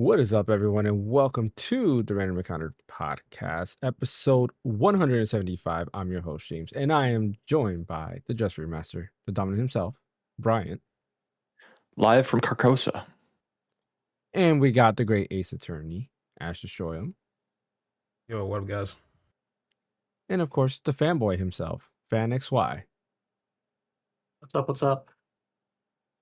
What is up, everyone, and welcome to the Random Encounter Podcast, episode 175. I'm your host, James, and I am joined by the Just Remaster, the dominant himself, Brian. Live from Carcosa. And we got the great Ace Attorney, Ash Destroyum. Yo, what up, guys? And of course, the fanboy himself, Phaneckswhy. What's up?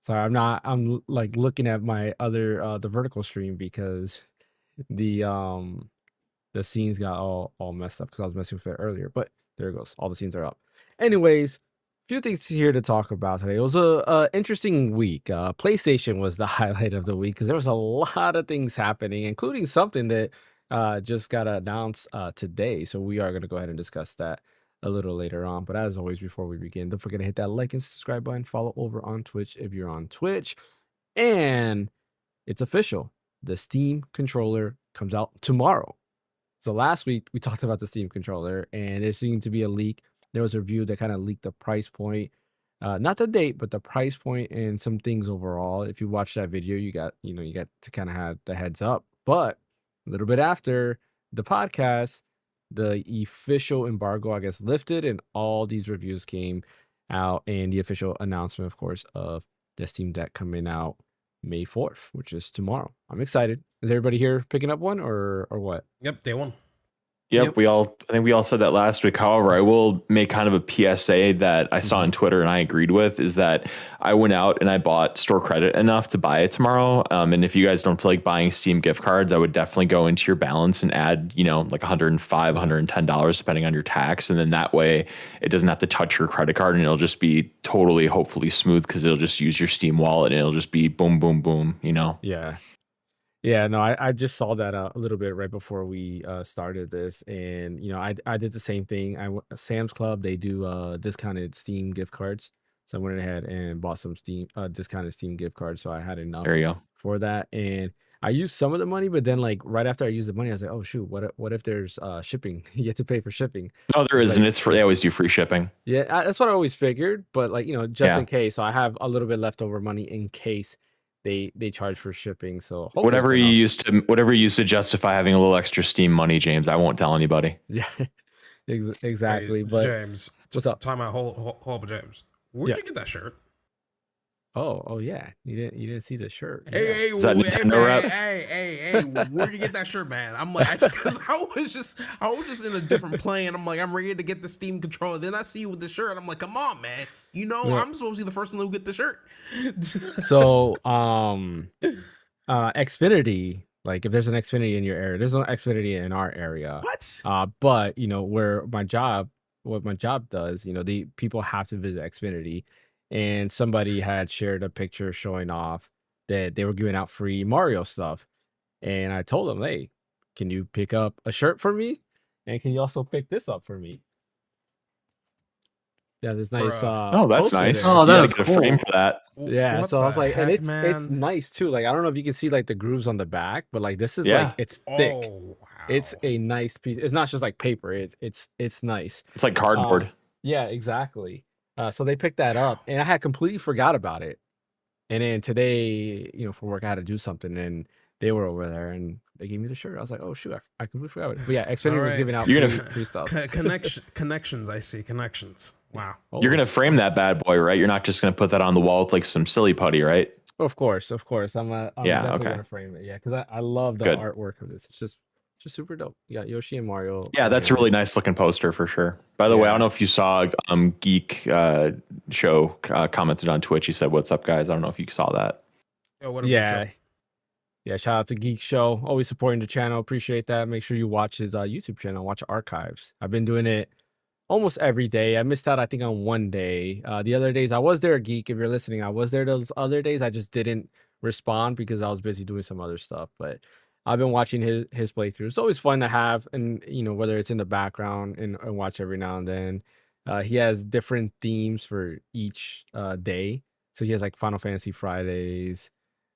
Sorry, I'm like looking at my other the vertical stream because the scenes got all messed up because I was messing with it earlier, but there it goes. All the scenes are up. Anyways, few things here to talk about today. It was a interesting week. PlayStation was the highlight of the week because there was a lot of things happening, including something that just got announced today. So we are going to go ahead and discuss that a little later on. But as always, before we begin, don't forget to hit that like and subscribe button. Follow over on Twitch if you're on Twitch. And it's official. The Steam controller comes out tomorrow. So last week we talked about the Steam controller, and there seemed to be a leak. There was a review that kind of leaked the price point, not the date, but the price point and some things overall. If you watch that video, you got to kind of have the heads up. But a little bit after the podcast, the official embargo, I guess, lifted, and all these reviews came out, and the official announcement, of course, of the Steam Deck coming out May 4th, which is tomorrow. I'm excited. Is everybody here picking up one or what? Yep, day one. Yep, I think we all said that last week. However, I will make kind of a PSA that I saw on Twitter and I agreed with, is that I went out and I bought store credit enough to buy it tomorrow. And if you guys don't feel like buying Steam gift cards, I would definitely go into your balance and add, like $105, $110, depending on your tax. And then that way it doesn't have to touch your credit card, and it'll just be totally, hopefully smooth, because it'll just use your Steam wallet and it'll just be boom, boom, boom, Yeah, no, I just saw that a little bit right before we started this, and I did the same thing. Sam's Club, they do discounted Steam gift cards, so I went ahead and bought some discounted Steam gift cards, so I had enough There you go. for that. And I used some of the money, but then like right after I used the money, I was like, oh shoot, what if there's shipping? You have to pay for shipping. No, there isn't. It's they always do free shipping. Yeah, that's what I always figured, but like just in case, so I have a little bit leftover money in case they charge for shipping. So whatever you used to justify having a little extra Steam money, James, I won't tell anybody. Yeah, exactly. Hey, but James, what's up? Time out, hold up, James. Where'd you get that shirt? Oh yeah, you didn't see the shirt. Hey, Is that Nintendo rep? Hey, where'd you get that shirt, man? I'm like, because I was just in a different plane. I'm like, I'm ready to get the Steam controller. Then I see you with the shirt. I'm like, come on, man. I'm supposed to be the first one to get the shirt. So, Xfinity, like if there's an Xfinity in your area, there's no Xfinity in our area. What? But where what my job does, the people have to visit Xfinity, and somebody had shared a picture showing off that they were giving out free Mario stuff, and I told them, hey, can you pick up a shirt for me, and can you also pick this up for me? Yeah, this nice. Oh, that's nice. Oh, that's that's get cool. a frame for that. Yeah, What so I was the like, and heck, it's man? nice too. Like, I don't know if you can see like the grooves on the back, but like this is Yeah. like it's thick. Oh, wow. It's a nice piece. It's not just like paper. It's nice. It's like cardboard. Yeah, exactly. So they picked that up, and I had completely forgot about it. And then today, for work, I had to do something, and they were over there, and they gave me the shirt. I was like, oh shoot, I completely forgot about it. But yeah, Xfinity was right. giving out You're free stuff. Connections. I see connections. Wow. You're gonna frame that bad boy, right? You're not just gonna put that on the wall with like some silly putty, right? Of course. I'm definitely okay. gonna frame it. Yeah, because I love the Good. artwork of this. It's just super dope. Yeah, Yoshi and Mario. Yeah, that's a really nice looking poster for sure. By the way, I don't know if you saw Geek Show commented on Twitch. He said, "What's up, guys?" I don't know if you saw that. Yo, what up, Yeah. Show? Yeah, shout out to Geek Show. Always supporting the channel. Appreciate that. Make sure you watch his YouTube channel. Watch archives. I've been doing it almost every day. I missed out, I think, on one day. The other days I was there, Geek. If you're listening, I was there those other days. I just didn't respond because I was busy doing some other stuff. But I've been watching his playthrough. It's always fun to have, and whether it's in the background and watch every now and then. He has different themes for each day. So he has like Final Fantasy Fridays.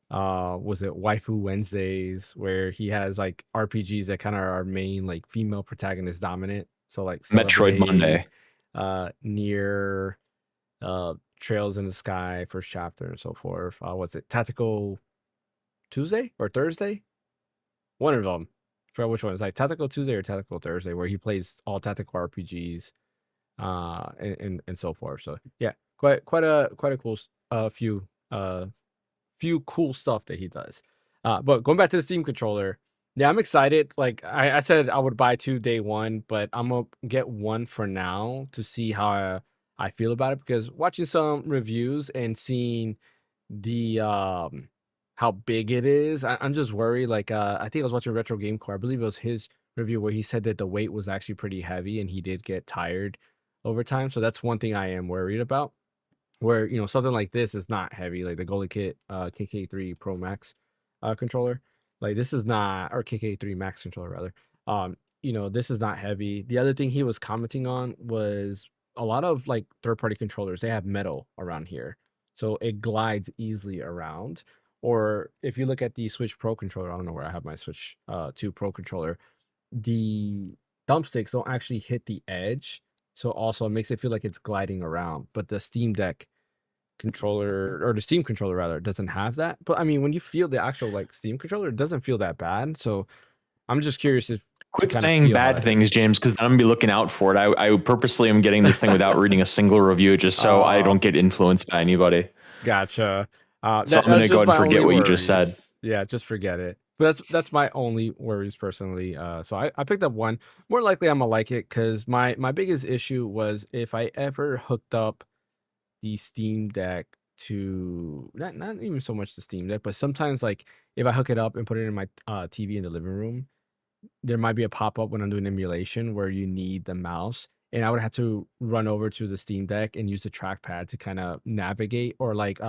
Was it Waifu Wednesdays, where he has like RPGs that kind of are main like female protagonist dominant. So like Metroid Monday, Near, Trails in the Sky, first chapter, and so forth. What's it, Tactical Tuesday or Thursday? one of them. I forgot which one. It's like Tactical Tuesday or Tactical Thursday, where he plays all tactical RPGs, and so forth. So yeah, quite a cool few cool stuff that he does. But going back to the Steam controller, yeah, I'm excited. Like I said, I would buy 2 day one, but I'm gonna get one for now to see how I feel about it, because watching some reviews and seeing the how big it is, I'm just worried. Like I think I was watching Retro Game Core. I believe it was his review where he said that the weight was actually pretty heavy and he did get tired over time. So that's one thing I am worried about. Where something like this is not heavy, like the Golden Kit KK3 Pro Max controller. Like this is not, or KK3 Max controller rather. This is not heavy. The other thing he was commenting on was a lot of like third-party controllers. They have metal around here, so it glides easily around. Or if you look at the Switch Pro controller, I don't know where I have my Switch 2 Pro controller. The thumbsticks don't actually hit the edge, so also it makes it feel like it's gliding around. But the Steam Deck controller, or the Steam controller rather, doesn't have that. But I mean, when you feel the actual like Steam controller, it doesn't feel that bad. So I'm just curious if Quit saying bad things, James, because I'm gonna be looking out for it. I purposely am getting this thing without reading a single review, just so I don't get influenced by anybody. Gotcha. So I'm gonna go and forget what you just said. Yeah, just forget it. But that's my only worries personally. So I picked up one. More likely I'm gonna like it, because my biggest issue was if I ever hooked up the Steam Deck to not even so much the Steam Deck, but sometimes like if I hook it up and put it in my TV in the living room, there might be a pop-up when I'm doing emulation where you need the mouse, and I would have to run over to the Steam Deck and use the trackpad to kind of navigate. Or like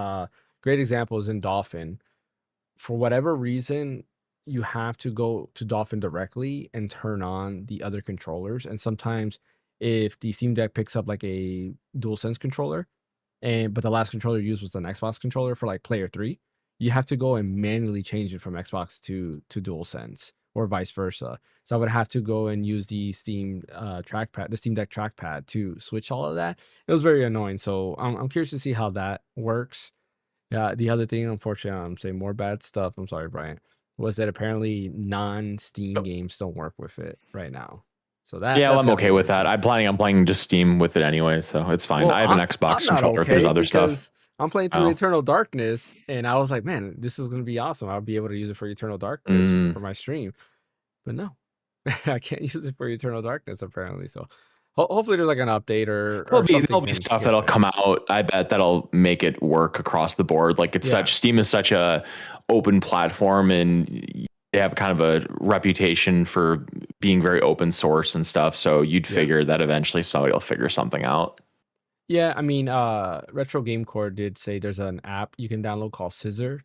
great example is in Dolphin. For whatever reason, you have to go to Dolphin directly and turn on the other controllers. And sometimes if the Steam Deck picks up like a DualSense controller, but the last controller used was an Xbox controller for like player 3, you have to go and manually change it from Xbox to DualSense, or vice versa. So I would have to go and use the Steam trackpad, the Steam Deck trackpad, to switch all of that. It was very annoying. So I'm curious to see how that works. Yeah, the other thing, unfortunately, I'm saying more bad stuff. I'm sorry, Brian. Was that apparently non-Steam games don't work with it right now. So that, yeah, well, that's I'm okay with everything. that. I'm planning on playing just Steam with it anyway, so it's fine. Well, I have an I'm Xbox not controller if there's okay other stuff. because I'm playing through Oh. Eternal Darkness, and I was like, man, this is gonna be awesome. I'll be able to use it for Eternal Darkness for my stream. But no, I can't use it for Eternal Darkness apparently. So hopefully there's like an update or There'll be stuff that'll come out. I bet that'll make it work across the board. Like Steam is such a open platform, and they have kind of a reputation for being very open source and stuff. So you'd figure that eventually somebody will figure something out. Yeah, I mean, Retro Game Core did say there's an app you can download called Scissor.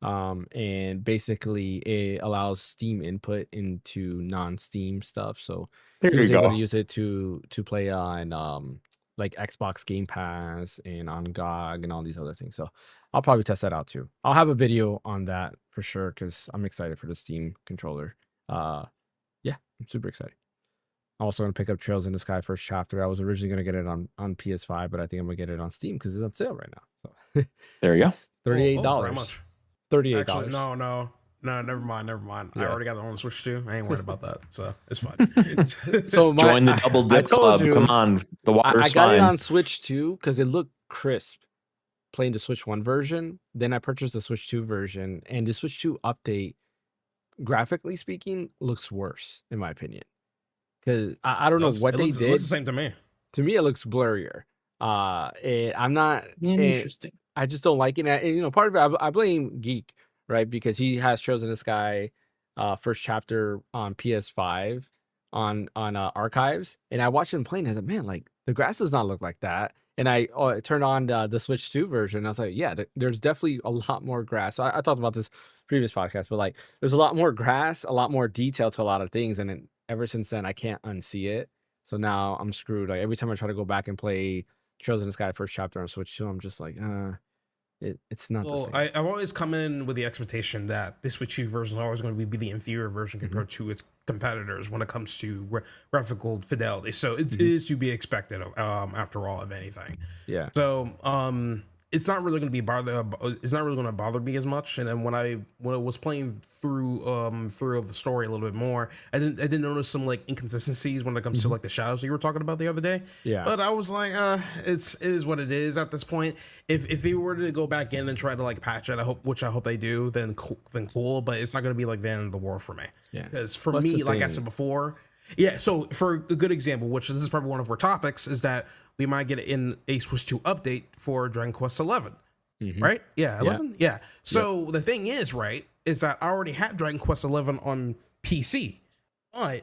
And basically it allows Steam input into non-Steam stuff. So he was able to use it to play on like Xbox Game Pass and on GOG and all these other things. So I'll probably test that out too. I'll have a video on that for sure, because I'm excited for the Steam controller. Yeah, I'm super excited. I'm also gonna pick up Trails in the Sky first chapter. I was originally gonna get it on PS5, but I think I'm gonna get it on Steam because it's on sale right now. So there you go. $38. How much? $38. Actually, no, never mind. Yeah. I already got the one Switch too. I ain't worried about that, so it's fine. So join the double dip club. Come on, the water's I got fine. it on Switch 2 because it looked crisp playing the Switch 1 version. Then I purchased the Switch 2 version, and the Switch 2 update, graphically speaking, looks worse in my opinion. Because I don't know what they did. It looks the same to me. To me, it looks blurrier. I'm not Interesting. I just don't like it. And, part of it, I blame Geek, right? Because he has Trails in the Sky first chapter on PS5 on archives, and I watched him playing. And I was like, man, like the grass does not look like that. And I turned on the Switch 2 version. And I was like, yeah, there's definitely a lot more grass. So I talked about this previous podcast, but like there's a lot more grass, a lot more detail to a lot of things. And then ever since then, I can't unsee it. So now I'm screwed. Like every time I try to go back and play Trails in the Sky first chapter on Switch 2, I'm just like, it's not the same. I've always come in with the expectation that the Switch 2 version is always going to be the inferior version compared to its competitors when it comes to graphical fidelity. So it is to be expected, after all, of anything. Yeah. So it's not really going to be it's not really going to bother me as much. And then when I was playing through the story a little bit more, I did notice some like inconsistencies when it comes to like the shadows that you were talking about the other day. Yeah. But I was like, it is what it is at this point. If they were to go back in and try to like patch it, I hope they do, then cool. But it's not going to be like the end of the world for me. Yeah. Because for What's me, the like I thing? said before, yeah. So for a good example, which this is probably one of our topics, is that we might get in a Switch 2 update for Dragon Quest 11. Right? Yeah, 11. Yeah. So the thing is, right, is that I already had Dragon Quest 11 on PC, but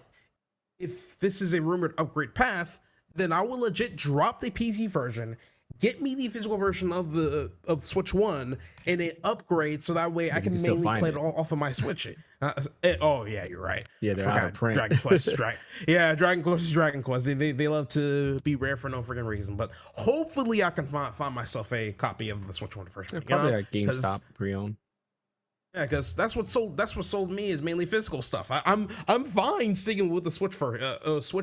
if this is a rumored upgrade path, then I will legit drop the PC version, get me the physical version of Switch 1, and it upgrade so that way I can still mainly find play it it. all off of my Switch. Oh yeah, you're right. Yeah, I they're out of forgot. print. Dragon Quest is Dragon Quest is Dragon Quest. They love to be rare for no freaking reason. But hopefully I can find myself a copy of the Switch 1 first. They're probably at GameStop pre-owned. Yeah, because that's what sold me is mainly physical stuff. I'm fine sticking with the Switch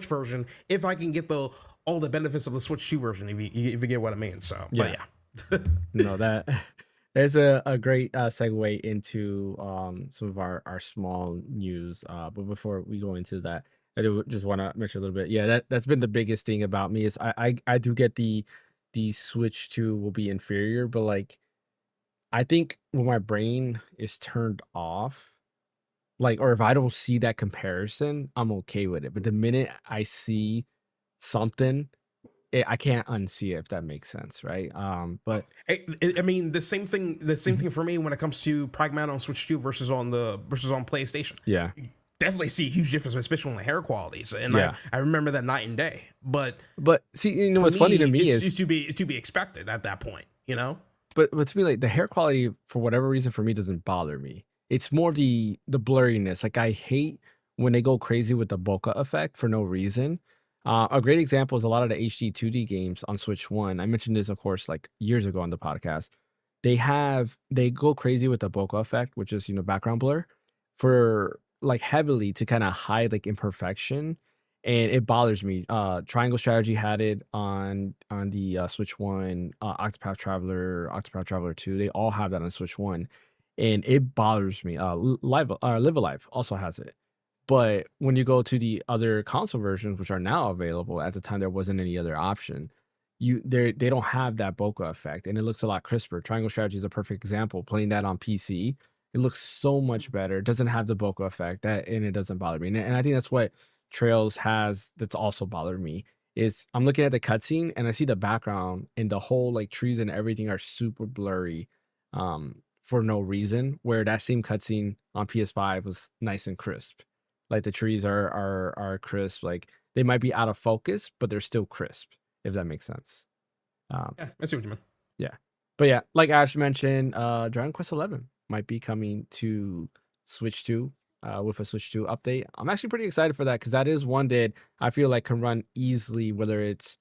version if I can get all the benefits of the Switch 2 version. If you get what I mean. So but yeah. No, there's a great segue into some of our small news. But before we go into that, I do just want to mention a little bit. Yeah, that's been the biggest thing about me is I do get the Switch 2 will be inferior, but like I think when my brain is turned off, like, or if I don't see that comparison, I'm okay with it. But the minute I see something, I can't unsee it, if that makes sense, right? But I mean the same thing for me when it comes to Pragma on Switch 2 versus on PlayStation. yeah, Definitely see a huge difference, especially on the hair qualities. And Yeah. I remember that night and day. But see, you know for what's funny to me it's is to be expected at that point, you know? But to me, like the hair quality, for whatever reason, for me doesn't bother me. It's more the blurriness. Like I hate when they go crazy with the bokeh effect for no reason. A great example is a lot of the HD 2D games on Switch 1. I mentioned this, of course, like years ago on the podcast. They go crazy with the bokeh effect, which is background blur, for like heavily to kind of hide like imperfection, and it bothers me. Triangle Strategy had it on the Switch 1, Octopath Traveler 2. They all have that on Switch 1, and it bothers me. Live Alive also has it. But when you go to the other console versions, which are now available, at the time there wasn't any other option, they don't have that bokeh effect, and it looks a lot crisper. Triangle Strategy is a perfect example. Playing that on PC, it looks so much better. It doesn't have the bokeh effect, and it doesn't bother me. And I think that's what Trails has that's also bothered me. Is I'm looking at the cutscene and I see the background and the whole like trees and everything are super blurry, for no reason. Where that same cutscene on PS5 was nice and crisp. Like the trees are crisp. Like they might be out of focus, but they're still crisp, if that makes sense. Yeah, I see what you mean. But yeah, like Ash mentioned, Dragon Quest 11 might be coming to Switch 2 with a Switch 2 update. I'm actually pretty excited for that because that is one that I feel like can run easily, whether it's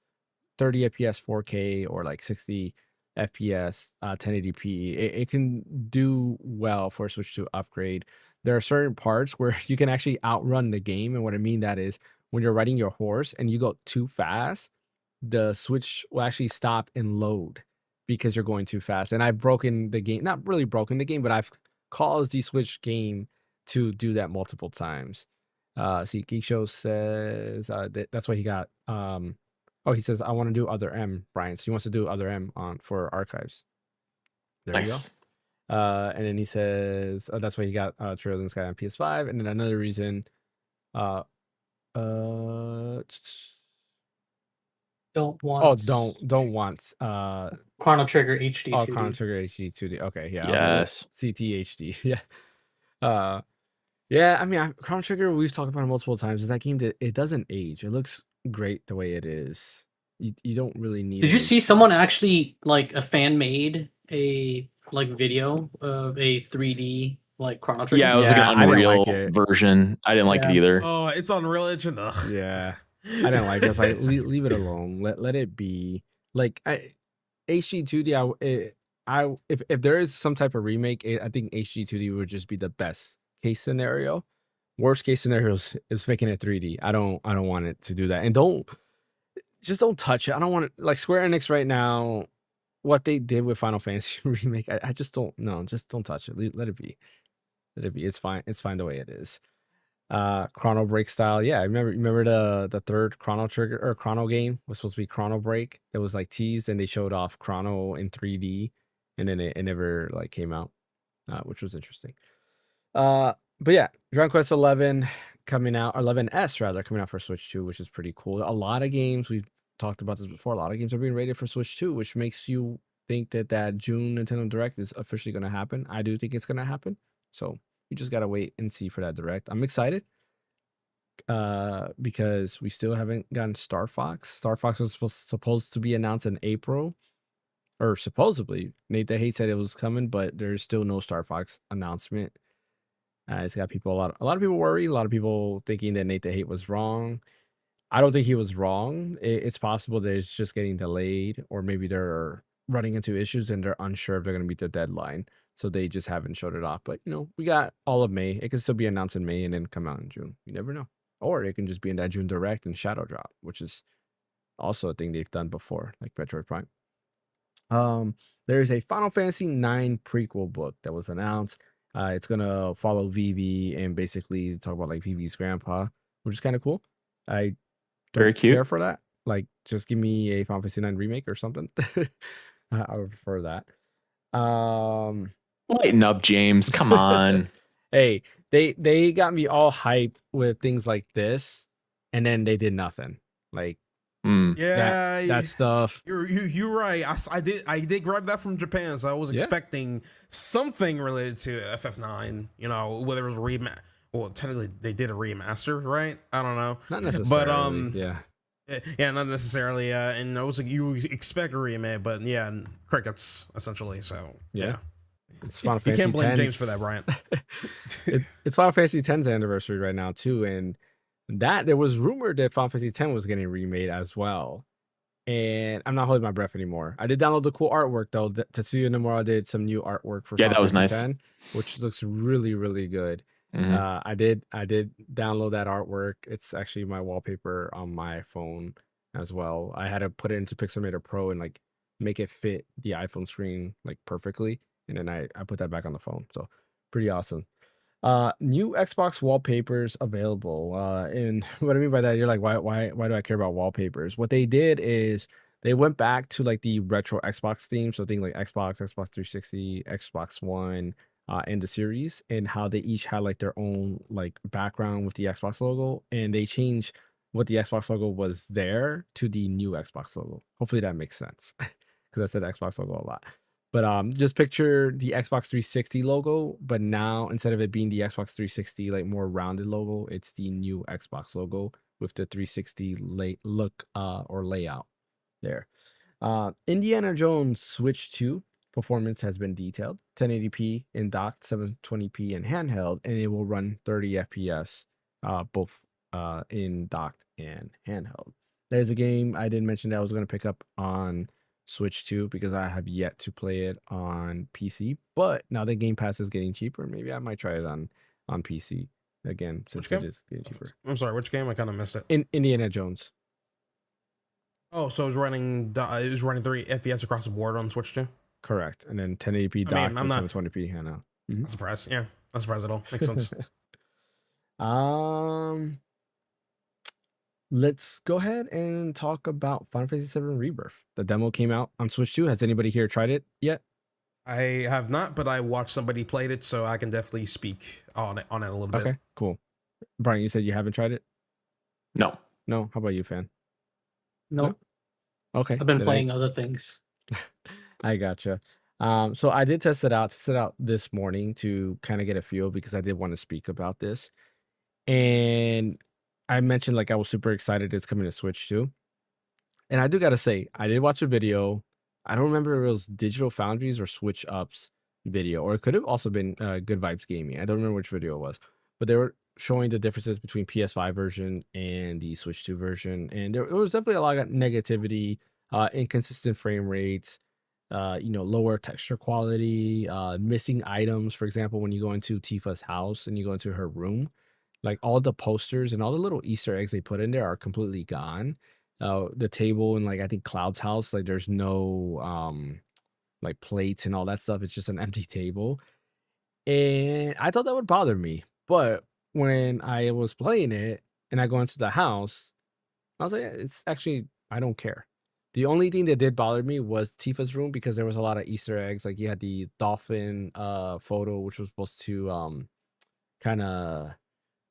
30 FPS 4K or like 60 FPS 1080p. It can do well for a Switch 2 upgrade. There are certain parts where you can actually outrun the game, and what I mean that is when you're riding your horse and you go too fast, the Switch will actually stop and load because you're going too fast. And I've broken the game, not really broken the game, but I've caused the Switch game to do that multiple times. See, GeakShow says that's why he got. He says I want to do other M, Brian. So he wants to do other M for archives. There you go. And then he says that's why he got Trails in the Sky on PS5. And then another reason, Don't don't want Chrono Trigger HD 2D. Chrono Trigger HD 2D. Okay, yeah. Yes. CTHD. Yeah. Yeah, I mean, Chrono Trigger, we've talked about it multiple times. Is that game that it doesn't age. It looks great the way it is. You don't really need. Did you see someone actually, like a fan made a video of a 3D like Chrono Trigger? Yeah, it was like Yeah, an I didn't Unreal like it. version. I didn't like it either. Oh, it's Unreal Engine. Ugh. Yeah, I didn't like it. It's like leave it alone. Let it be. Like HD 2D. If there is some type of remake, I think HD 2D would just be the best case scenario. Worst case scenario is making it 3D. I don't want it to do that. And don't touch it. I don't want it. Like Square Enix right now, what they did with Final Fantasy remake, I just don't know. Just don't touch it. Let it be. Let it be. It's fine. It's fine the way it is. Chrono Break style. Yeah, I remember the third Chrono Trigger or Chrono game was supposed to be Chrono Break. It was like teased and they showed off Chrono in 3D, and then it never like came out, which was interesting. But yeah, Dragon Quest 11 coming out, or 11S rather, coming out for Switch 2, which is pretty cool. A lot of games, we've talked about this before, a lot of games are being rated for Switch 2, which makes you think that that June Nintendo Direct is officially going to happen. I do think it's going to happen. So you just got to wait and see for that Direct. I'm excited because we still haven't gotten Star Fox. Star Fox was supposed to be announced in April, or supposedly. Nate the Hate said it was coming, but there's still no Star Fox announcement. It's got people a lot of people worried, a lot of people thinking that Nate the Hate was wrong. I don't think he was wrong. It's possible that it's just getting delayed, or maybe they're running into issues and they're unsure if they're going to meet the deadline, so they just haven't showed it off. But we got all of May. It can still be announced in May and then come out in June. You never know. Or it can just be in that June Direct and Shadow Drop, which is also a thing they've done before, like Metroid Prime. There is a Final Fantasy IX prequel book that was announced. It's gonna follow Vivi and basically talk about like Vivi's grandpa, which is kind of cool. I don't Very cute. care for that. Like, just give me a Final Fantasy IX remake or something. I would prefer that. Lighten up, James. Come on. Hey, they got me all hyped with things like this, and then they did nothing. Like, Yeah, that stuff. You're right. I did grab that from Japan, so I was expecting something related to FF9. Whether it was a remaster. Well, technically they did a remaster, right? I don't know. Not necessarily. But yeah, not necessarily. And I was like, you expect a remake, but yeah, crickets essentially. So yeah. It's Final Fantasy. You can't blame 10's, James for that, Brian. It's Final Fantasy X's anniversary right now too, and that there was rumored that Final Fantasy X was getting remade as well. And I'm not holding my breath anymore. I did download the cool artwork though. Tetsuya Nomura did some new artwork for Final that was Fantasy nice, 10, which looks really, really good. I did download that artwork. It's actually my wallpaper on my phone as well. I had to put it into Pixelmator Pro and like make it fit the iPhone screen like perfectly, and then I put that back on the phone. So pretty awesome. New Xbox wallpapers available. And what I mean by that, you're like, why do I care about wallpapers? What they did is they went back to like the retro Xbox theme, so things like Xbox 360, Xbox One, and the series, and how they each had like their own like background with the Xbox logo, and they changed what the Xbox logo was there to the new Xbox logo. Hopefully that makes sense, because I said Xbox logo a lot. But just picture the Xbox 360 logo, but now instead of it being the Xbox 360 like more rounded logo, it's the new Xbox logo with the 360 look or layout there. Indiana Jones Switch 2 performance has been detailed. 1080p in docked, 720p in handheld, and it will run 30 FPS both in docked and handheld. There's a game I didn't mention that I was going to pick up on Switch 2 because I have yet to play it on PC, but now that Game Pass is getting cheaper, maybe I might try it on PC again, since it is getting cheaper. I'm sorry, which game? I kind of missed it. Indiana Jones. Oh, so it was running 30 FPS across the board on Switch 2? Correct. And then 1080p docked and 720p handheld. Not surprised. Yeah, not surprised at all. Makes sense. Let's go ahead and talk about Final Fantasy VII Rebirth. The demo came out on Switch 2. Has anybody here tried it yet? I have not, but I watched somebody played it, so I can definitely speak on it a little bit. Okay, cool. Brian, you said you haven't tried it? No. How about you, Fan? No. Okay. I've been playing other things. I gotcha. So I did test it out this morning to kind of get a feel, because I did want to speak about this. And I mentioned like I was super excited it's coming to Switch too. And I do gotta say, I did watch a video. I don't remember if it was Digital Foundries or Switch Up's video, or it could have also been Good Vibes Gaming. I don't remember which video it was, but they were showing the differences between PS5 version and the Switch 2 version. And there was definitely a lot of negativity, inconsistent frame rates, lower texture quality, missing items. For example, when you go into Tifa's house and you go into her room, like all the posters and all the little Easter eggs they put in there are completely gone. The table and like I think Cloud's house, like there's no like plates and all that stuff. It's just an empty table. And I thought that would bother me. But when I was playing it and I go into the house, I was like, it's actually, I don't care. The only thing that did bother me was Tifa's room because there was a lot of Easter eggs. Like you had the dolphin photo, which was supposed to kind of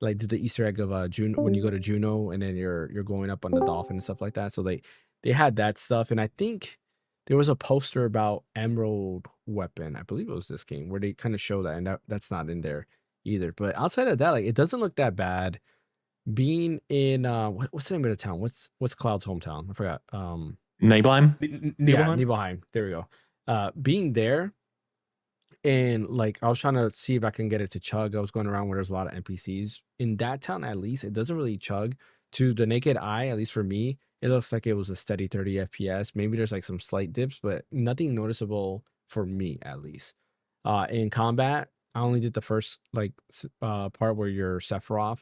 like do the Easter egg of Juno when you go to Juno and then you're going up on the dolphin and stuff like that. So they had that stuff, and I think there was a poster about Emerald Weapon. I believe it was this game where they kind of show that, and that's not in there either. But outside of that, like it doesn't look that bad. Being in what's the name of the town? What's Cloud's hometown? I forgot. Nibelheim? Yeah, Nibelheim? Nibelheim. There we go. Being there and like I was trying to see if I can get it to chug. I was going around where there's a lot of NPCs. In that town, at least, it doesn't really chug. To the naked eye, at least for me, it looks like it was a steady 30 FPS. Maybe there's like some slight dips, but nothing noticeable for me at least. In combat, I only did the first like part where you're Sephiroth.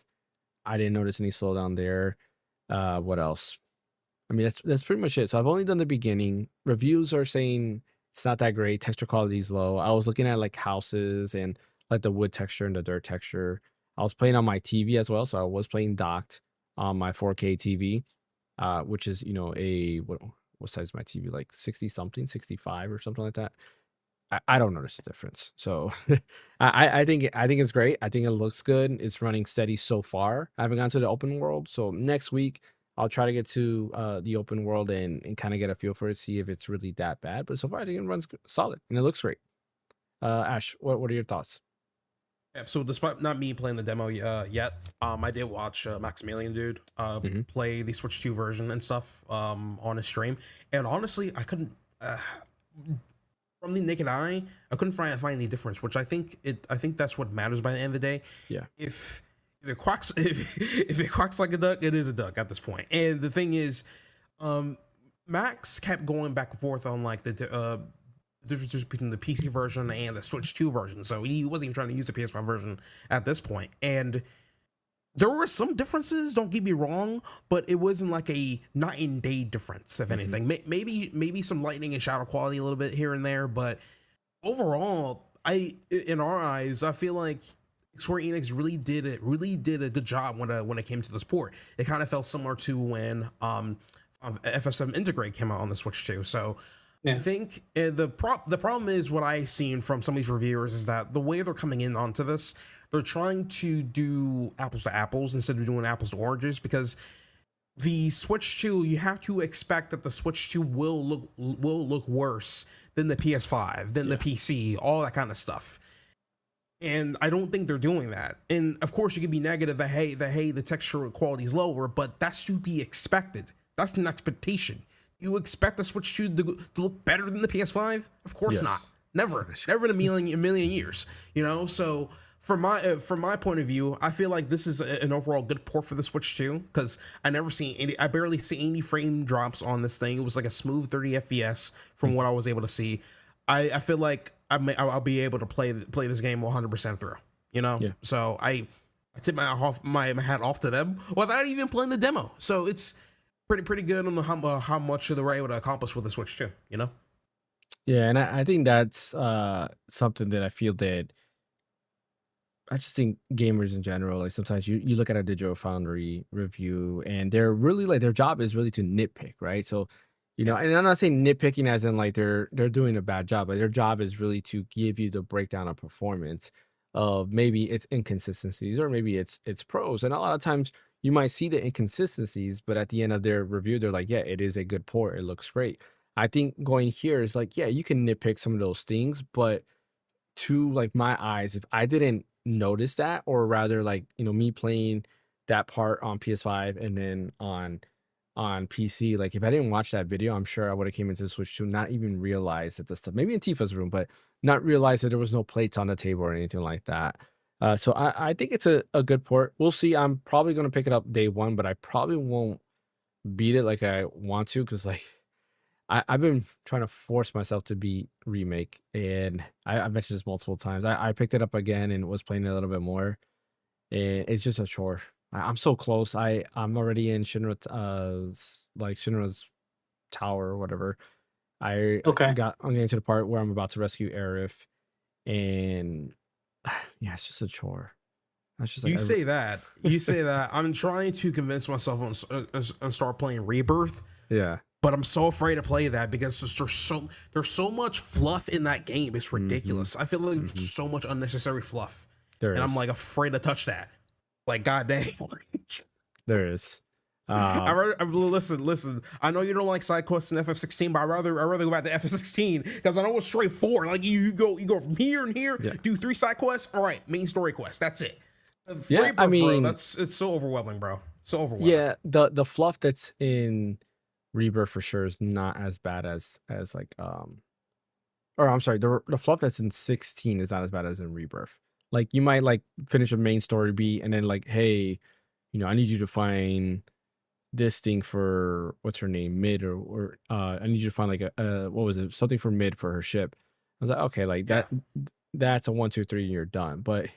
I didn't notice any slowdown there. What else? I mean, that's pretty much it. So I've only done the beginning. Reviews are saying it's not that great. Texture quality is low. I was looking at like houses and like the wood texture and the dirt texture. I was playing on my TV as well, so I was playing docked on my 4K TV, which is a what size is my TV? Like 60 something, 65 or something like that. I don't notice the difference. So I think it's great. I think it looks good. It's running steady so far. I haven't gone to the open world. So next week I'll try to get to the open world and kind of get a feel for it, see if it's really that bad. But so far I think it runs solid and it looks great. Ash, what are your thoughts? Yeah, so despite not me playing the demo yet, I did watch Maximilian dude play the Switch 2 version and stuff on his stream, and honestly, I couldn't from the naked eye, I couldn't find any difference. Which I think that's what matters by the end of the day. Yeah. If it quacks if it quacks like a duck, it is a duck at this point. And the thing is, Max kept going back and forth on like the differences between the PC version and the Switch 2 version. So he wasn't even trying to use the PS5 version at this point. And there were some differences, don't get me wrong, but it wasn't like a night and day difference, if anything. Maybe some lightning and shadow quality a little bit here and there, but overall, in our eyes, I feel like Square Enix really did a good job when it came to this port. It kind of felt similar to when FF7 Integrate came out on the Switch 2. So yeah. I think the problem is what I've seen from some of these reviewers is that the way they're coming in onto this, they're trying to do apples to apples instead of doing apples to oranges, because the Switch 2, you have to expect that the Switch 2 will look worse than the PS5, than the PC, all that kind of stuff. And I don't think they're doing that. And of course, you can be negative that hey, the texture quality is lower, but that's to be expected. That's an expectation. You expect the Switch 2 to look better than the PS5? Of course not. Never in a million years. So from my point of view, I feel like this is an overall good port for the Switch 2, because I barely see any frame drops on this thing. It was like a smooth 30 FPS from what I was able to see. I feel like I'll be able to play this game 100% through. So I tip my hat off to them without even playing the demo. So it's pretty good on how much they were able to accomplish with the Switch 2. Yeah, and I think that's something that I feel that I just think gamers in general, like sometimes you look at a Digital Foundry review and they're really like their job is really to nitpick, right? So, and I'm not saying nitpicking as in like they're doing a bad job, but their job is really to give you the breakdown of performance of maybe it's inconsistencies or maybe it's pros. And a lot of times you might see the inconsistencies, but at the end of their review, they're like, yeah, it is a good port. It looks great. I think going here is like, yeah, you can nitpick some of those things, but to like my eyes, if I didn't notice that, or rather like, me playing that part on PS5 and then on PC, like if I didn't watch that video, I'm sure I would have came into the Switch 2, not even realize that the stuff, maybe in Tifa's room, but not realize that there was no plates on the table or anything like that. So I think it's a good port. We'll see. I'm probably going to pick it up day one, but I probably won't beat it like I want to, because like I've been trying to force myself to beat Remake, and I mentioned this multiple times. I picked it up again and was playing it a little bit more, and it's just a chore. I'm so close. I'm already in Shinra's Shinra's tower or whatever. I'm Okay. getting to the part where I'm about to rescue Aerith, and yeah, it's just a chore. That's just like You say that. You say that. I'm trying to convince myself on start playing Rebirth, yeah. but I'm so afraid to play that because there's so much fluff in that game. It's ridiculous. I feel like there's so much unnecessary fluff, There and I'm is. like afraid to touch that. Like, goddamn. There is. Listen. I know you don't like side quests in FF16, but I'd rather go back to FF16 because I know it's straightforward. Like you go from here and here, do 3 side quests. All right, main story quest. That's it. Yeah, Rebirth, I mean, bro, it's so overwhelming, bro. So overwhelming. yeah, the fluff that's in Rebirth for sure is not as bad as like or I'm sorry, the fluff that's in 16 is not as bad as in Rebirth. Like you might like finish a main story beat and then like, hey, I need you to find this thing for what's her name, Mid, or I need you to find like a what was it, something for Mid for her ship. I was like, okay, like that's a 1, 2, 3 and you're done. But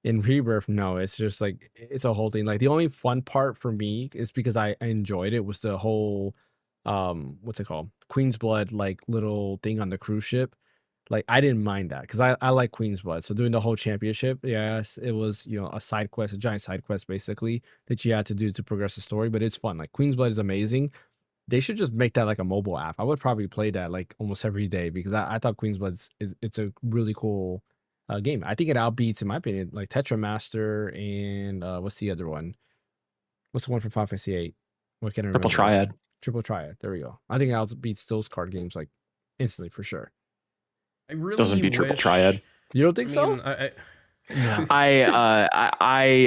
in Rebirth, no, it's just like it's a whole thing. Like the only fun part for me is because I enjoyed it was the whole what's it called, Queen's Blood, like little thing on the cruise ship. Like I didn't mind that because I like Queen's Blood. So doing the whole championship, yes, it was a side quest, a giant side quest basically that you had to do to progress the story. But it's fun. Like Queen's Blood is amazing. They should just make that like a mobile app. I would probably play that like almost every day because I thought Queen's Blood it's a really cool game. I think it outbeats, in my opinion, like Tetra Master and what's the other one? What's the one from Final Fantasy VIII? What can I remember? Triple Triad. Triple Triad. There we go. I think it outbeats those card games like instantly for sure. I really Doesn't beat Triple Triad. You don't think so? I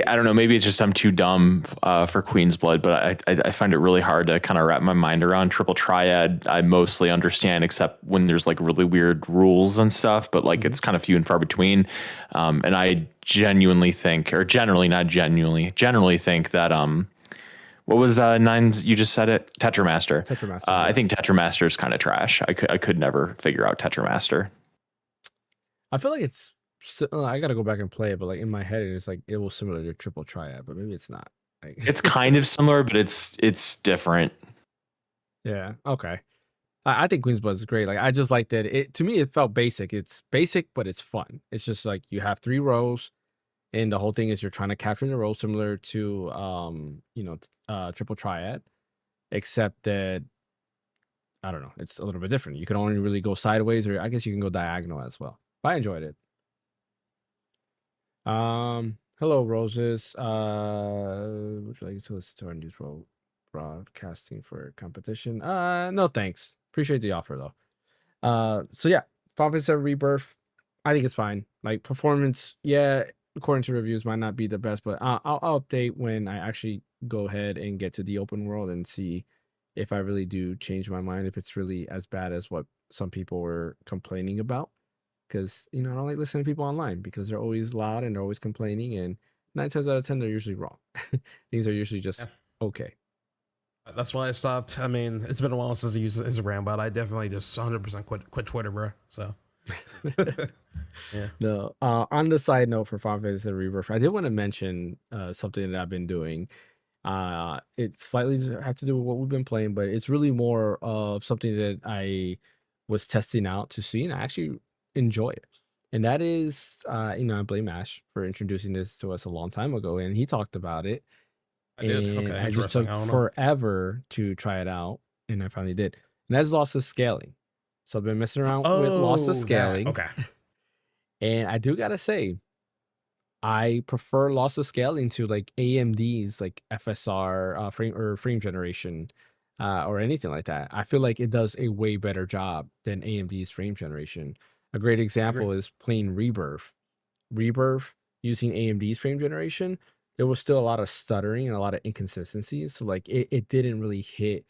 don't know. Maybe it's just I'm too dumb for Queen's Blood, but I find it really hard to kind of wrap my mind around. Triple Triad, I mostly understand, except when there's like really weird rules and stuff. But like it's kind of few and far between. And I genuinely think, or generally not genuinely, generally think that what was Nines? You just said it. Tetramaster. Tetramaster. I think Tetramaster is kind of trash. I could never figure out Tetramaster. I feel like it's. I gotta go back and play it, but like in my head, it's like it was similar to Triple Triad, but maybe it's not. Like, it's kind of similar, but it's different. Yeah. Okay. I think Queen's Blood is great. Like I just like that. It to me, it felt basic. It's basic, but it's fun. It's just like you have 3 rows, and the whole thing is you're trying to capture the rows, similar to Triple Triad, except that I don't know. It's a little bit different. You can only really go sideways, or I guess you can go diagonal as well. But I enjoyed it. Hello, Roses. Would you like to listen to our news broadcasting for competition? No, thanks. Appreciate the offer though. So yeah, Final Fantasy VII Rebirth. I think it's fine. Like performance, yeah, according to reviews, might not be the best, but I'll update when I actually go ahead and get to the open world and see if I really do change my mind, if it's really as bad as what some people were complaining about. Because I don't like listening to people online because they're always loud and they're always complaining, and 9 times out of 10 they're usually wrong. Things are usually just okay. That's why I stopped. I mean, it's been a while since I used Instagram, but I definitely just 100% quit Twitter, bro. So yeah. No. On the side note for Final Fantasy VII Rebirth, I did want to mention something that I've been doing. It slightly has to do with what we've been playing, but it's really more of something that I was testing out to see, and I actually enjoy it. And that is I blame Ash for introducing this to us a long time ago, and he talked about it. I did. And Okay, I just took forever to try it out, and I finally did. And that's lossless scaling. So I've been messing around with lossless scaling. Okay. And I do gotta say, I prefer lossless scaling to like AMD's like FSR frame generation or anything like that. I feel like it does a way better job than AMD's frame generation. A great example is playing Rebirth. Rebirth using AMD's frame generation, there was still a lot of stuttering and a lot of inconsistencies. So like it didn't really hit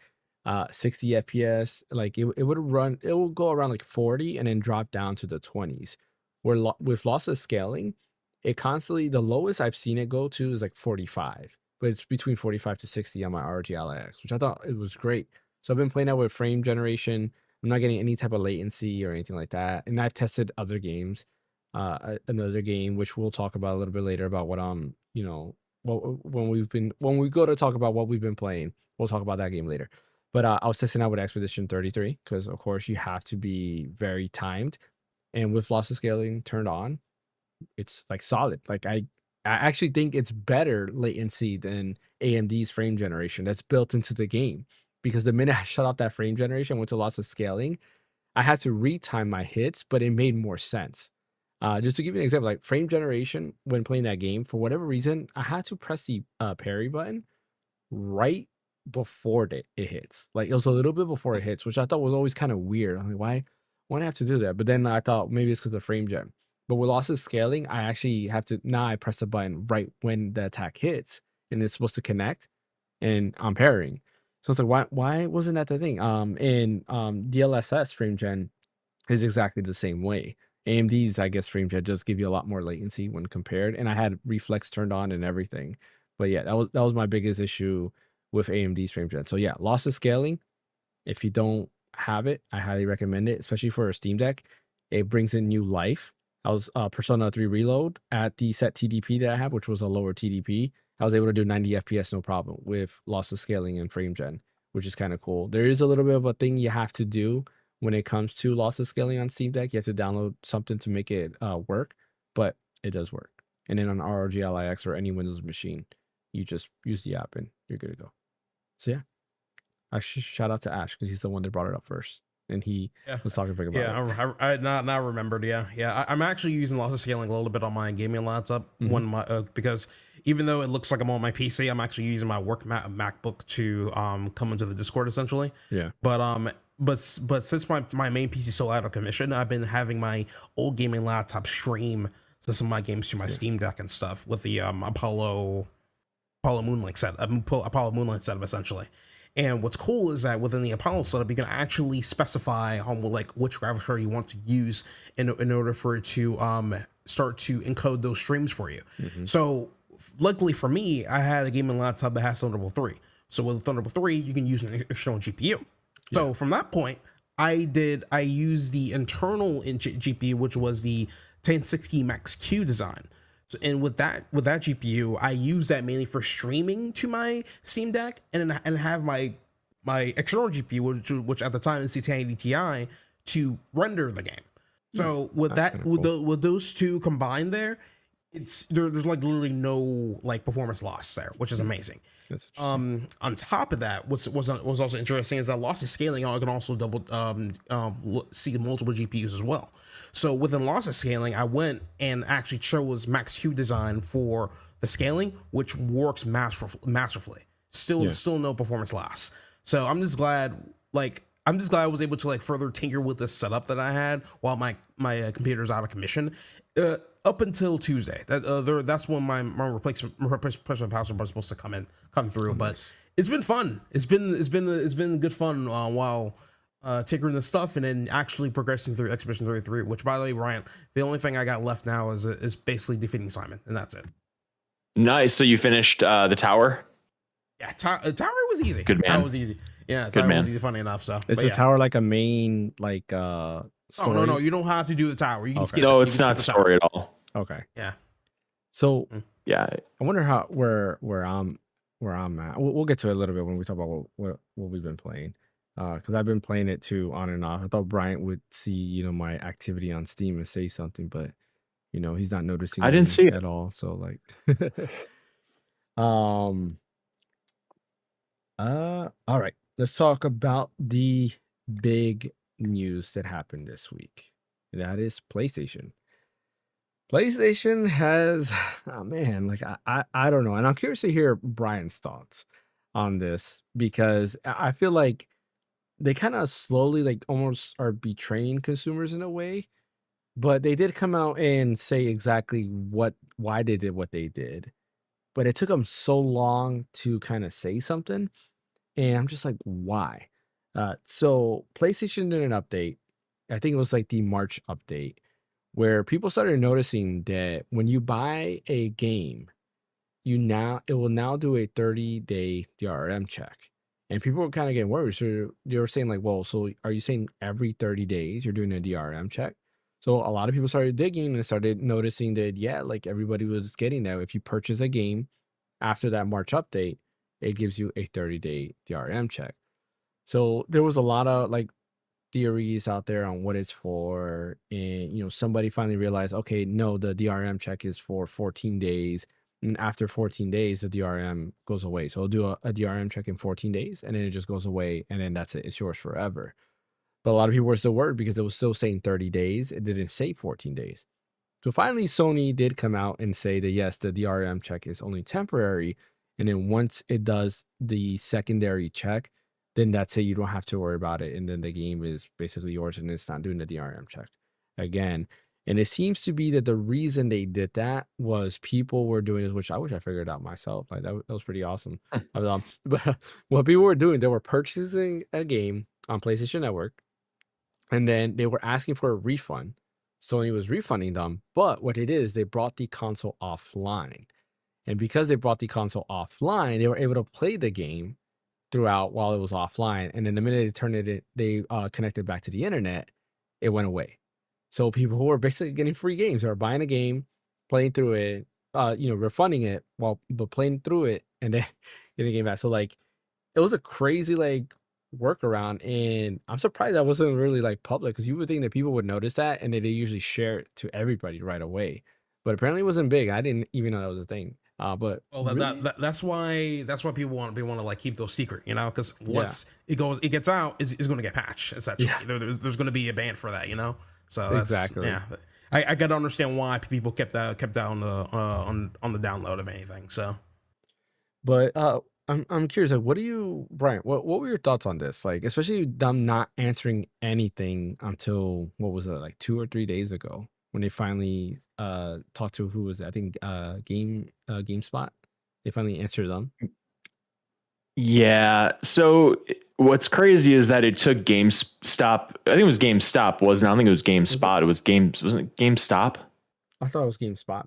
60 FPS. Like it will go around like 40 and then drop down to the 20s. Where with lossless scaling, it constantly, the lowest I've seen it go to is like 45, but it's between 45 to 60 on my ROG Ally X, which I thought it was great. So I've been playing that with frame generation. I'm not getting any type of latency or anything like that. And I've tested other games. Another game, which we'll talk about a little bit later, about what when we go to talk about what we've been playing, we'll talk about that game later. But I was testing out with Expedition 33 because, of course, you have to be very timed. And with lossless scaling turned on, it's like solid. Like I actually think it's better latency than AMD's frame generation that's built into the game. Because the minute I shut off that frame generation, went to lossless scaling, I had to retime my hits, but it made more sense. Just to give you an example, like frame generation when playing that game, for whatever reason, I had to press the parry button right before it hits. Like it was a little bit before it hits, which I thought was always kind of weird. I'm like, why do I have to do that? But then I thought maybe it's because of frame gen. But with lossless scaling, I actually have to now I press the button right when the attack hits and it's supposed to connect and I'm parrying. So it's like, why wasn't that the thing? In DLSS frame gen is exactly the same way. AMD's, I guess, frame gen does give you a lot more latency when compared, and I had reflex turned on and everything. But yeah, that was my biggest issue with AMD's frame gen. So yeah, lossless scaling. If you don't have it, I highly recommend it, especially for a Steam Deck. It brings in new life. I was Persona 3 Reload at the set TDP that I have, which was a lower TDP. I was able to do 90 FPS no problem with lossless scaling and frame gen, which is kind of cool. There is a little bit of a thing you have to do when it comes to lossless scaling on Steam Deck. You have to download something to make it work, but it does work. And then on ROG LIX or any Windows machine, you just use the app and you're good to go. So yeah, I should shout out to Ash because he's the one that brought it up first, and he was talking big about it. Yeah, I now remembered. Yeah. I'm actually using lossless scaling a little bit on my gaming laptop when my because even though it looks like I'm on my PC, I'm actually using my work MacBook to come into the Discord essentially. Yeah. But since my main PC is still out of commission, I've been having my old gaming laptop stream some of my games to my Steam Deck and stuff with the Apollo Moonlight setup essentially. And what's cool is that within the Apollo setup, you can actually specify like which graphics card you want to use in order for it to start to encode those streams for you. So luckily for me, I had a gaming laptop that has Thunderbolt 3. So with Thunderbolt 3, you can use an external GPU. So from that point, I used the internal GPU, which was the 1060 Max Q design. So, and with that GPU, I use that mainly for streaming to my Steam Deck, and have my external GPU, which at the time is the 1080 Ti, to render the game. So with with those two combined, there's like literally no like performance loss there, which is amazing. On top of that, was also interesting is that lossless scaling can also see multiple GPUs as well. So within lossless scaling, I went and actually chose Max Q design for the scaling, which works masterfully. Still no performance loss. So I'm just glad I was able to like further tinker with this setup that I had while my computer's out of commission. Up until Tuesday, that's when my replacement password was supposed to come through. But it's been fun. It's been good fun while tinkering this stuff and then actually progressing through Expedition 33. Which, by the way, Ryan, the only thing I got left now is basically defeating Simon, and that's it. Nice. So you finished the tower? Yeah, tower was easy. Good man. Tower was easy. Yeah, Good tower man. was easy. Funny enough. So is the tower like a main like story? Oh no, you don't have to do the tower. You can skip No, it. it's not story at all. Okay. Yeah. So yeah, I wonder where I'm at. We'll get to it a little bit when we talk about what we've been playing. Because I've been playing it too on and off. I thought Bryant would see, my activity on Steam and say something, but he's not noticing. I didn't see it at all. So like, all right. Let's talk about the big news that happened this week. That is PlayStation. PlayStation has, oh man, like I don't know. And I'm curious to hear Brian's thoughts on this because I feel like they kind of slowly like almost are betraying consumers in a way, but they did come out and say exactly why they did what they did. But it took them so long to kind of say something. And I'm just like, why? So PlayStation did an update. I think it was like the March update where people started noticing that when you buy a game, it will now do a 30-day DRM check. And people were kind of getting worried. So they were saying like, well, so are you saying every 30 days you're doing a DRM check? So a lot of people started digging and started noticing that, yeah, like everybody was getting that. If you purchase a game after that March update, it gives you a 30-day DRM check. So there was a lot of like theories out there on what it's for, and somebody finally realized, okay, no, the DRM check is for 14 days, and after 14 days the DRM goes away. So I'll do a DRM check in 14 days, and then it just goes away, and then that's it, it's yours forever. But a lot of people were still worried because it was still saying 30 days, it didn't say 14 days. So finally Sony did come out and say that yes, the DRM check is only temporary, and then once it does the secondary check, then that's it. You don't have to worry about it. And then the game is basically yours and it's not doing the DRM check again. And it seems to be that the reason they did that was people were doing this, which I wish I figured out myself. Like that was pretty awesome. But what people were doing, they were purchasing a game on PlayStation Network, and then they were asking for a refund. Sony was refunding them. But what it is, they brought the console offline. And because they brought the console offline, they were able to play the game throughout while it was offline, and then the minute they turned it, they connected back to the internet, it went away. So people who were basically getting free games, they were buying a game, playing through it, refunding it but playing through it, and then getting the game back. So like, it was a crazy like workaround, and I'm surprised that wasn't really like public, because you would think that people would notice that and they usually share it to everybody right away. But apparently it wasn't big. I didn't even know that was a thing. But that's why people want to like keep those secret, because once it gets out, it's going to get patched. Essentially, there's going to be a ban for that, So that's, exactly. Yeah, I got to understand why people kept that on the download of anything. So, but I'm curious, like, Brian? What were your thoughts on this? Like, especially them not answering anything until what was it, like 2 or 3 days ago, when they finally talked to, who was it? I think GameSpot. They finally answered them. Yeah. So what's crazy is that it took GameStop. I think it was GameStop, wasn't it? I don't think it was GameSpot. Wasn't it GameStop? I thought it was GameSpot.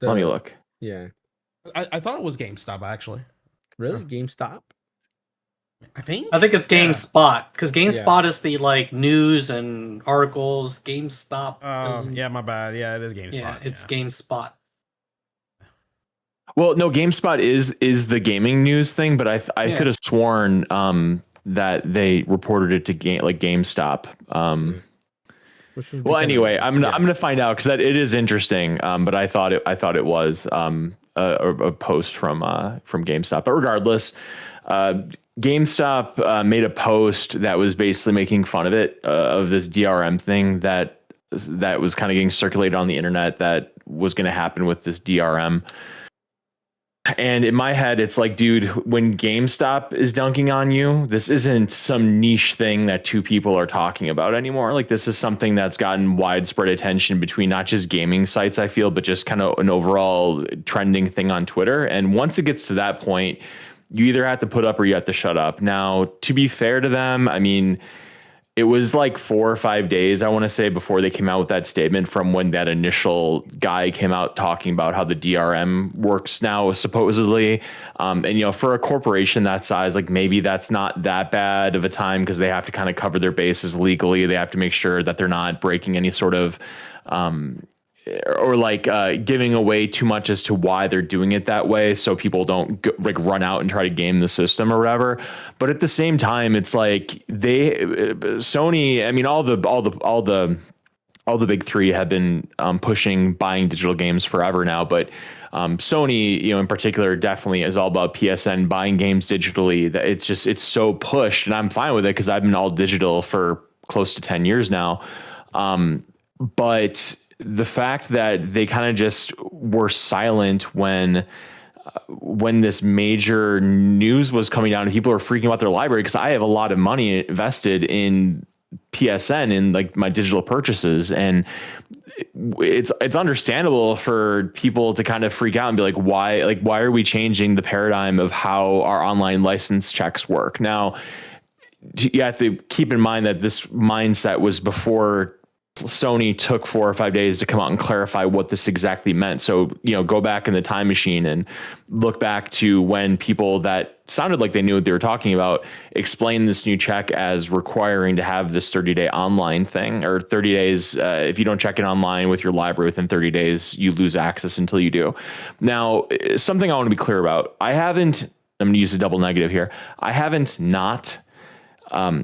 Let me look. Yeah. I thought it was GameStop, actually. Really? GameStop? I think it's GameSpot, because GameSpot is the like news and articles. GameStop. Yeah, my bad. Yeah, it is GameSpot. Yeah, it's GameSpot. Well, no, GameSpot is the gaming news thing, but I could have sworn that they reported it to GameStop. Well, anyway, I'm gonna find out, because it is interesting. But I thought it was a post from GameStop. But regardless, GameStop made a post that was basically making fun of it, of this DRM thing that was kind of getting circulated on the internet, that was going to happen with this DRM. And in my head, it's like, dude, when GameStop is dunking on you, this isn't some niche thing that 2 people are talking about anymore. Like, this is something that's gotten widespread attention between not just gaming sites, I feel, but just kind of an overall trending thing on Twitter. And once it gets to that point, you either have to put up or you have to shut up. Now, to be fair to them, I mean, it was like 4 or 5 days, I want to say, before they came out with that statement, from when that initial guy came out talking about how the DRM works now, supposedly. And, for a corporation that size, like, maybe that's not that bad of a time, because they have to kind of cover their bases legally. They have to make sure that they're not breaking any sort of giving away too much as to why they're doing it that way, so people don't run out and try to game the system or whatever. But at the same time, it's like Sony, I mean, all the big 3 have been pushing buying digital games forever now, but Sony, in particular, definitely is all about PSN, buying games digitally. That it's so pushed, and I'm fine with it, because I've been all digital for close to 10 years now. But the fact that they kind of just were silent when this major news was coming down, and people are freaking about their library, because I have a lot of money invested in PSN in like my digital purchases, and it's understandable for people to kind of freak out and be like, why are we changing the paradigm of how our online license checks work? Now, you have to keep in mind that this mindset was before Sony took 4 or 5 days to come out and clarify what this exactly meant. So, go back in the time machine and look back to when people that sounded like they knew what they were talking about explained this new check as requiring to have this 30-day online thing, or 30 days. If you don't check it online with your library within 30 days, you lose access until you do. Now, something I want to be clear about, I'm going to use a double negative here. I haven't not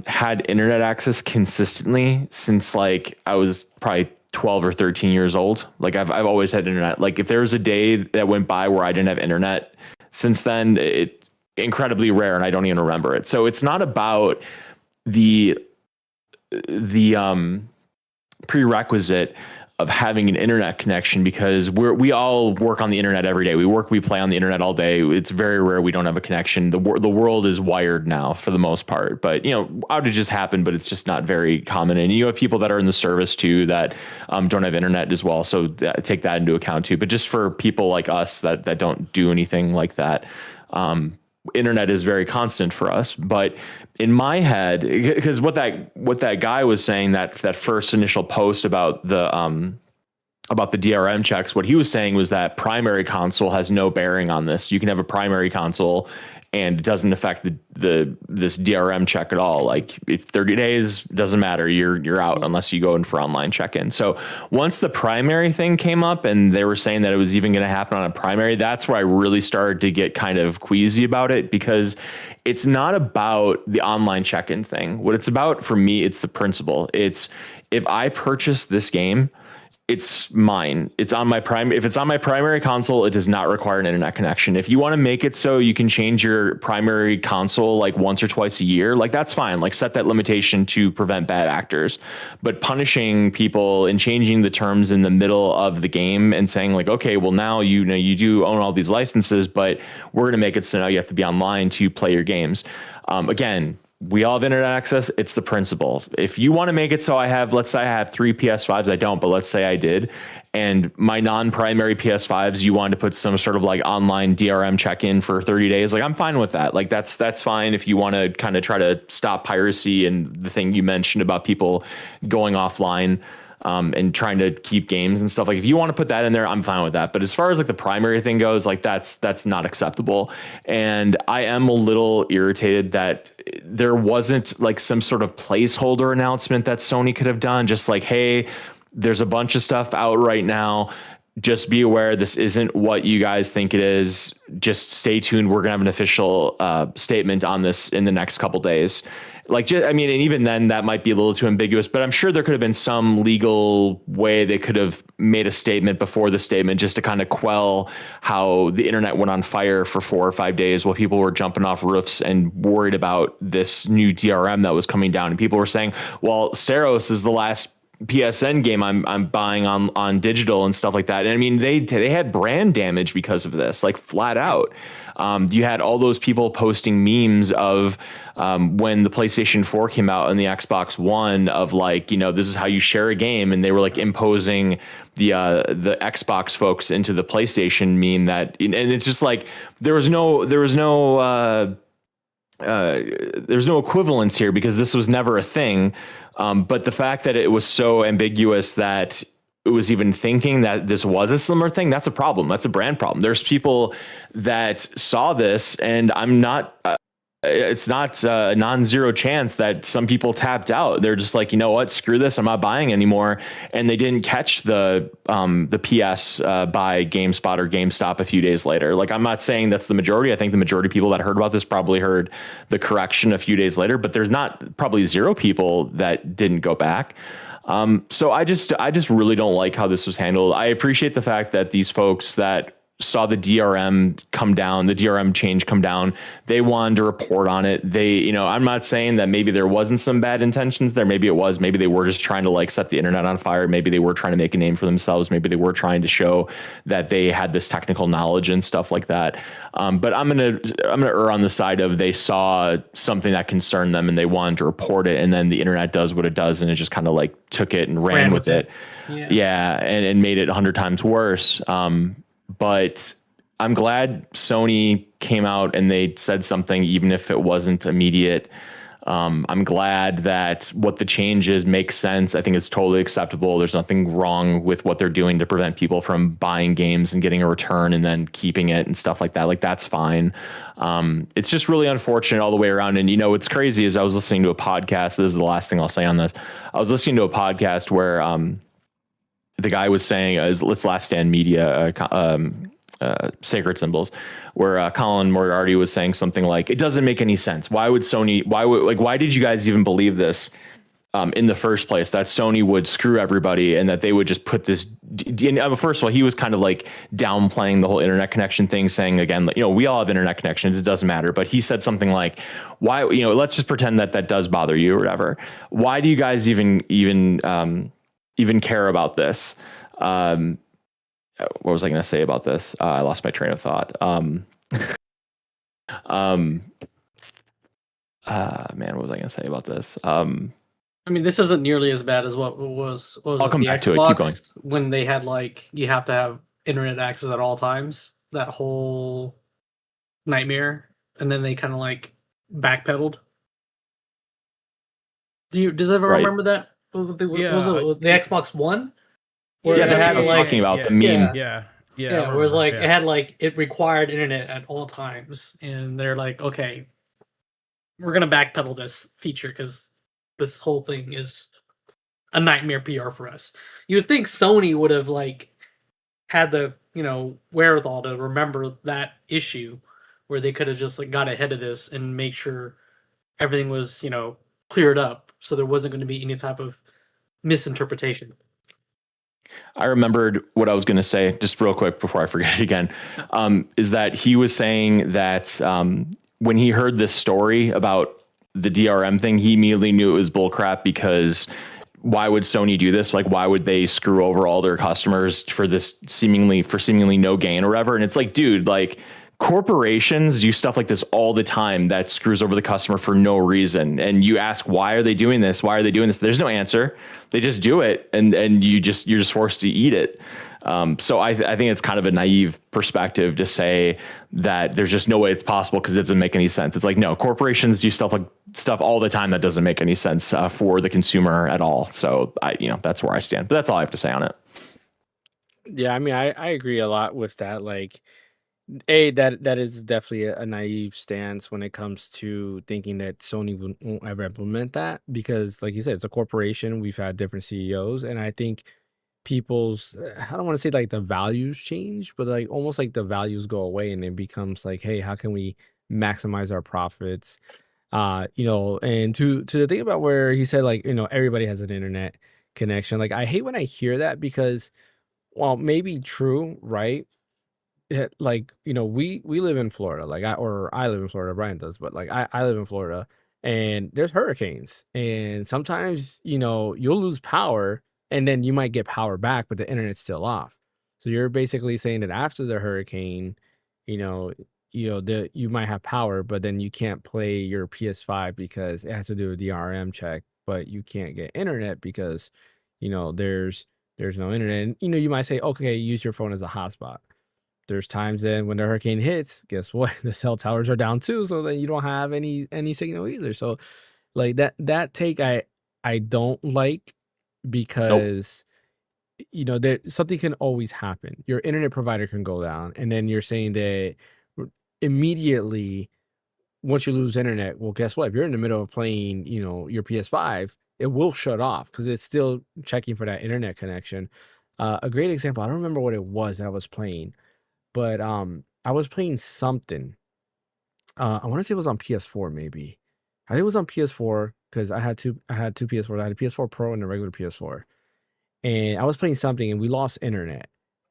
had internet access consistently since like I was probably 12 or 13 years old. Like I've always had internet. Like if there was a day that went by where I didn't have internet since then, it incredibly rare and I don't even remember it. So it's not about the prerequisite of having an internet connection, because we all work on the internet every day. We play on the internet all day. It's very rare we don't have a connection. The world is wired now for the most part, but outages happen, but it's just not very common. And you have people that are in the service too that don't have internet as well. So take that into account too. But just for people like us that don't do anything like that, internet is very constant for us. But in my head, because what that guy was saying, that first initial post about the DRM checks, what he was saying was that primary console has no bearing on this. You can have a primary console and it doesn't affect this DRM check at all. Like 30 days doesn't matter. You're out unless you go in for online check-in. So once the primary thing came up and they were saying that it was even going to happen on a primary, that's where I really started to get kind of queasy about it, because it's not about the online check-in thing. What it's about for me, it's the principle. It's if I purchase this game, it's mine. It's on my if it's on my primary console, it does not require an internet connection. If you want to make it so you can change your primary console like once or twice a year, like that's fine. Like set that limitation to prevent bad actors. But punishing people and changing the terms in the middle of the game and saying like, okay, well now you do own all these licenses, but we're going to make it so now you have to be online to play your games. Again, we all have internet access. It's the principle. If you want to make it so let's say I have 3 PS5s, I don't, but let's say I did, and my non-primary PS5s, you wanted to put some sort of like online DRM check-in for 30 days, like I'm fine with that. Like that's fine if you want to kind of try to stop piracy and the thing you mentioned about people going offline. And trying to keep games and stuff. Like if you want to put that in there, I'm fine with that. But as far as like the primary thing goes, like that's not acceptable. And I am a little irritated that there wasn't like some sort of placeholder announcement that Sony could have done. Just like, hey, there's a bunch of stuff out right now. Just be aware this isn't what you guys think it is. Just stay tuned. We're gonna have an official statement on this in the next couple days. Like, I mean, and even then that might be a little too ambiguous, but I'm sure there could have been some legal way they could have made a statement before the statement just to kind of quell how the internet went on fire for 4 or 5 days while people were jumping off roofs and worried about this new DRM that was coming down. And people were saying, well, Saros is the last PSN game I'm buying on digital and stuff like that. And I mean, they had brand damage because of this, like flat out. You had all those people posting memes of when the PlayStation 4 came out and the Xbox One of like, this is how you share a game. And they were like imposing the Xbox folks into the PlayStation meme and it's just like, there's no equivalence here because this was never a thing. But the fact that it was so ambiguous that it was even thinking that this was a similar thing, that's a problem. That's a brand problem. There's people that saw this, and it's not a non-zero chance that some people tapped out. They're just like, you know what, screw this, I'm not buying anymore. And they didn't catch the PS by GameSpot or GameStop a few days later. Like, I'm not saying that's the majority. I think the majority of people that heard about this probably heard the correction a few days later, but there's not probably zero people that didn't go back. So I just really don't like how this was handled. I appreciate the fact that these folks that saw the DRM come down, the DRM change come down, they wanted to report on it. I'm not saying that maybe there wasn't some bad intentions there. Maybe it was. Maybe they were just trying to like set the internet on fire. Maybe they were trying to make a name for themselves. Maybe they were trying to show that they had this technical knowledge and stuff like that. But I'm gonna err on the side of they saw something that concerned them and they wanted to report it, and then the internet does what it does, and it just kind of like took it and ran with it. Yeah, and made it 100 times worse. But I'm glad Sony came out and they said something, even if it wasn't immediate. I'm glad that what the change is makes sense. I think it's totally acceptable. There's nothing wrong with what they're doing to prevent people from buying games and getting a return and then keeping it and stuff like that. Like, that's fine. It's just really unfortunate all the way around. And, what's crazy is I was listening to a podcast. This is the last thing I'll say on this. I was listening to a podcast where the guy was saying, it's Last Stand Media sacred symbols, where Colin Moriarty was saying something like, "It doesn't make any sense. Why would Sony? Why did you guys even believe this in the first place? That Sony would screw everybody and that they would just put this." First of all, he was kind of like downplaying the whole internet connection thing, saying again, we all have internet connections. It doesn't matter. But he said something like, "Why? Let's just pretend that does bother you or whatever. Why do you guys even care about this?" What was I going to say about this? I lost my train of thought. Man, what was I going to say about this? I mean, this isn't nearly as bad as what was I'll come back Xbox, to it. Keep going. when they had you have to have internet access at all times. That whole nightmare, and then they kind of backpedaled. Does everyone remember that? Was it the Xbox One? Yeah, that's what I was talking about. The meme. Yeah. It was it had it required internet at all times, and they're like, okay, we're gonna backpedal this feature because this whole thing is a nightmare PR for us. You would think Sony would have had the wherewithal to remember that issue, where they could have just got ahead of this and make sure everything was cleared up, so there wasn't going to be any type of misinterpretation. I remembered what I was going to say just real quick before I forget it again, is that he was saying that when he heard this story about the DRM thing, he immediately knew it was bullcrap, because why would Sony do this? Why would they screw over all their customers for seemingly no gain or whatever? And it's dude, corporations do stuff like this all the time that screws over the customer for no reason. And you ask, why are they doing this? Why are they doing this? There's no answer. They just do it, and you're just forced to eat it. So I think it's kind of a naive perspective to say that there's just no way it's possible because it doesn't make any sense. It's no, corporations do stuff all the time that doesn't make any sense for the consumer at all. So that's where I stand. But that's all I have to say on it. Yeah, I mean, I agree a lot with that. That is definitely a naive stance when it comes to thinking that Sony won't ever implement that, because like you said, it's a corporation. We've had different CEOs, and I think people's, I don't want to say the values change, but almost the values go away, and it becomes hey, how can we maximize our profits? And to the thing about where he said everybody has an internet connection. I hate when I hear that, because while maybe true, right? We live in Florida, I live in Florida, Brian does, but I live in Florida, and there's hurricanes, and sometimes you'll lose power, and then you might get power back, but the internet's still off. So you're basically saying that after the hurricane, you might have power, but then you can't play your PS5 because it has to do a DRM check, but you can't get internet because there's no internet. And you might say, okay, use your phone as a hotspot. There's times then when the hurricane hits, guess what? The cell towers are down too, so then you don't have any signal either. So that take I don't like, because there something can always happen. Your internet provider can go down, and then you're saying that immediately once you lose internet, well, guess what? If you're in the middle of playing, your PS5, it will shut off because it's still checking for that internet connection. A great example, I don't remember what it was that I was playing, but I was playing something. I want to say it was on PS4, maybe. I think it was on PS4 because I had two PS4s. I had a PS4 Pro and a regular PS4. And I was playing something, and we lost internet.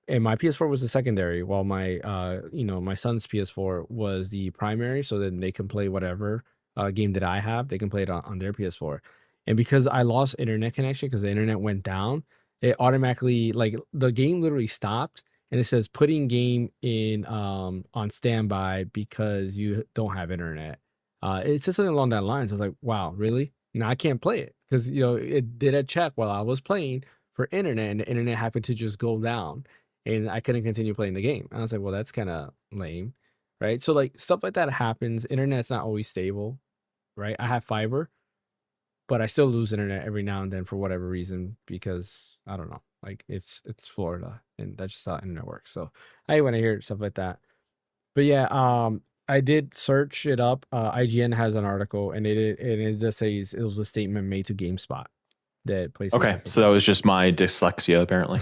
And my PS4 was the secondary, while my my son's PS4 was the primary, so then they can play whatever game that I have, they can play it on their PS4. And because I lost internet connection because the internet went down, it automatically, the game literally stopped, and it says putting game in on standby because you don't have internet. It said something along that lines. I was like, wow, really? Now I can't play it because it did a check while I was playing for internet, and the internet happened to just go down, and I couldn't continue playing the game. And I was like, well, that's kind of lame, right? So stuff like that happens. Internet's not always stable, right? I have fiber, but I still lose internet every now and then for whatever reason, because I don't know, it's Florida, and that's just how internet works. So I hate when I hear stuff like that. But yeah, I did search it up. IGN has an article, and it just says it was a statement made to GameSpot that PlayStation. Okay, so that was just my dyslexia, apparently.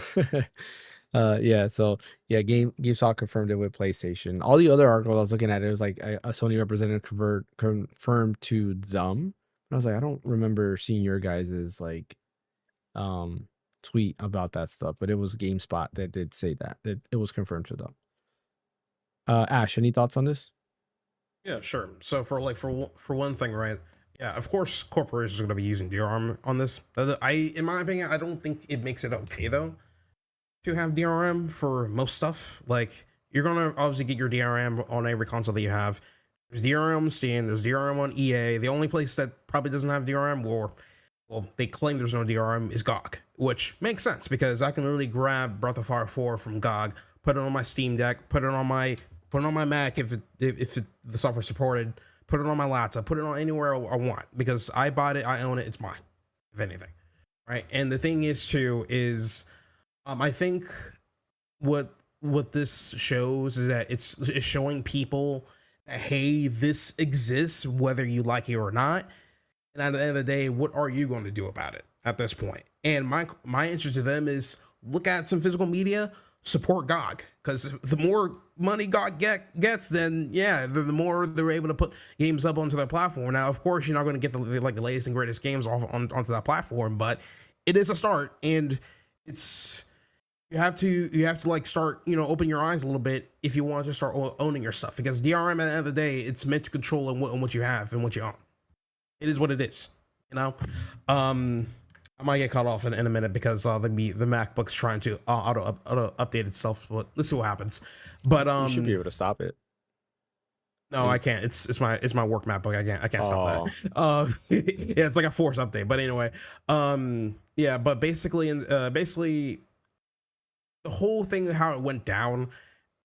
Yeah, so yeah, GameStop confirmed it with PlayStation. All the other articles I was looking at, it was like a Sony representative confirmed to them. I was like, I don't remember seeing your guys's like tweet about that stuff, but it was GameSpot that did say that it was confirmed to them. Ash, any thoughts on this? Yeah, sure. So for one thing, right? Yeah, of course, corporations are going to be using DRM on this. In my opinion, I don't think it makes it okay though to have DRM for most stuff. Like, you're gonna obviously get your DRM on every console that you have. There's DRM on Steam. There's DRM on EA. The only place that probably doesn't have DRM, or well, they claim there's no DRM, is GOG, which makes sense because I can literally grab Breath of Fire 4 from GOG, put it on my Steam Deck, put it on my Mac if the software supported, put it on my laptop, put it on anywhere I want because I bought it, I own it, it's mine, if anything, right? And the thing is too is, I think what this shows is that it's showing people that, hey, this exists whether you like it or not. And at the end of the day, what are you going to do about it at this point? And my answer to them is look at some physical media, support GOG, because the more money GOG gets, then yeah, the more they're able to put games up onto their platform. Now, of course, you're not going to get the latest and greatest games onto that platform, but it is a start, and it's you have to like start, open your eyes a little bit if you want to start owning your stuff, because DRM at the end of the day, it's meant to control what you have and what you own. It is what it is, I might get cut off in a minute because the MacBook's trying to auto update itself, but let's see what happens. But you should be able to stop it. No, I can't. It's my work MacBook. I can't stop that. Yeah, it's like a forced update. But anyway, yeah. But basically, the whole thing, how it went down,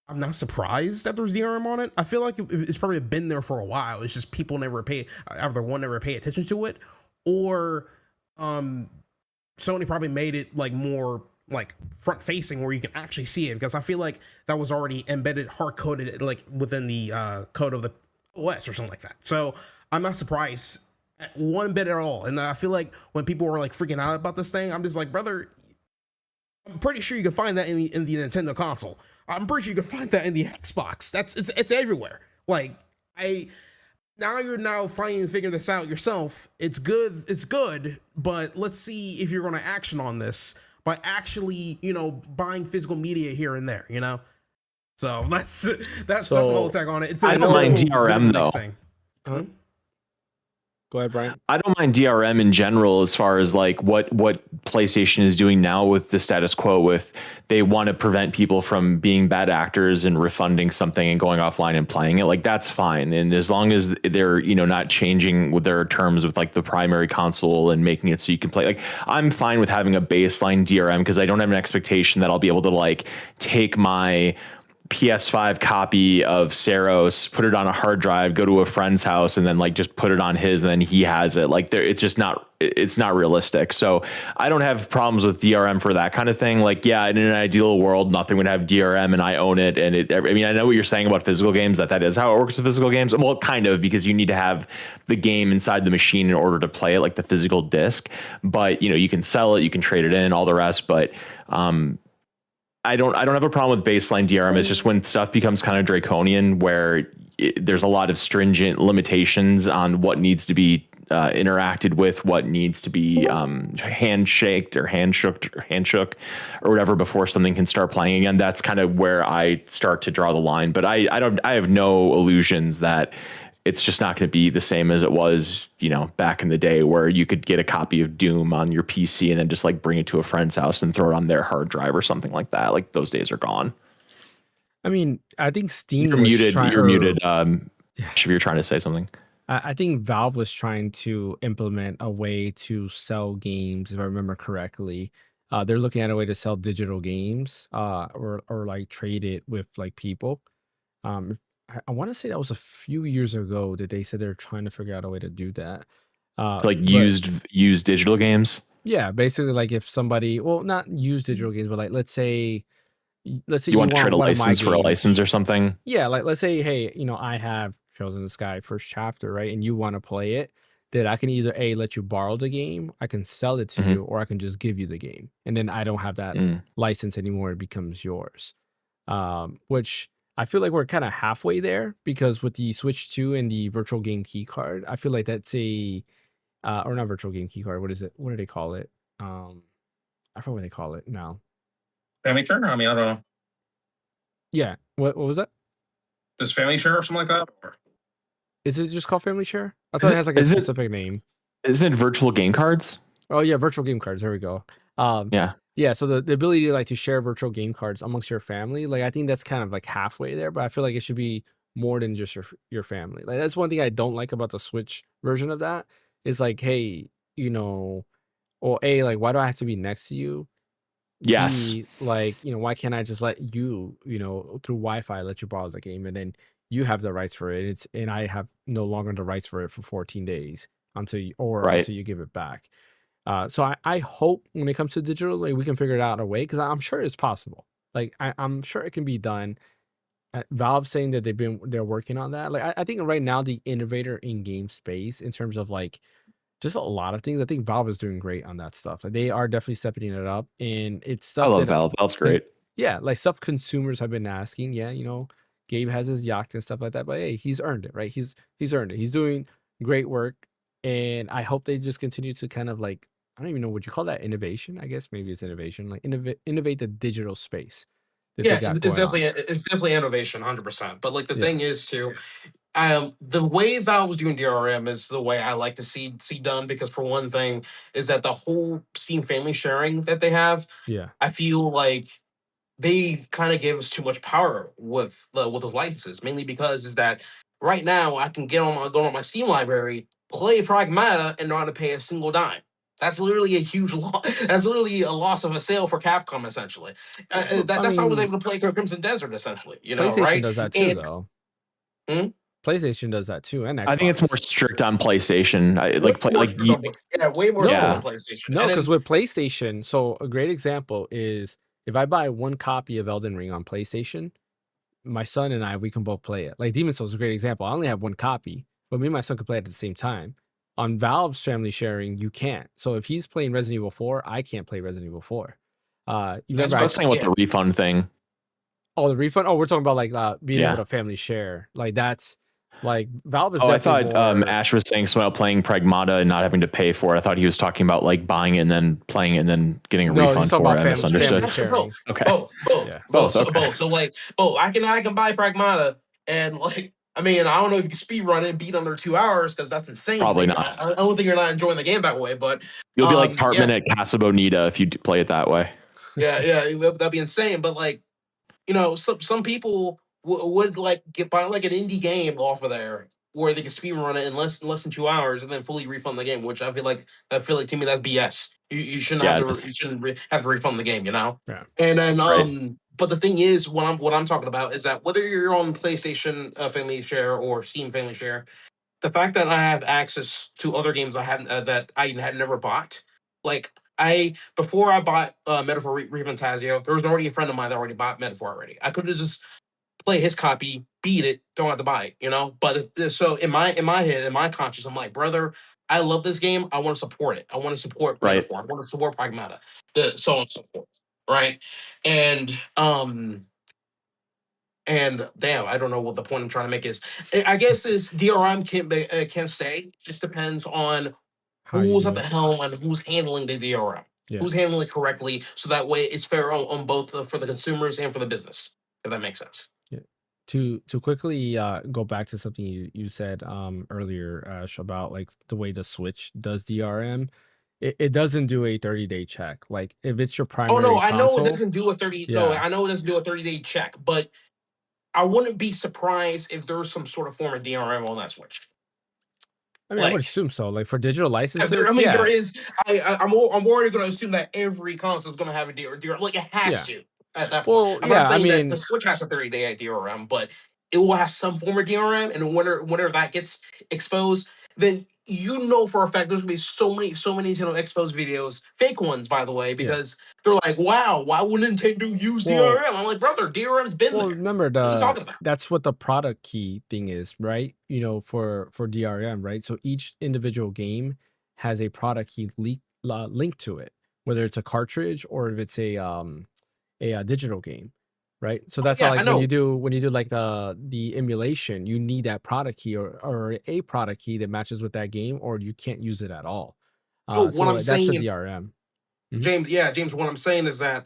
I'm not surprised that there's DRM on it. I feel like it's probably been there for a while. It's just people never pay attention to it, or Sony probably made it like more like front facing where you can actually see it, because I feel like that was already embedded, hard coded like within the code of the OS or something like that. So I'm not surprised one bit at all. And I feel like when people were like freaking out about this thing, I'm just like, brother, I'm pretty sure you can find that in the Nintendo console. I'm pretty sure you can find that in the Xbox. It's everywhere. Like, you're figuring this out yourself. It's good, but let's see if you're going to action on this by actually, buying physical media here and there, So that's the whole attack on it. I don't mind DRM though. Thing. Go ahead, Brian. I don't mind DRM in general, as far as like what PlayStation is doing now with the status quo, with they want to prevent people from being bad actors and refunding something and going offline and playing it. Like, that's fine. And as long as they're, not changing with their terms with like the primary console and making it so you can play, like, I'm fine with having a baseline DRM, because I don't have an expectation that I'll be able to like take my PS5 copy of Saros, put it on a hard drive, go to a friend's house, and then like just put it on his, and then he has it. Like, it's not realistic. So I don't have problems with DRM for that kind of thing. Like, yeah, in an ideal world, nothing would have DRM and I own it. And I know what you're saying about physical games, that is how it works with physical games. Well, kind of, because you need to have the game inside the machine in order to play it, like the physical disc. But you can sell it, you can trade it in, all the rest. But I don't have a problem with baseline DRM. It's just when stuff becomes kind of draconian, where there's a lot of stringent limitations on what needs to be interacted with, what needs to be handshook or whatever before something can start playing again. That's kind of where I start to draw the line. But I have no illusions that it's just not going to be the same as it was, back in the day, where you could get a copy of Doom on your PC and then just like bring it to a friend's house and throw it on their hard drive or something like that. Like, those days are gone. I mean, I think Steam You're muted. You're muted. If you're trying to say something. I think Valve was trying to implement a way to sell games, if I remember correctly. They're looking at a way to sell digital games, or like trade it with like people. I want to say that was a few years ago that they said they're trying to figure out a way to do that. Used digital games. Yeah, basically, like if somebody, well, not used digital games, but like let's say you want to trade a license for a license or something. Yeah, like let's say, hey, I have Chosen the Sky first chapter, right, and you want to play it. that I can either let you borrow the game, I can sell it to you, or I can just give you the game, and then I don't have that license anymore. It becomes yours. Which I feel like we're kind of halfway there, because with the Switch 2 and the virtual game key card, I feel like that's a or not virtual game key card. What is it? What do they call it? I forget what they call it now. Family share? I mean, I don't know. Yeah. What was that? Does family share or something like that? Or? Is it just called Family Share? I thought it has like a specific name. Isn't it virtual game cards? Oh yeah, virtual game cards. There we go. Yeah. So the ability to like to share virtual game cards amongst your family, like I think that's kind of like halfway there, but I feel like it should be more than just your family. Like that's one thing I don't like about the Switch version of that. Is like, hey, or A, like why do I have to be next to you? Yes. B, like, why can't I just let you, through Wi-Fi let you borrow the game, and then you have the rights for it. And I have no longer the rights for it for 14 days until you give it back. So I hope when it comes to digital, like we can figure it out a way, because I'm sure it's possible. Like I'm sure it can be done. Valve saying that they're working on that. Like I think right now the innovator in game space in terms of like just a lot of things, I think Valve is doing great on that stuff. Like they are definitely stepping it up, and it's stuff I love that Valve. Valve's great. yeah, like stuff consumers have been asking. Yeah, Gabe has his yacht and stuff like that, but hey, he's earned it, right? He's earned it. He's doing great work, and I hope they just continue to kind of like, I don't even know what you call that, innovation. I guess maybe it's innovation, like innovate the digital space that they got it's going on. definitely innovation, 100%. But like the Yeah. thing is too, the way Valve's doing DRM is the way I like to see done, because for one thing is that the whole Steam family sharing that they have, Yeah. I feel like they kind of gave us too much power with those licenses, mainly because is that right now I can go on my Steam library, play Pragmata, and not to pay a single dime. That's literally a huge loss. That's literally a loss of a sale for Capcom, essentially. That's how I was able to play Crimson Desert, essentially. PlayStation right? does that too, though. PlayStation does that too, and Xbox. I think it's more strict on PlayStation. Way more so No. on PlayStation. No, because with PlayStation, so a great example is if I buy one copy of Elden Ring on PlayStation, my son and I, we can both play it. Like Demon's Souls is a great example. I only have one copy, but me and my son can play it at the same time. On Valve's family sharing, you can't. So if he's playing Resident Evil 4, I can't play Resident Evil 4. I was saying with the refund thing. Oh, the refund? Oh, we're talking about like being able to family share. Like that's like Valve is. I thought Ash was saying something about playing Pragmata and not having to pay for it. I thought he was talking about like buying it and then playing it and then getting a refund for it. I misunderstood. Okay. Both. So like, I can buy Pragmata, and like, I mean, I don't know if you can speed run it and beat under 2 hours, because that's insane. Probably not. I don't think you're not enjoying the game that way, but you'll be like Cartman at Casa Bonita if you play it that way. Yeah, that'd be insane. But like, some people would like buy like an indie game off of there where they can speed run it in less than 2 hours and then fully refund the game, which I feel like to me that's BS. You shouldn't have to refund the game, Yeah. And then but the thing is, what I'm talking about is that whether you're on PlayStation Family Share or Steam Family Share, the fact that I have access to other games I hadn't that I had never bought, like before I bought Metaphor Refantasio, there was already a friend of mine that already bought Metaphor already. I could have just play his copy, beat it, don't have to buy it, But so in my head, in my conscience, I'm like, brother, I love this game. I want to support it. I want to support Metaphor. I want to support Pragmata. So on and so forth. Right. And damn, I don't know what the point I'm trying to make is. I guess is DRM can stay. Just depends on who's at the helm and who's handling the DRM. Yeah. Who's handling it correctly, so that way it's fair on both for the consumers and for the business. If that makes sense. Yeah. To quickly go back to something you said earlier, Ash, about like the way the Switch does DRM. It doesn't do a 30-day check. Like if it's your primary console, I know it doesn't do a 30. Yeah. No, I know it doesn't do a 30-day check, but I wouldn't be surprised if there's some sort of form of DRM on that Switch. I mean, I would assume so. Like for digital licenses, there is. I'm already going to assume that every console is going to have a DRM. Like it has to at that point. Well, I'm not saying that the Switch has a 30-day DRM, but it will have some form of DRM, and whenever that gets exposed, then you know for a fact there's gonna be so many Nintendo Expos videos, fake ones by the way, because they're like, wow, why wouldn't Nintendo use DRM? I'm like, brother, DRM's been Well, there. remember What are you talking about? that's what the product key thing is, right? For DRM, right? So each individual game has a product key linked to it, whether it's a cartridge or if it's a digital game, right? So that's how, Yeah, I like, know. when you do like the emulation, you need that product key or a product key that matches with that game, or you can't use it at all. Oh, what So I'm that's a saying, DRM. James, what I'm saying is that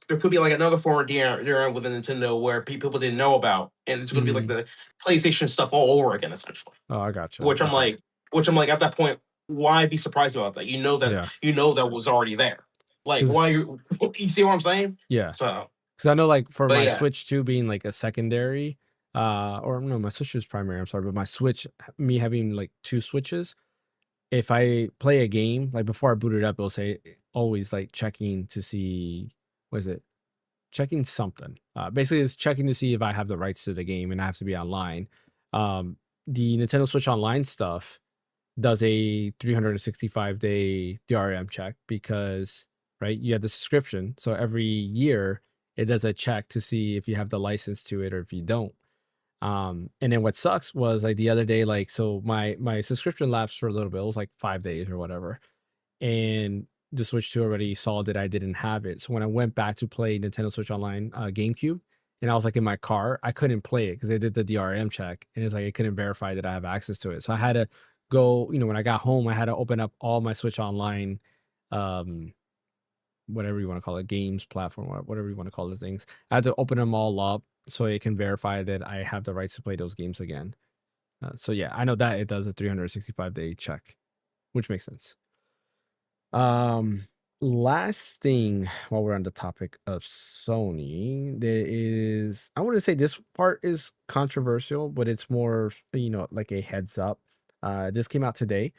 there could be like another form of DRM within Nintendo where people didn't know about, and it's going to be like the PlayStation stuff all over again, essentially. Oh, I gotcha. Which I'm like, at that point, why be surprised about that? You know that was already there. Like, why you see what I'm saying? Yeah. So, because I know, like, for my yeah. Switch 2 being like a secondary, or no, my Switch 2 is primary. I'm sorry, but my Switch, me having like 2 Switches, if I play a game, like before I boot it up, it'll say always like checking to see, what is it? Checking something. Basically, it's checking to see if I have the rights to the game and I have to be online. The Nintendo Switch Online stuff does a 365-day DRM check because, right, you have the subscription. So every year it does a check to see if you have the license to it or if you don't. And then what sucks was, like, the other day, like, so my subscription lapsed for a little bit. It was like 5 days or whatever. And the Switch 2 already saw that I didn't have it. So when I went back to play Nintendo Switch Online GameCube, and I was like in my car, I couldn't play it because they did the DRM check, and it's like I couldn't verify that I have access to it. So I had to go, when I got home, I had to open up all my Switch Online, whatever you want to call it, games platform, whatever you want to call the things. I had to open them all up so it can verify that I have the rights to play those games again. So yeah, I know that it does a 365-day check, which makes sense. Last thing while we're on the topic of Sony, there is, I wouldn't say this part is controversial, but it's more, like a heads up. This came out today.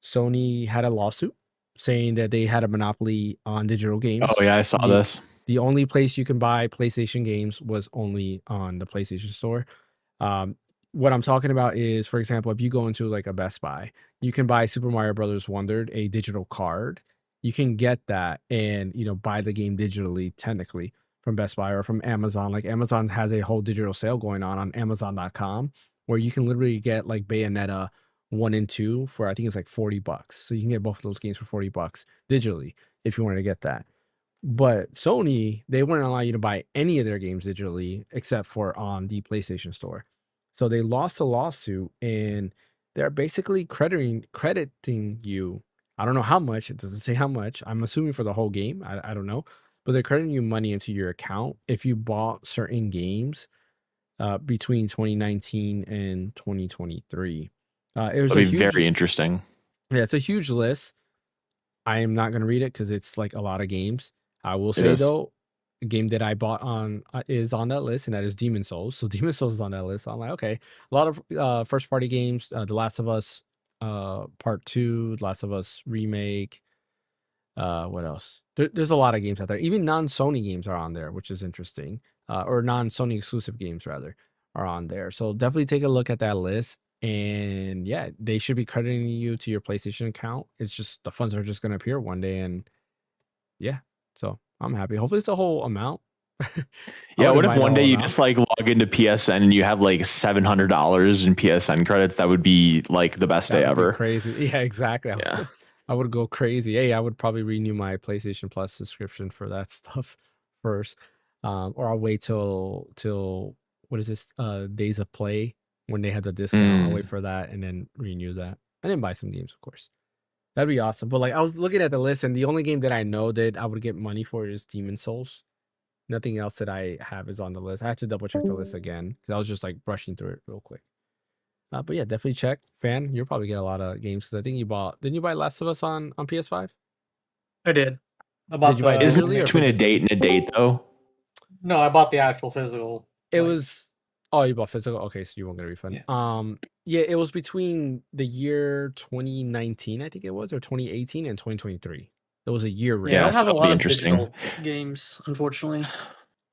Sony had a lawsuit saying that they had a monopoly on digital games. Oh yeah, I saw this. The only place you can buy PlayStation games was only on the PlayStation Store. What I'm talking about is, for example, if you go into like a Best Buy, you can buy Super Mario Brothers Wondered, a digital card. You can get that and, buy the game digitally, technically, from Best Buy or from Amazon. Like, Amazon has a whole digital sale going on Amazon.com, where you can literally get like Bayonetta 1 and 2 for, I think it's like $40. So you can get both of those games for $40 digitally if you wanted to get that. But Sony, they wouldn't allow you to buy any of their games digitally except for on the PlayStation Store. So they lost a lawsuit, and they're basically crediting you. I don't know how much. It doesn't say how much. I'm assuming for the whole game. I don't know. But they're crediting you money into your account if you bought certain games between 2019 and 2023. It was That'd be very interesting. Yeah, it's a huge list. I am not going to read it because it's like a lot of games. I will say, though, a game that I bought on is on that list, and that is Demon Souls. So Demon Souls is on that list. So I'm like, okay, a lot of first party games. The Last of Us Part 2, The Last of Us Remake. What else? There's a lot of games out there. Even non-Sony games are on there, which is interesting. Or non-Sony exclusive games, rather, are on there. So definitely take a look at that list. And yeah, they should be crediting you to your PlayStation account. It's just the funds are just going to appear one day. And yeah, so I'm happy. Hopefully it's the whole amount. Yeah, what if one day you just like log into PSN and you have like $700 in PSN credits? That would be like the best day ever. Crazy. Yeah, exactly. Yeah. I would go crazy. Hey, I would probably renew my PlayStation Plus subscription for that stuff first. Or I'll wait till what is this? Days of Play, when they had the discount. I'll wait for that and then renew that. And then buy some games, of course. That'd be awesome. But like, I was looking at the list, and the only game that I know that I would get money for is Demon Souls. Nothing else that I have is on the list. I had to double check the list again because I was just like brushing through it real quick. But yeah, definitely check. Fan, you'll probably get a lot of games because I think didn't you buy Last of Us on PS5? I did. Did you buy Isn't it between a date and a date though? No, I bought the actual physical. It was, oh, you bought physical? Okay, so you won't get a refund. Yeah. Yeah, it was between the year 2019, I think it was, or 2018 and 2023. It was a year range. Yeah, I don't have a lot of interesting digital games, unfortunately.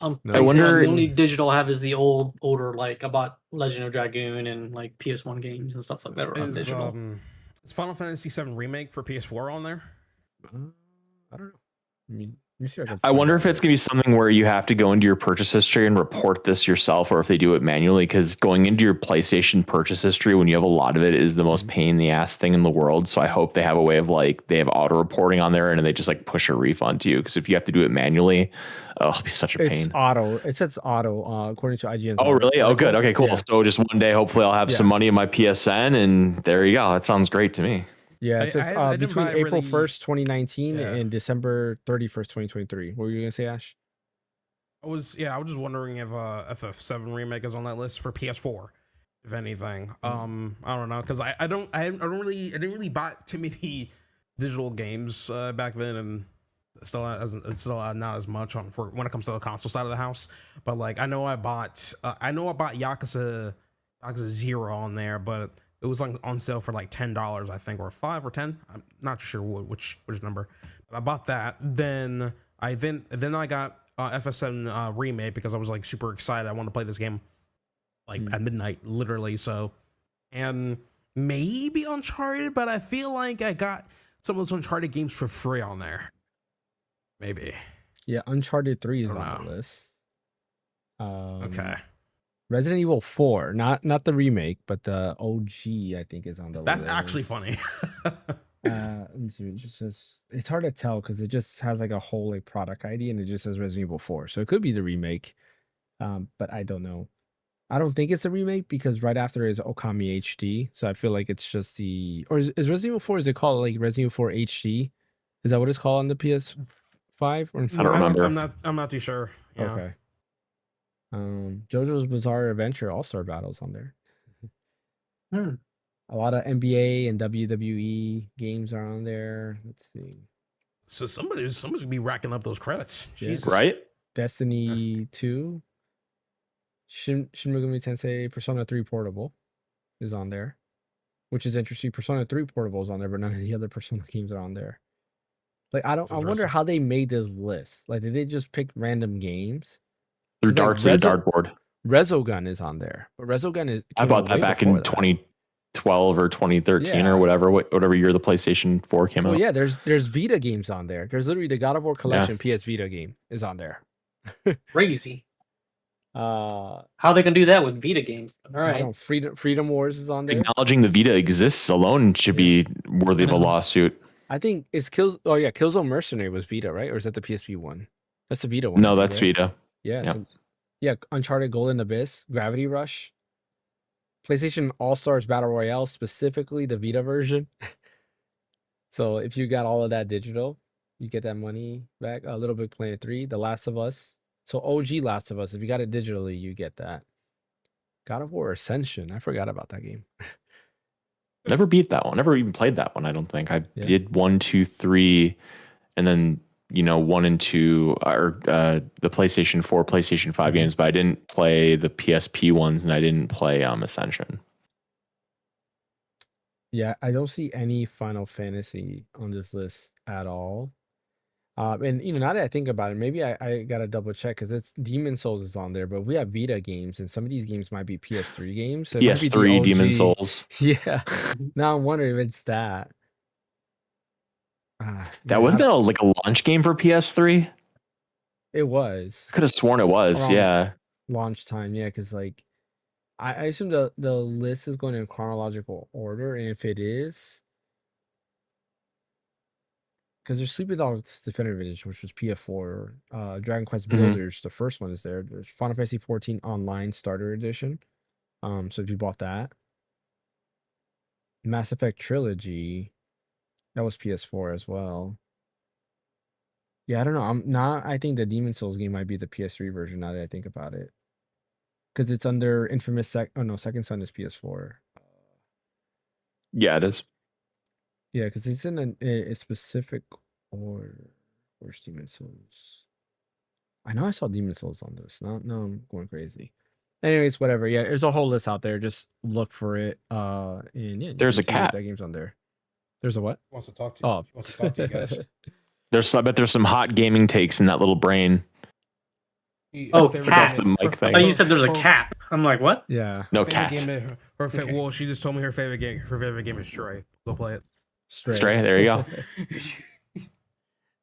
No. I wonder- The only digital I have is the older, like I bought Legend of Dragoon and like PS1 games and stuff like that were on digital. Is Final Fantasy VII Remake for PS4 on there? I don't know. Let me see if I can I find wonder all if it's going to be this. something where you have to go into your purchase history and report this yourself, or if they do it manually. Because going into your PlayStation purchase history when you have a lot of it is the most pain in the ass thing in the world. So I hope they have a way of like they have auto reporting on there and they just like push a refund to you. Because if you have to do it manually, it'll be such a pain. It's auto. It says auto according to IGN's. Oh, really? Oh, good. Okay, cool. Yeah. So just one day, hopefully, I'll have some Yeah. money in my PSN, and there you go. That sounds great to me. Yeah, it I says didn't between buy April really- 1st, 2019 Yeah. and December 31st, 2023. What were you going to say, Ash? I was just wondering if FF7 Remake is on that list for PS4, if anything. I don't know, because I didn't really buy too many digital games back then, and it's still not as much for when it comes to the console side of the house. But like I know I bought Yakuza 0 on there, but it was like on sale for like $10, I think, or $5 or $10. I'm not sure which number. But I bought that. Then I got FF7 Remake because I was like super excited. I wanted to play this game like at midnight, literally. So, and maybe Uncharted, but I feel like I got some of those Uncharted games for free on there. Maybe. Yeah, Uncharted 3 is I don't on the know. list. Okay. Resident Evil 4, not the remake, but the OG, I think, is on the list. That's actually funny. Let me see. It just says it's hard to tell because it just has like a whole like product ID and it just says Resident Evil 4. So it could be the remake. But I don't know. I don't think it's a remake because right after is Okami HD. So I feel like it's just or is Resident Evil 4, is it called like Resident Evil 4 HD? Is that what it's called on the PS5 or in I don't remember. I'm not too sure. Yeah. Okay. JoJo's Bizarre Adventure All-Star Battles on there. A lot of NBA and WWE games are on there. Let's see. So somebody's gonna be racking up those credits. Yeah. Jesus. Right? Destiny 2. Shin Megami Tensei Persona 3 Portable is on there, which is interesting. Persona 3 Portable is on there, but none of the other Persona games are on there. Like I wonder interesting. how they made this list. Like did they just pick random games? Through It's like Dark Side Dartboard. Resogun is on there, but Resogun is. I came bought out that way back before in that. 2012 or 2013 Yeah. or whatever year the PlayStation 4 came Well, out. yeah, there's Vita games on there. There's literally the God of War Collection PS Vita game is on there. Crazy. Uh, How they can do that with Vita games? All I right. don't Freedom Wars is on there. Acknowledging the Vita exists alone should be worthy of a lawsuit. I think it's Killzone Mercenary was Vita, right? Or is that the PSP one? That's the Vita one. No, I think, that's right? Vita. Yeah. Yep. So, yeah, Uncharted Golden Abyss, Gravity Rush, PlayStation All-Stars Battle Royale, specifically the Vita version. So if you got all of that digital, you get that money back. Little Big Planet 3, The Last of Us. So OG Last of Us, if you got it digitally, you get that. God of War Ascension. I forgot about that game. Never beat that one. Never even played that one, I don't think. I Yeah. did 1, 2, 3, and then 1 and 2 are the PlayStation 4, PlayStation 5 games, but I didn't play the PSP ones and I didn't play Ascension. Yeah, I don't see any Final Fantasy on this list at all. And now that I think about it, maybe I gotta double check because it's Demon Souls is on there, but we have Vita games, and some of these games might be PS3 games. So it might be the PS3, Demon OG. Souls. Yeah. Now I'm wondering if it's that. That wasn't that like a launch game for PS3? It was Could have sworn it was. Around Yeah. launch time, yeah, because like I assume the list is going in chronological order, and if it is, because there's Sleepy Dogs Definitive Edition, which was PS4, Dragon Quest Builders, the first one is there. There's Final Fantasy 14 Online Starter Edition. So if you bought that, Mass Effect Trilogy, that was PS4 as well. Yeah, I don't know. I think the Demon Souls game might be the PS3 version now that I think about it. Because it's under Infamous Second Son is PS4. Yeah, it is. Yeah, because it's in a specific order. Where's Demon Souls? I know I saw Demon Souls on this. No, I'm going crazy. Anyways, whatever. Yeah, there's a whole list out there. Just look for it. And yeah, There's a see if cat. that game's on there. There's a what? Wants to talk to you. Oh, Wants to talk to you guys. I bet there's some hot gaming takes in that little brain. Oh, favorite cap. game- The mic her- thing. Oh, her- you said there's a her- cap. I'm like, what? Yeah. No favorite cat. game is- her fa- Okay. Well, she just told me her favorite game. Her favorite game is Stray. Go play it. Stray, there you go.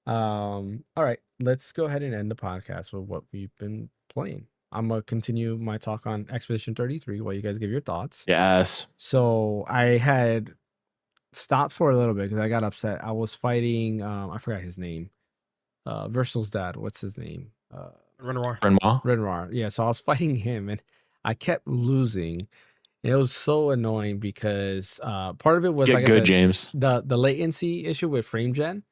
All right, let's go ahead and end the podcast with what we've been playing. I'm gonna continue my talk on Expedition 33 while you guys give your thoughts. Yes. So I had stopped for a little bit because I got upset. I was fighting I forgot his name. Versal's dad. What's his name? Renoir. Renoir. Yeah, so I was fighting him and I kept losing. And it was so annoying because part of it was Get like I good, said, James. the latency issue with frame gen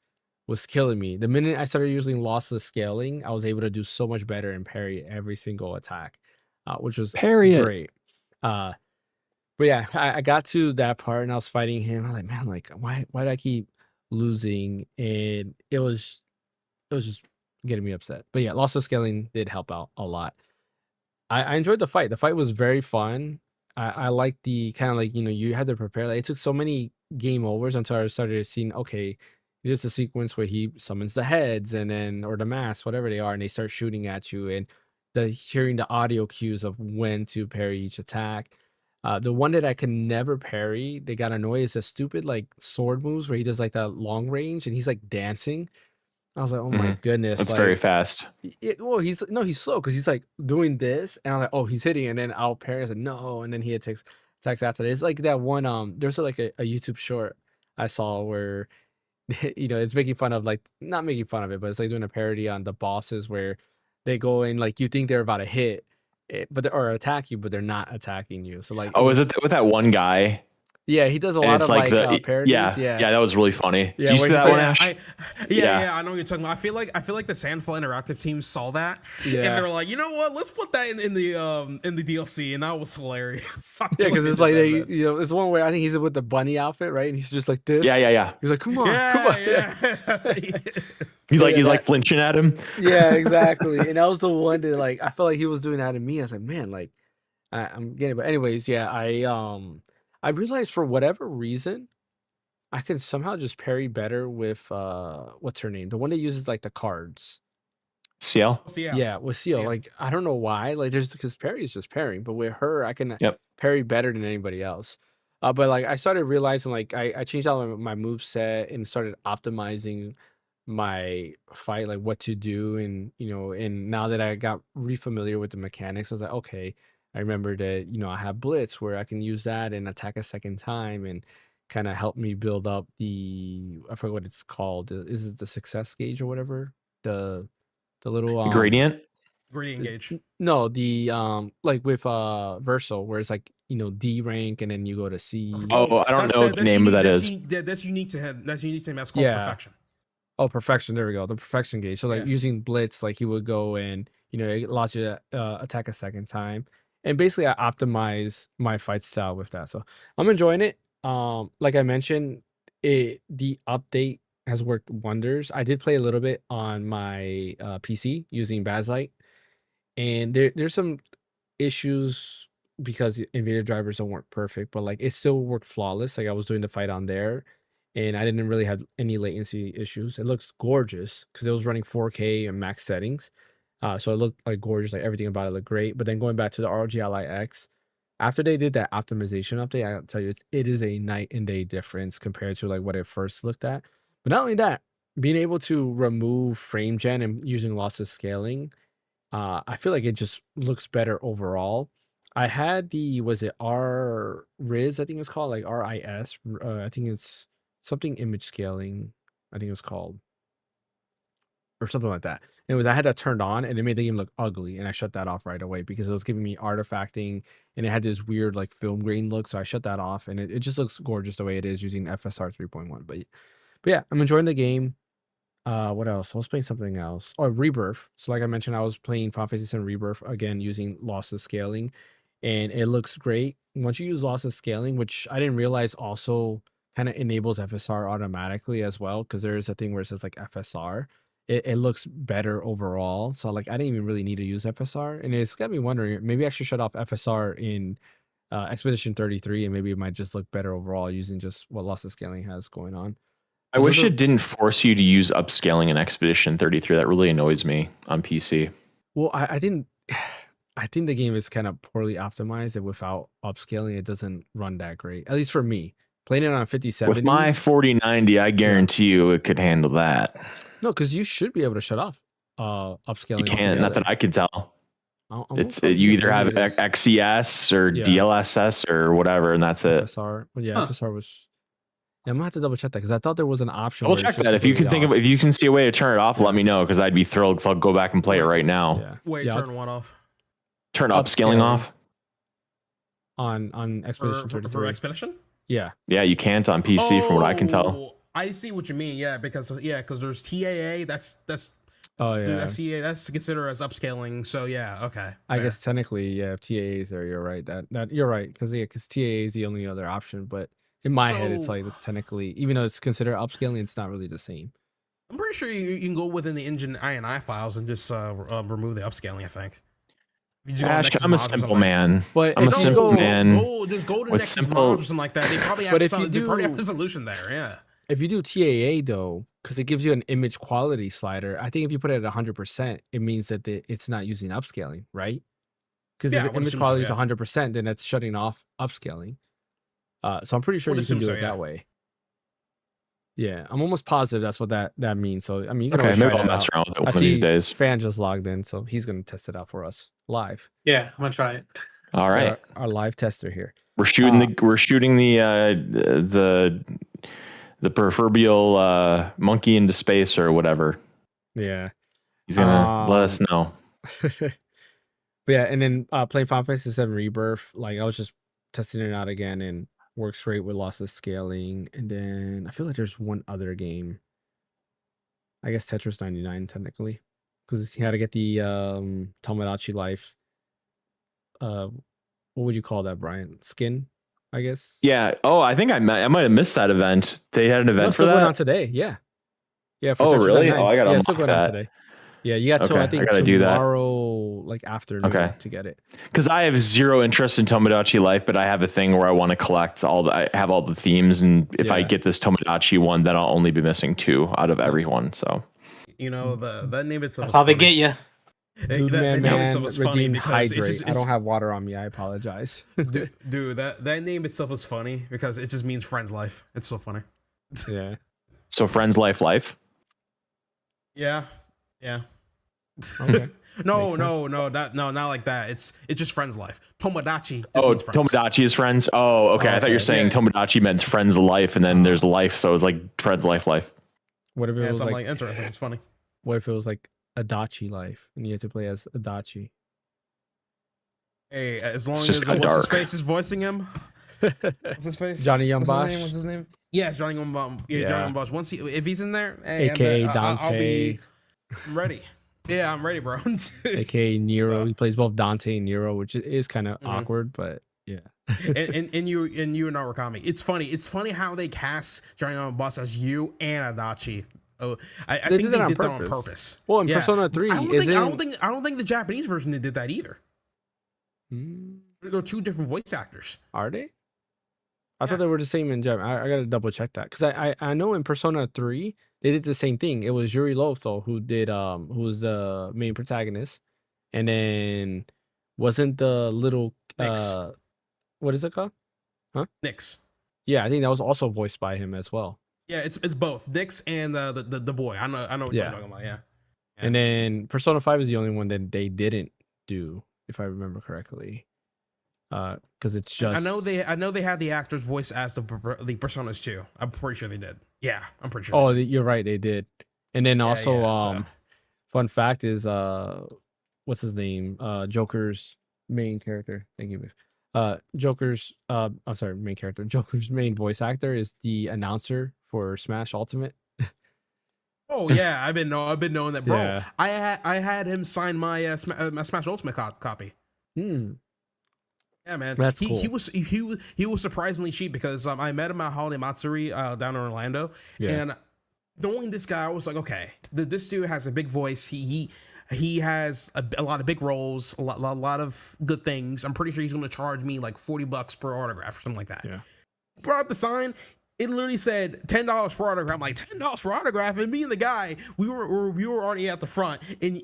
was killing me. The minute I started using lossless scaling, I was able to do so much better and parry every single attack, which was Parry it. great. But yeah, I got to that part and I was fighting him. I'm like, man, like why do I keep losing? And it was just getting me upset. But yeah, lossless scaling did help out a lot. I enjoyed the fight. The fight was very fun. I like the kind of like, you had to prepare. Like, it took so many game overs until I started seeing, okay, there's a sequence where he summons the heads and then, or the masks, whatever they are, and they start shooting at you, and hearing the audio cues of when to parry each attack. The one that I can never parry, they got annoyed, is the stupid like sword moves where he does like that long range and he's like dancing. I was like, oh my goodness. It's like, very fast. well, he's slow because he's like doing this, and I'm like, oh, he's hitting, and then I'll parry. I said no, and then he attacks after that. It's like that one. There's like a YouTube short I saw where it's making fun of, like, not making fun of it, but it's like doing a parody on the bosses where they go in like you think they're about to hit it, or attack you, but they're not attacking you. So like, Oh, is it with that one guy? Yeah, he does a And lot it's of like like parodies. yeah, that was really funny. Yeah, Did you where see he's that like- one, Ash? Yeah, I know what you're talking about. I feel like the Sandfall Interactive team saw that, and Yeah. they were like, you know what? Let's put that in the DLC, and that was hilarious. Yeah, because it's like it's one where I think he's with the bunny outfit, right? And he's just like this. Yeah. He's like, come on, yeah, come on. yeah. He's like Yeah, he's that- like flinching at him. Yeah, exactly. And that was the one that, like, I felt like he was doing that to me. I was like, man, like, I'm getting. But anyways, yeah, I realized for whatever reason, I can somehow just parry better with what's her name, the one that uses like the cards. CL. So, Yeah, with Seal. Yeah. Like, I don't know why. Like, there's because parry is just parrying, but with her, I can Yep. parry better than anybody else. But like, I started realizing, like, I changed out my move set and started optimizing my fight, like what to do, and and now that I got refamiliar with the mechanics, I was like, okay, I remember that I have blitz where I can use that and attack a second time and kind of help me build up I forget what it's called. Is it the success gauge or whatever? The little Gradient. Gradient gauge. No, the like with Versal, where it's like D rank and then you go to C. Oh, I don't know what the name of that is. That's unique to him. That's unique to him. That's called Yeah. perfection. Oh, perfection. There we go. The perfection gauge. So like Yeah. using blitz, like he would go and it allows you to attack a second time. And basically I optimize my fight style with that. So I'm enjoying it. Like I mentioned, the update has worked wonders. I did play a little bit on my PC using Bazlight, and there's some issues because the NVIDIA drivers don't work perfect, but like it still worked flawless. Like I was doing the fight on there, and I didn't really have any latency issues. It looks gorgeous because it was running 4K and max settings. So it looked like gorgeous, like everything about it looked great. But then going back to the ROG Ally X, after they did that optimization update, I gotta tell you, it is a night and day difference compared to like what it first looked at. But not only that, being able to remove frame gen and using lossless scaling, I feel like it just looks better overall. I had was it RIS, I think it's called, like RIS. I think it's something image scaling, I think it's called, or something like that. Anyways, I had that turned on and it made the game look ugly, and I shut that off right away because it was giving me artifacting and it had this weird like film grain look. So I shut that off, and it just looks gorgeous the way it is using FSR 3.1. But yeah, I'm enjoying the game. What else? I was playing something else. Oh, Rebirth. So like I mentioned, I was playing Final Fantasy VII Rebirth again using lossless scaling, and it looks great. Once you use lossless scaling, which I didn't realize also kind of enables FSR automatically as well, because there is a thing where it says like FSR. It looks better overall. So like I didn't even really need to use FSR, and it's got me wondering, maybe I should shut off FSR in Expedition 33, and maybe it might just look better overall using just what lossless scaling has going on. I wish it didn't force you to use upscaling in Expedition 33. That really annoys me on PC. Well, I didn't. I think the game is kind of poorly optimized, and without upscaling, it doesn't run that great. At least for me, playing it on 5070. With my 4090, I guarantee you it could handle that. No, because you should be able to shut off upscaling. You can't. Not that I could tell. I'm It's almost you either positive have it is. XES or Yeah. DLSS or whatever, and that's it. FSR. Well, yeah, Huh. FSR was. Yeah, I'm gonna have to double check that because I thought there was an option. Double where it's check just that. If you can completely think of, off. if you can see a way to turn it off, Yeah. let me know because I'd be thrilled because I'll go back and play it right now. Yeah. Wait, Yeah, turn one off Turn upscaling off. on Expedition for 33. Expedition. Yeah. Yeah, you can't on PC from what I can tell. Oh, I see what you mean. Yeah, because there's TAA. That's Oh, yeah. That's CA. That's considered as upscaling. So yeah, okay. I fair. guess technically, yeah, if TAA is there, you're right. That you're right because TAA is the only other option. But in my head, it's So- like it's technically, even though it's considered upscaling, it's not really the same. I'm pretty sure you can go within the engine INI files and just remove the upscaling. I think. You just go to Ash, Nexus I'm a mods or simple something. man. But I'm a if you simple go- man. Just go to with Nexus simple- mods or something like that. They probably have But if you they probably have do- a solution there. Yeah. If you do TAA though, because it gives you an image quality slider, I think if you put it at 100%, it means that it's not using upscaling, right? Because Yeah, I if would image assume so, quality is yeah. 100%, then that's shutting off upscaling. So I'm pretty sure Would you can assume do so, it yeah. that way. Yeah, I'm almost positive that's what that means. So I mean, you can Okay, always maybe try I'll that mess out. around with it I one of see these days. Fan just logged in, so he's gonna test it out for us live. Yeah, I'm gonna try it. All right, Our live tester here. we're shooting the proverbial monkey into space or whatever. Yeah. He's gonna let us know. But yeah, and then playing Final Fantasy VII Rebirth, like I was just testing it out again and works great with lossless scaling. And then I feel like there's one other game. I guess Tetris 99 technically, because you had to get the Tomodachi Life. What would you call that, Brian? Skin, I guess. Yeah. Oh, I think I might have missed that event. They had an No, event it's for still going on that. today. Yeah. Yeah. For Oh, Tetris really? 99. Oh, I gotta yeah, it's still unlock going on that. today. Yeah, you got till Okay, I think I gotta do that. tomorrow, like afternoon, Okay. to get it. Because I have zero interest in Tomodachi Life, but I have a thing where I want to collect I have all the themes, and if I Yeah. get this Tomodachi one, then I'll only be missing 2 out of every one. So You know that name itself. That's is how they funny. get you. Dude, That name itself is funny redeem because hydrate. I don't have water on me. I apologize. dude, that name itself is funny because it just means friend's life. It's so funny. Yeah. so Friends Life. Yeah. Okay. No, Makes not like that. It's just friend's life. Tomodachi. Just Oh, means friends. Tomodachi is friends. Oh, okay. I thought you were Okay. saying Yeah. Tomodachi meant Friends Life, and then there's life, so it's like Friends Life. What if it Yeah, was so I'm like, like interesting. It's funny. what if it was like Adachi Life and you had to play as Adachi? Hey, as long It's as just kinda what's his dark. face is voicing him. What's his face? Johnny What's Yumbosh? his name? What's his name? Yes, Johnny Yumbosh. Yeah, Yeah. Johnny Yumbosh. Once if he's in there, hey, AKA I'll be Dante, I'm ready. Yeah, I'm ready, bro. aka Nero. He plays both Dante and Nero, which is kind of Mhm. awkward, but yeah. and you and Narukami. It's funny. It's funny how they cast Johnny Yumbosh as you and Adachi. Oh, I They think did they that on did that on purpose. purpose. Well, in Yeah. Persona 3, I don't think the Japanese version did that either. There are 2 different voice actors. Are they? I Yeah. thought they were the same in Japan. I gotta double check that because I know in Persona 3 they did the same thing. It was Yuri Lothal who was the main protagonist, and then wasn't the little Nix. what is it called? Nix. Yeah, I think that was also voiced by him as well. Yeah, it's both Nix and the boy. I know what Yeah. you're talking about. Yeah. And then Persona 5 is the only one that they didn't do, if I remember correctly. Because it's just I know they had the actors voice as the personas too. I'm pretty sure they did. Yeah, I'm pretty sure. Oh, you're right, they did. And then also, yeah, so- fun fact is, what's his name? Joker's main character. Thank you. Joker's, I'm sorry, main character. Joker's main voice actor is the announcer for Smash Ultimate. Oh yeah, I've been knowing that, bro. Yeah. I had him sign my Smash Ultimate copy. Yeah, man. That's he cool. he was surprisingly cheap because I met him at Holiday Matsuri down in Orlando, Yeah. and knowing this guy, I was like, okay, this dude has a big voice. He has a lot of big roles, a lot of good things. I'm pretty sure he's going to charge me like $40 per autograph or something like that. Yeah. Brought up the sign. it literally said $10 for autograph. I'm like, $10 for autograph, and me and the guy, we were already at the front, and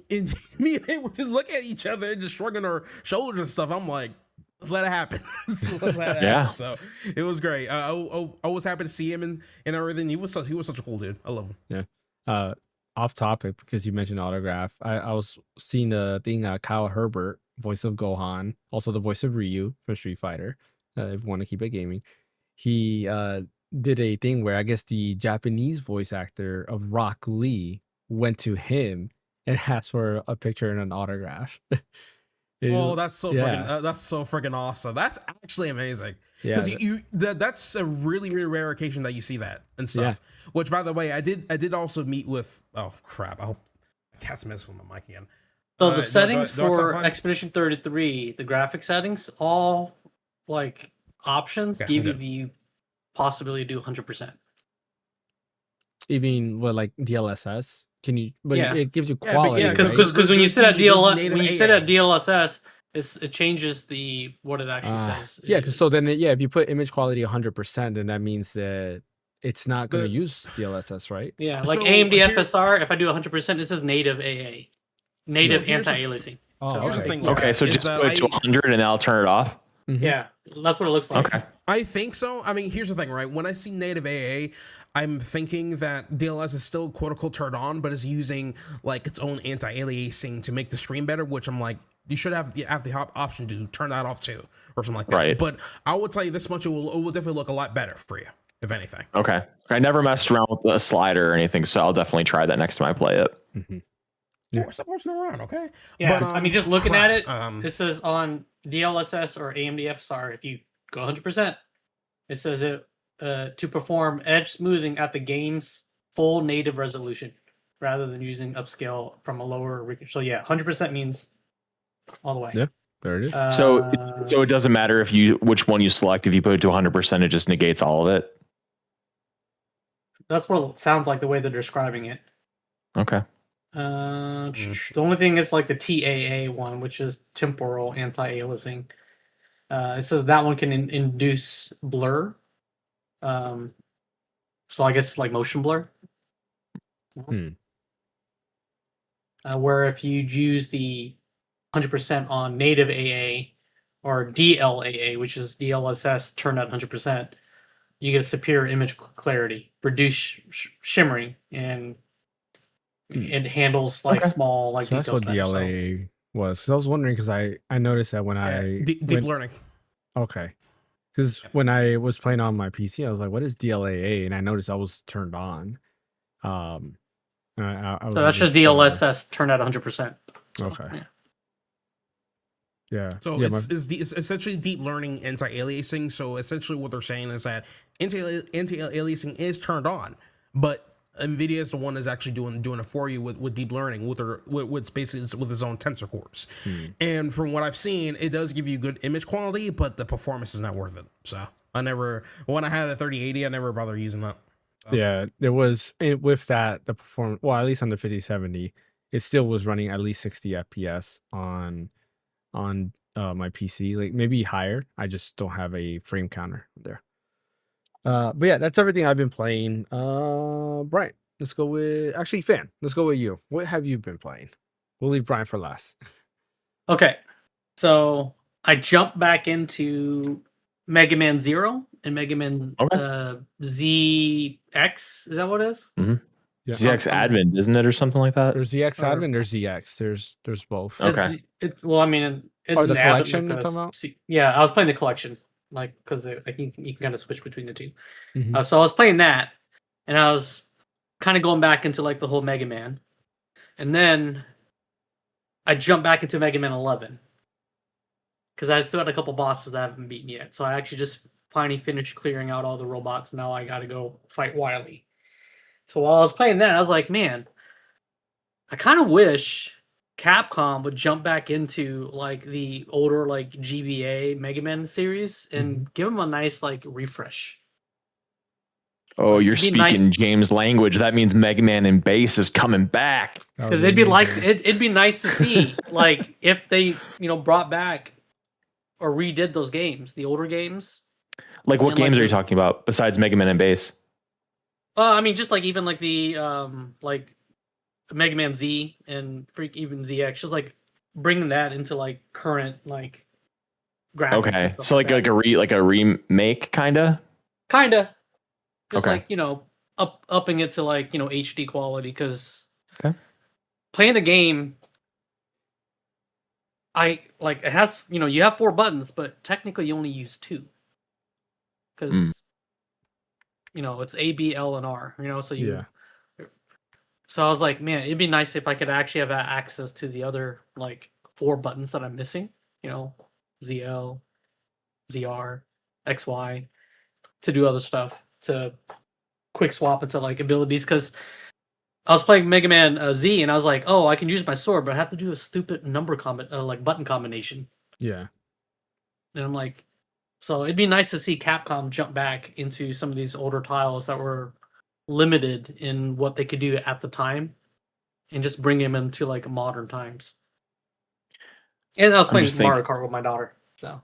me and him were just looking at each other and just shrugging our shoulders and stuff. I'm like, let's let it happen. Let's let it happen. So it was great. I was happy to see him and everything. He was such a cool dude. I love him. Yeah. Off topic, because you mentioned autograph. I was seeing the thing, Kyle Herbert, voice of Gohan, also the voice of Ryu from Street Fighter. If you want to keep it gaming, he did a thing where I guess the Japanese voice actor of Rock Lee went to him and asked for a picture and an autograph. That's so freaking awesome. That's actually amazing. Because that's a really, really rare occasion that you see that and stuff. Yeah. Which, by the way, I did also meet with. Oh crap! I hope I can't mess with my mic again. So the settings for Expedition 33, the graphic settings, all like options give you the possibility to do 100%. Even with like DLSS, can you? But it gives you quality. Because when you set at DLSS, it changes what it actually says. Yeah, because so then if you put image quality 100%, then that means that it's not going to use DLSS, right? Yeah, like AMD FSR. If I do 100%, it says native AA, native anti-aliasing. Okay, so just put it to 100 and I'll turn it off. Mm-hmm. Yeah, that's what it looks like. Okay. I think so. I mean, here's the thing, right? When I see native AA, I'm thinking that DLS is still quote unquote turned on, but is using like its own anti-aliasing to make the stream better, which I'm like, you should have the option to turn that off too, or something like that. Right. But I will tell you this much: it will definitely look a lot better for you, if anything. Okay. I never messed around with a slider or anything, so I'll definitely try that next time I play it. Mm-hmm. Yeah, stop horsing around, okay? Yeah, but, I mean, just looking at it, it says on DLSS or AMD FSR, if you go 100%, it says it to perform edge smoothing at the game's full native resolution, rather than using upscale from a lower. So yeah, 100% means all the way. Yeah, there it is. So it doesn't matter which one you select. If you put it to 100%, it just negates all of it. That's what it sounds like the way they're describing it. Okay. The only thing is like the TAA one, which is temporal anti-aliasing. It says that one can induce blur. So I guess like motion blur. Where if you use the 100% on native AA or DLAA, which is DLSS turned at 100%, you get a superior image clarity, reduce shimmering, and it handles like small like so details. That's what DLAA was. Because I was wondering, because I noticed that when deep learning. Okay. Because when I was playing on my PC, I was like, "What is DLAA?" And I noticed I was turned on. I was so that's just DLSS turned at 100%. Okay. Yeah. So it's essentially deep learning anti-aliasing. So essentially, what they're saying is that anti-aliasing is turned on, but NVIDIA is the one that's actually doing it for you with deep learning with basically with its own tensor cores. And from what I've seen, it does give you good image quality, but the performance is not worth it. So when I had a 3080, I never bothered using that. So. Yeah, there was with that the performance. Well, at least on the 5070, it still was running at least 60 FPS on my PC, like maybe higher. I just don't have a frame counter there. But yeah, that's everything I've been playing. Brian, let's go with Fan. Let's go with you. What have you been playing? We'll leave Brian for last. Okay, so I jumped back into Mega Man Zero and Mega Man ZX. Is that what it is? Mm-hmm. Yeah. ZX Advent, isn't it, or something like that? There's ZX Advent. There's ZX. There's both. Okay. It's well, I mean, the collection you're talking about? Yeah, I was playing the collection, like because like you can kind of switch between the two. Mm-hmm. So I was playing that, and I was kind of going back into like the whole Mega Man, and then I jumped back into Mega Man 11 because I still had a couple bosses that I haven't beaten yet. So I actually just finally finished clearing out all the robots. Now I got to go fight Wily. So while I was playing that, I was like, man, I kind of wish Capcom would jump back into like the older like GBA Mega Man series and give them a nice like refresh. Oh, you're speaking James language. That means Mega Man and Bass is coming back. Because it'd be nice to see like if they brought back or redid those games, the older games, Like what And, games are you just- talking about besides Mega Man and Base? I mean, just like even like the like Mega Man Z and even ZX, just like bringing that into like current like graphics and Okay, stuff so like that. like a remake, kinda. Kinda, just Okay. like upping it to like HD quality because Okay. playing the game, I like it has you have 4 buttons, but technically you only use 2 because it's A, B, L, and R. So Yeah. So I was like, man, it'd be nice if I could actually have access to the other like 4 buttons that I'm missing. ZL, ZR, XY, to do other stuff, to quick swap into like abilities. Because I was playing Mega Man Z, and I was like, oh, I can use my sword, but I have to do a stupid number like button combination. Yeah. And I'm like, so it'd be nice to see Capcom jump back into some of these older titles that were limited in what they could do at the time, and just bring him into like modern times. And I was playing Mario Kart with my daughter, so.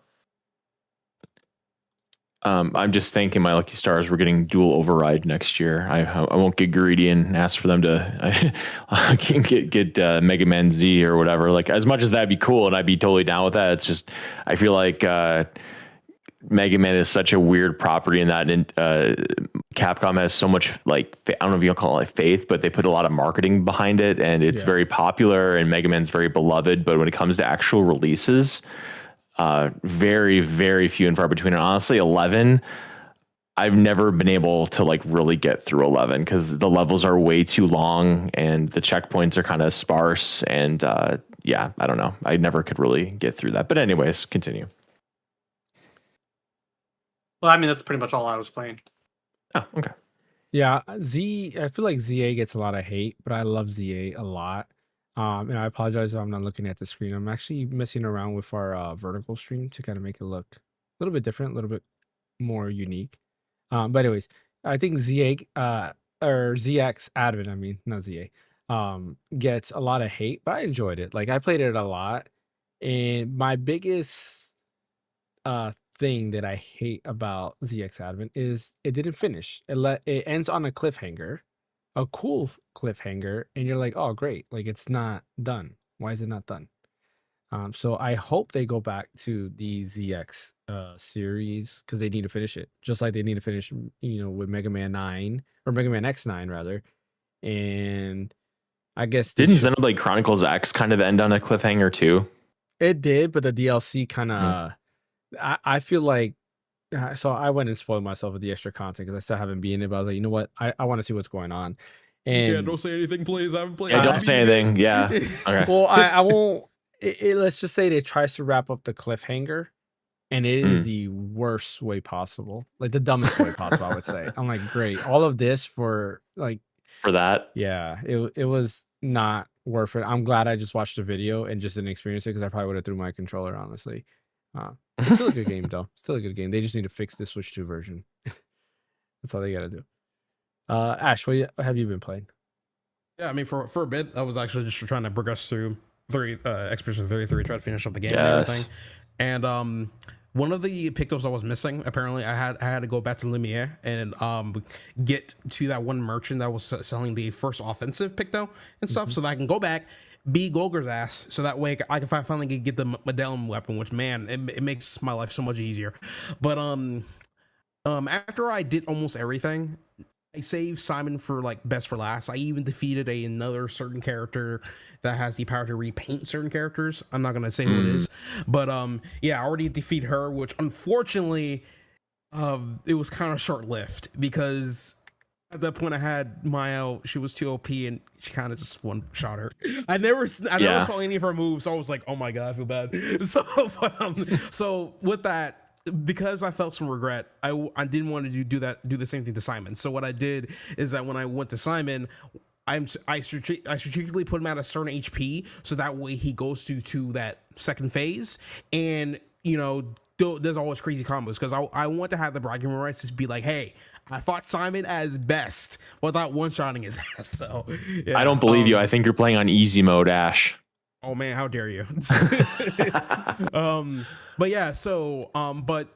I'm just thanking my lucky stars. We're getting dual override next year. I won't get greedy and ask for them to I can get Mega Man Z or whatever. Like, as much as that'd be cool and I'd be totally down with that, it's just I feel like Mega Man is such a weird property in that Capcom has so much, like, I don't know if you call it faith, but they put a lot of marketing behind it, and it's very popular, and Mega Man's very beloved. But when it comes to actual releases, very, very few and far between. And honestly, 11, I've never been able to like really get through 11 because the levels are way too long and the checkpoints are kind of sparse. And yeah, I don't know. I never could really get through that. But anyways, continue. Well, I mean, that's pretty much all I was playing. Oh, okay. Yeah, I feel like ZA gets a lot of hate, but I love ZA a lot. And I apologize if I'm not looking at the screen. I'm actually messing around with our vertical stream to kind of make it look a little bit different, a little bit more unique. But anyways, I think ZA or ZX Advent, I mean, not ZA, gets a lot of hate, but I enjoyed it. Like, I played it a lot, and my biggest thing that I hate about ZX Advent is it didn't finish. It ends on a cliffhanger, a cool cliffhanger, and you're like, oh great, like it's not done. Why is it not done? So I hope they go back to the ZX series because they need to finish it, just like they need to finish, with Mega Man 9 or Mega Man X9 rather. And I guess didn't Xenoblade Chronicles X kind of end on a cliffhanger too? It did, but the DLC kind of, I feel like. So I went and spoiled myself with the extra content because I still haven't been in it. But I was like, you know what? I want to see what's going on. And yeah, don't say anything, please. I haven't played. Yeah, don't say anything. Yeah. Okay. Well, I won't. Let's just say it tries to wrap up the cliffhanger, and it is the worst way possible, like the dumbest way possible. I would say. I'm like, great, all of this for that. Yeah, it was not worth it. I'm glad I just watched the video and just didn't experience it because I probably would have threw my controller, honestly. It's still a good game though. Still a good game. They just need to fix the Switch 2 version. That's all they gotta do. Ash, what have you been playing? Yeah, I mean, for a bit, I was actually just trying to progress through Expedition 33, try to finish up the game and everything. And one of the pickups I was missing, apparently, I had to go back to Lumiere and get to that one merchant that was selling the first offensive pickup and stuff, so that I can go back, beat Golger's ass, so that way I can finally get the Medellin weapon, which, man, it makes my life so much easier. But after I did almost everything, I saved Simon for like best for last. I even defeated another certain character that has the power to repaint certain characters. I'm not gonna say who it is, but yeah, I already defeated her, which unfortunately it was kind of short lived because at that point I had Maya. She was too OP and she kind of just one shot her. I never saw any of her moves, so I was like, oh my god, I feel bad. So with that, because I felt some regret, I didn't want to do the same thing to Simon. So what I did is that when I went to Simon, I strategically put him at a certain HP, so that way he goes to that second phase, and there's always crazy combos because I want to have the bragging rights to be like, hey, I fought Simon as best without one-shotting his ass. So yeah. I don't believe you. I think you're playing on easy mode, Ash. Oh man, how dare you? But yeah, so but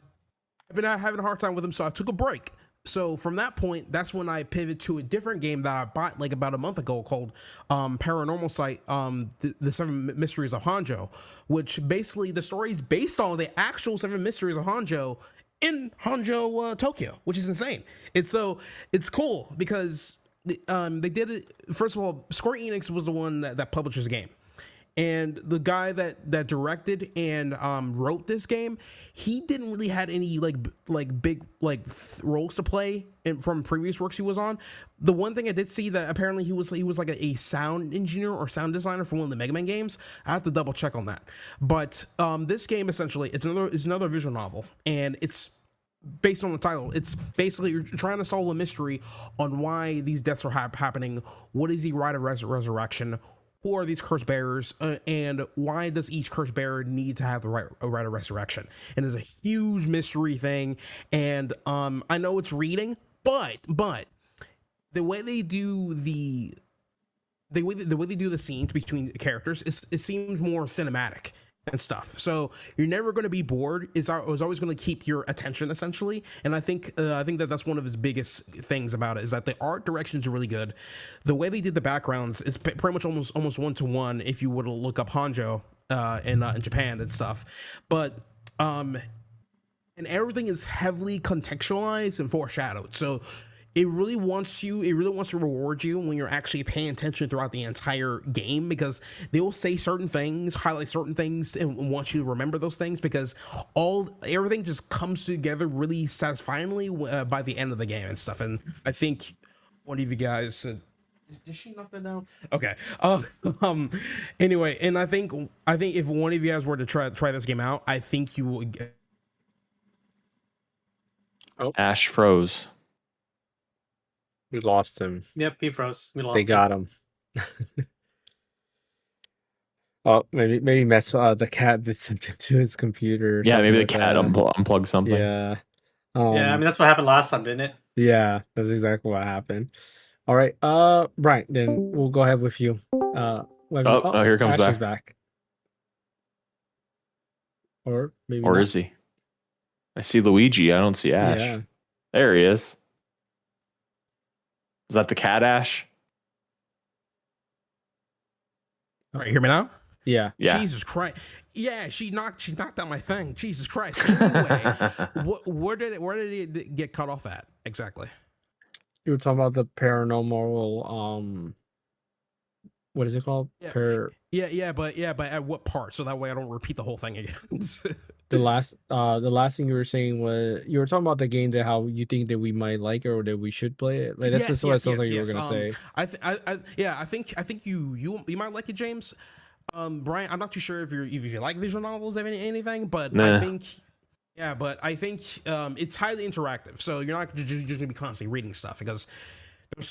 I've been having a hard time with them, so I took a break. So from that point, that's when I pivoted to a different game that I bought like about a month ago called Paranormal Site, the Seven Mysteries of Hanjo, which basically the story is based on the actual Seven Mysteries of Hanjo in Hanjo, Tokyo, which is insane. It's cool because they did it. First of all, Square Enix was the one that publishes the game. And the guy that directed and wrote this game, he didn't really had any big roles to play from previous works he was on. The one thing I did see that apparently he was like a sound engineer or sound designer for one of the Mega Man games. I have to double check on that. But this game essentially it's another visual novel, and it's based on the title. It's basically you're trying to solve a mystery on why these deaths are happening. What is the rite of resurrection? Who are these curse bearers, and why does each curse bearer need to have the right of resurrection? And there's a huge mystery thing, and I know it's reading, but the way they do the way they do the scenes between the characters it seems more cinematic and stuff. So you're never going to be bored. It's always going to keep your attention essentially. And I think that's one of his biggest things about it is that the art directions are really good. The way they did the backgrounds is pretty much almost 1-to-1 if you were to look up Hanjo in Japan and stuff. But and everything is heavily contextualized and foreshadowed. So it really wants to reward you when you're actually paying attention throughout the entire game, because they will say certain things, highlight certain things, and want you to remember those things, because everything just comes together really satisfyingly by the end of the game and stuff. And I think one of you guys did she knock that down? Okay. Anyway, and I think if one of you guys were to try this game out, I think you would get... Ash froze. We lost him. Yep, he froze. We lost They got him. Oh, maybe mess. The cat did something to his computer. Yeah, maybe the like cat that. unplugged something. Yeah. Yeah, I mean that's what happened last time, didn't it? Yeah, that's exactly what happened. All right, Brian, then we'll go ahead with you. Here comes Ash is back. Or maybe Or not. is he? I see Luigi. I don't see Ash. Yeah. There he is. Is that the cat Ash? All right, hear me now? Yeah. Jesus Christ. Yeah, she knocked out my thing. Jesus Christ. Anyway, where did it get cut off at exactly? You were talking about the paranormal what is it called? Yeah. But at what part? So that way I don't repeat the whole thing again. The last thing you were saying was you were talking about the game, that how you think that we might like it or that we should play it. Like that's just what it sounds like you were gonna say. I think you might like it, James. Brian, I'm not too sure if you like visual novels or anything, but nah. I think it's highly interactive. So you're not just gonna be constantly reading stuff, because there's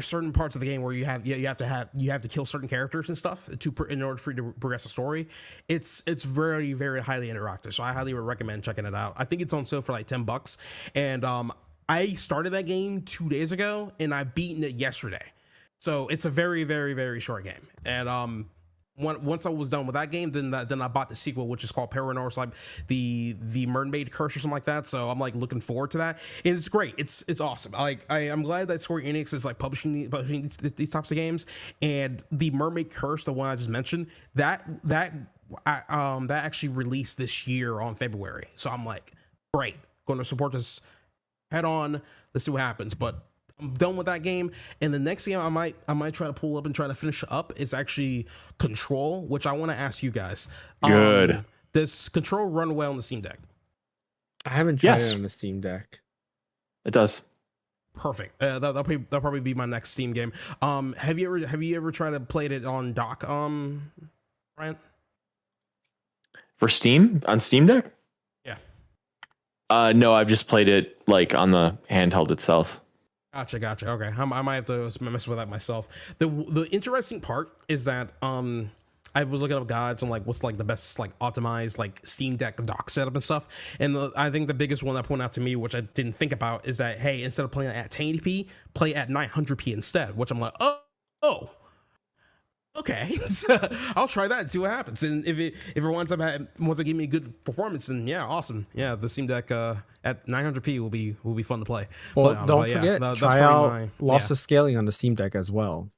certain parts of the game where you have to kill certain characters and stuff in order for you to progress the story. It's very, very highly interactive, so I highly recommend checking it out. I think it's on sale for like $10, and I started that game 2 days ago and I beaten it yesterday. So it's a very, very, very short game. And once I was done with that game, then I bought the sequel, which is called Paranormal Site, the Mermaid Curse or something like that. So I'm like looking forward to that, and it's great. It's awesome. I'm glad that Square Enix is like publishing these types of games. And the Mermaid Curse, the one I just mentioned, that actually released this year on February. So I'm like, great, going to support this head on. Let's see what happens. But I'm done with that game, and the next game I might try to pull up and try to finish up is actually Control, which I want to ask you guys. Good. Does Control run well on the Steam Deck? I haven't tried it on the Steam Deck. It does. Perfect. That'll probably be my next Steam game. Have you ever tried to play it on dock? Ryan? For Steam on Steam Deck? Yeah. No, I've just played it like on the handheld itself. Gotcha. Okay, I might have to mess with that myself. The interesting part is that I was looking up guides on like what's like the best like optimized like Steam Deck dock setup and stuff, and I think the biggest one that pointed out to me, which I didn't think about, is that hey, instead of playing at 1080p, play at 900p instead. Which I'm like, oh, Okay, so I'll try that and see what happens. And if it wants to give me a good performance, then yeah, awesome. Yeah, the Steam Deck at 900p will be fun to play. Well, on. don't But yeah, forget, that's try probably out loss of scaling on the Steam Deck as well.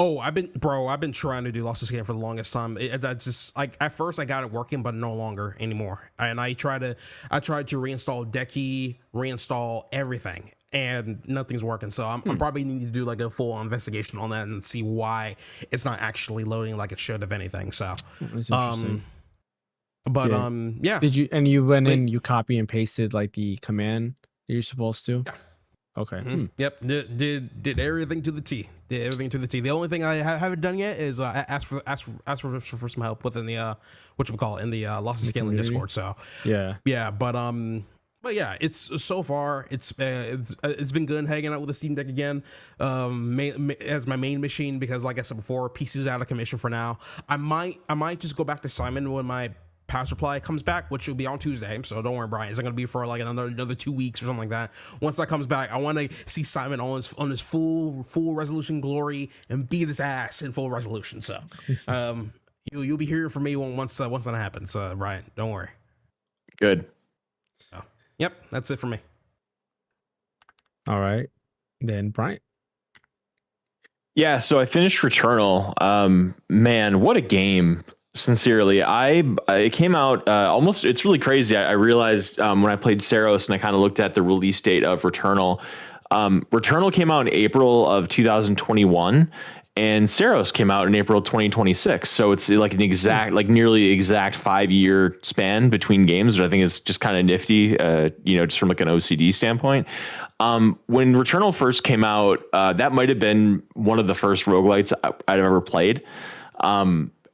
I've been trying to do lossless game for the longest time. That's just like at first I got it working, but no longer anymore. And I tried to reinstall Decky, reinstall everything, and nothing's working. So I'm probably need to do like a full investigation on that and see why it's not actually loading like it should, if anything. So That's interesting. But yeah. Did you you went in, you copy and pasted like the command that you're supposed to? Yeah. Okay. Mm-hmm. Yep. Did everything to the T. Did everything to the T. The only thing I haven't done yet is ask for some help within the in the loss of scaling Discord. So yeah. But yeah, it's so far it's been good hanging out with the Steam Deck again, as my main machine, because like I said before, PC's out of commission for now. I might just go back to Simon when my power supply comes back, which will be on Tuesday. So don't worry, Brian. It's not going to be for like another 2 weeks or something like that. Once that comes back, I want to see Simon on his full resolution glory and beat his ass in full resolution. So you'll be hearing from me once that happens, Brian. Don't worry. Good. So, yep, that's it for me. All right, then Brian. Yeah, so I finished Returnal. Man, what a game! Sincerely, it came out almost. It's really crazy. I realized when I played Saros and I kind of looked at the release date of Returnal. Returnal came out in April of 2021, and Saros came out in April 2026. So it's like an exact, like nearly exact 5-year span between games, which I think is just kind of nifty. Just from like an OCD standpoint. When Returnal first came out, that might have been one of the first roguelites I'd ever played.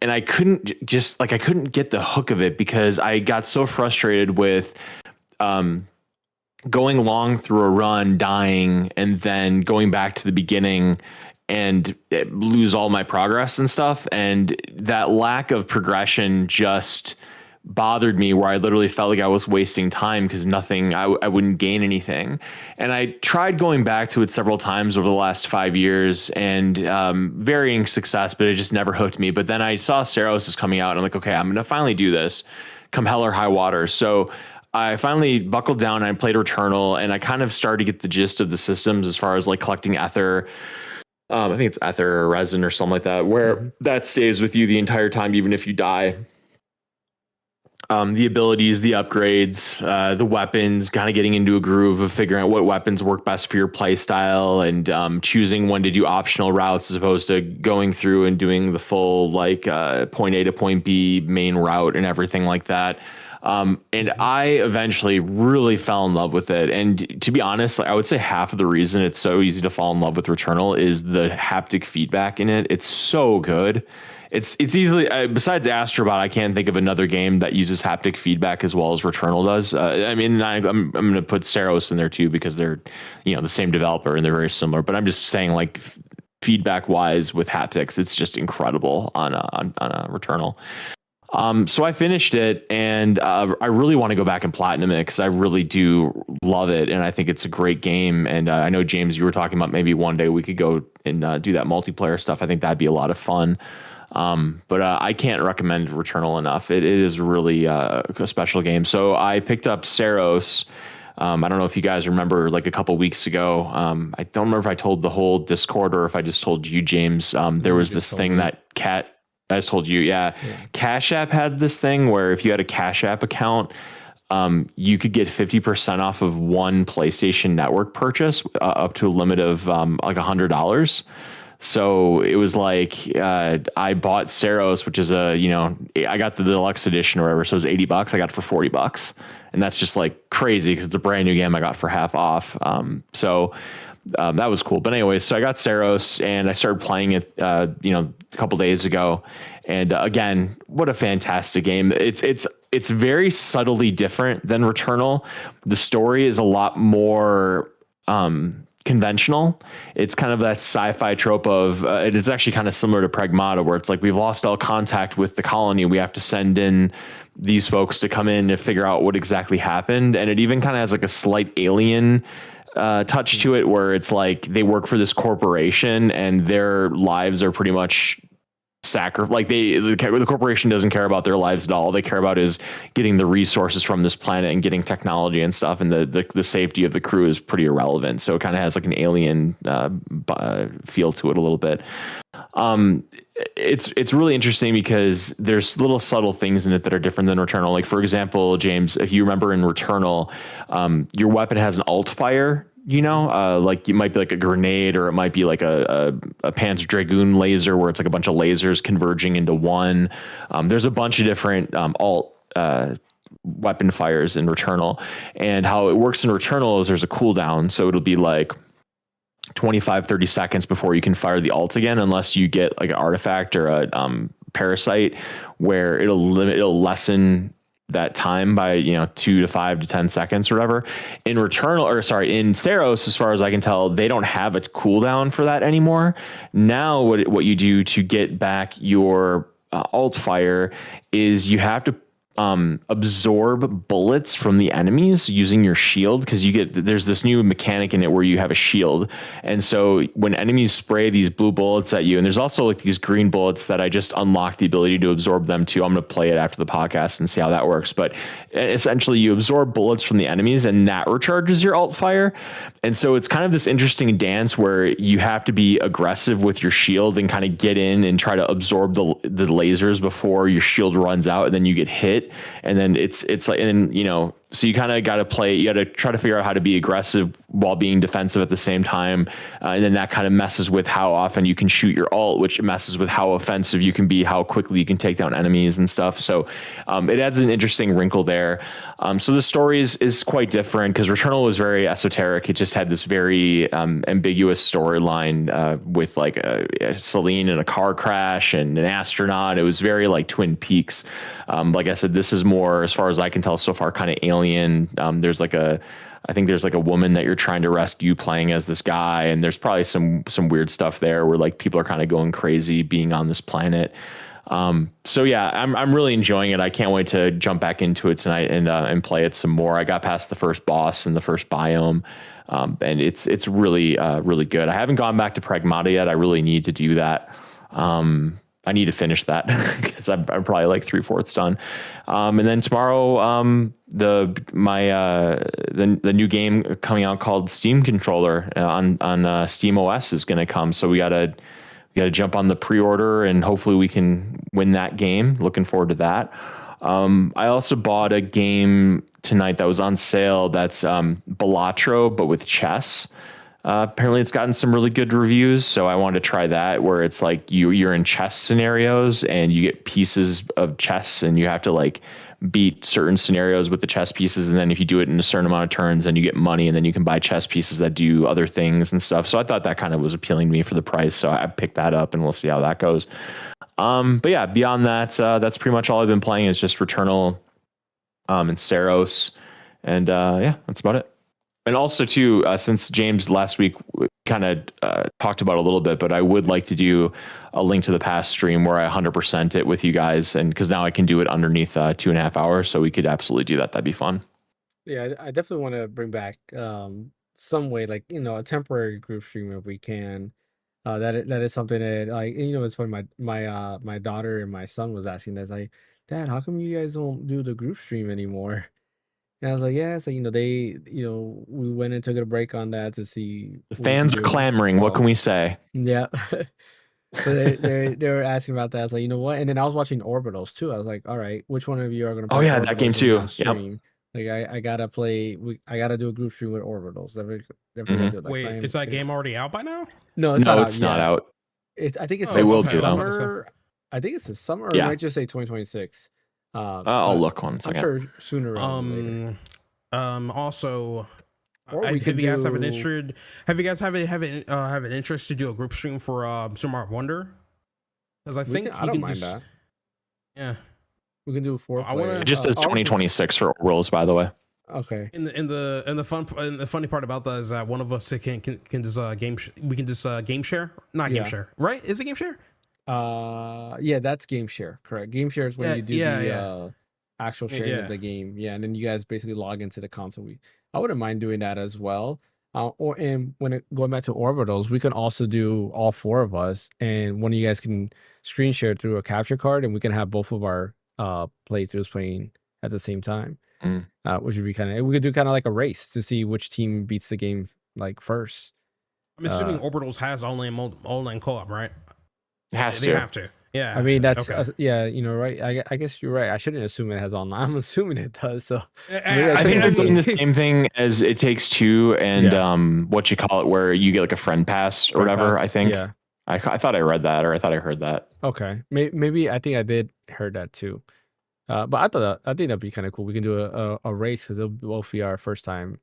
And I couldn't get the hook of it because I got so frustrated with going long through a run, dying, and then going back to the beginning and lose all my progress and stuff. And that lack of progression just bothered me, where I literally felt like I was wasting time because I wouldn't gain anything. And I tried going back to it several times over the last 5 years, and varying success, but it just never hooked me. But then I saw Saros is coming out and I'm like, okay, I'm going to finally do this come hell or high water. So I finally buckled down and I played Returnal, and I kind of started to get the gist of the systems as far as like collecting ether. I think it's ether or resin or something like that, where that stays with you the entire time, even if you die. The abilities, the upgrades, the weapons, kind of getting into a groove of figuring out what weapons work best for your play style, and choosing when to do optional routes as opposed to going through and doing the full like point A to point B main route and everything like that. And I eventually really fell in love with it. And to be honest, I would say half of the reason it's so easy to fall in love with Returnal is the haptic feedback in it. It's so good. It's easily, besides Astrobot, I can't think of another game that uses haptic feedback as well as Returnal does. I'm going to put Saros in there too, because they're, the same developer and they're very similar. But I'm just saying, like, feedback wise with haptics, it's just incredible on a Returnal. So I finished it, and I really want to go back and platinum it because I really do love it, and I think it's a great game. And I know, James, you were talking about maybe one day we could go and do that multiplayer stuff. I think that'd be a lot of fun. But I can't recommend Returnal enough. It is really a special game. So I picked up Saros. I don't know if you guys remember, like a couple weeks ago. I don't remember if I told the whole Discord or if I just told you, James. There was this thing that I just told you, yeah. Cash App had this thing where if you had a Cash App account, you could get 50% off of one PlayStation Network purchase up to a limit of like $100. So it was like I bought Saros, which is I got the deluxe edition or whatever. So it was $80. I got it for $40, and that's just like crazy because it's a brand new game I got for half off. So that was cool. But anyway, so I got Saros and I started playing it, a couple days ago. And again, what a fantastic game! It's very subtly different than Returnal. The story is a lot more conventional. It's kind of that sci-fi trope of it's actually kind of similar to Pragmata, where it's like we've lost all contact with the colony. We have to send in these folks to come in and figure out what exactly happened. And it even kind of has like a slight alien touch to it, where it's like they work for this corporation and their lives are pretty much like the corporation doesn't care about their lives at all. They care about is getting the resources from this planet and getting technology and stuff, and the safety of the crew is pretty irrelevant. So it kind of has like an alien feel to it a little bit. It's really interesting because there's little subtle things in it that are different than Returnal. Like, for example, James, if you remember in Returnal, your weapon has an alt fire. Like it might be like a grenade, or it might be like a Panzer Dragoon laser, where it's like a bunch of lasers converging into one. There's a bunch of different alt weapon fires in Returnal, and how it works in Returnal is there's a cooldown, so it'll be like 25-30 seconds before you can fire the alt again, unless you get like an artifact or a parasite where it'll lessen that time by 2 to 5 to 10 seconds or whatever. In in Saros, as far as I can tell, they don't have a cooldown for that anymore. Now what you do to get back your alt fire is you have to absorb bullets from the enemies using your shield, because there's this new mechanic in it where you have a shield, and so when enemies spray these blue bullets at you, and there's also like these green bullets that I just unlocked the ability to absorb them too. I'm going to play it after the podcast and see how that works, but essentially you absorb bullets from the enemies and that recharges your alt fire. And so it's kind of this interesting dance where you have to be aggressive with your shield and kind of get in and try to absorb the lasers before your shield runs out, and then you get hit. And then it's like, and so you kind of got to try to figure out how to be aggressive while being defensive at the same time. And then that kind of messes with how often you can shoot your alt, which messes with how offensive you can be, how quickly you can take down enemies and stuff. So it adds an interesting wrinkle there. So the story is quite different, because Returnal was very esoteric. It just had this very ambiguous storyline with like Celine in a car crash and an astronaut. It was very like Twin Peaks. Like I said, this is more, as far as I can tell so far, kind of alien. I think there's like a woman that you're trying to rescue playing as this guy, and there's probably some weird stuff there where like people are kind of going crazy being on this planet. So yeah, I'm really enjoying it. I can't wait to jump back into it tonight and play it some more. I got past the first boss in the first biome, and it's really really good. I haven't gone back to Pragmata yet. I really need to do that. I need to finish that because I'm probably like 3/4 done. And then tomorrow, the new game coming out called Steam Controller on Steam OS is going to come. So we gotta jump on the pre-order, and hopefully we can win that game. Looking forward to that. I also bought a game tonight that was on sale. That's Balatro, but with chess. Apparently it's gotten some really good reviews, so I wanted to try that, where it's like you're in chess scenarios and you get pieces of chess and you have to like beat certain scenarios with the chess pieces, and then if you do it in a certain amount of turns, then you get money, and then you can buy chess pieces that do other things and stuff. So I thought that kind of was appealing to me for the price, so I picked that up, and we'll see how that goes. But yeah, beyond that, that's pretty much all I've been playing is just Returnal and Saros, and yeah, that's about it. And also, too, since James last week kind of talked about it a little bit, but I would like to do a link to the past stream where I 100% it with you guys, and because now I can do it underneath 2.5 hours, so we could absolutely do that. That'd be fun. Yeah, I definitely want to bring back some way, like a temporary group stream if we can. That is something that, like, it's funny. My daughter and my son was asking that. It's like, Dad, how come you guys don't do the group stream anymore? And I was like, yeah, so we went and took a break on that to see The fans are clamoring. What can we say? Yeah. So they were asking about that. I was like, you know what? And then I was watching Orbitals too. I was like, all right, which one of you are gonna play? Oh yeah, that game too. On stream? Yep. Like I gotta play. I gotta do a group stream with Orbitals. Definitely do it. Wait, is that game already out by now? No, it's not out. I think it's they will do summer. I think it's the summer. Or it might just say 2026. I'll look one second. I'm sure sooner rather than later. Also, have you guys have an interest to do a group stream for Super Wonder? Because I don't mind that. Yeah, we can do 4 players. It just says 2026 for Worlds, by the way. Okay. And the funny part about that is that one of us can just game share, not game share, right? Is it game share? Yeah, that's game share. Correct. Game share is when you do the actual sharing of the game. Yeah, and then you guys basically log into the console. I wouldn't mind doing that as well. And going back to orbitals, we can also do all 4 of us, and one of you guys can screen share through a capture card, and we can have both of our playthroughs playing at the same time. Which would be we could do kind of like a race to see which team beats the game like first. I'm assuming Orbitals has online co-op, right? It has They to. have to. Yeah. I mean, that's okay. yeah, right. I guess you're right. I shouldn't assume it has online. I'm assuming it does. So I think they're doing the same thing as It Takes Two and what you call it, where you get like a friend pass or whatever. I think. Yeah. I thought I read that, or I thought I heard that. Okay. Maybe I think I did heard that too. But I think that'd be kind of cool. We can do a race because it'll both be our first time.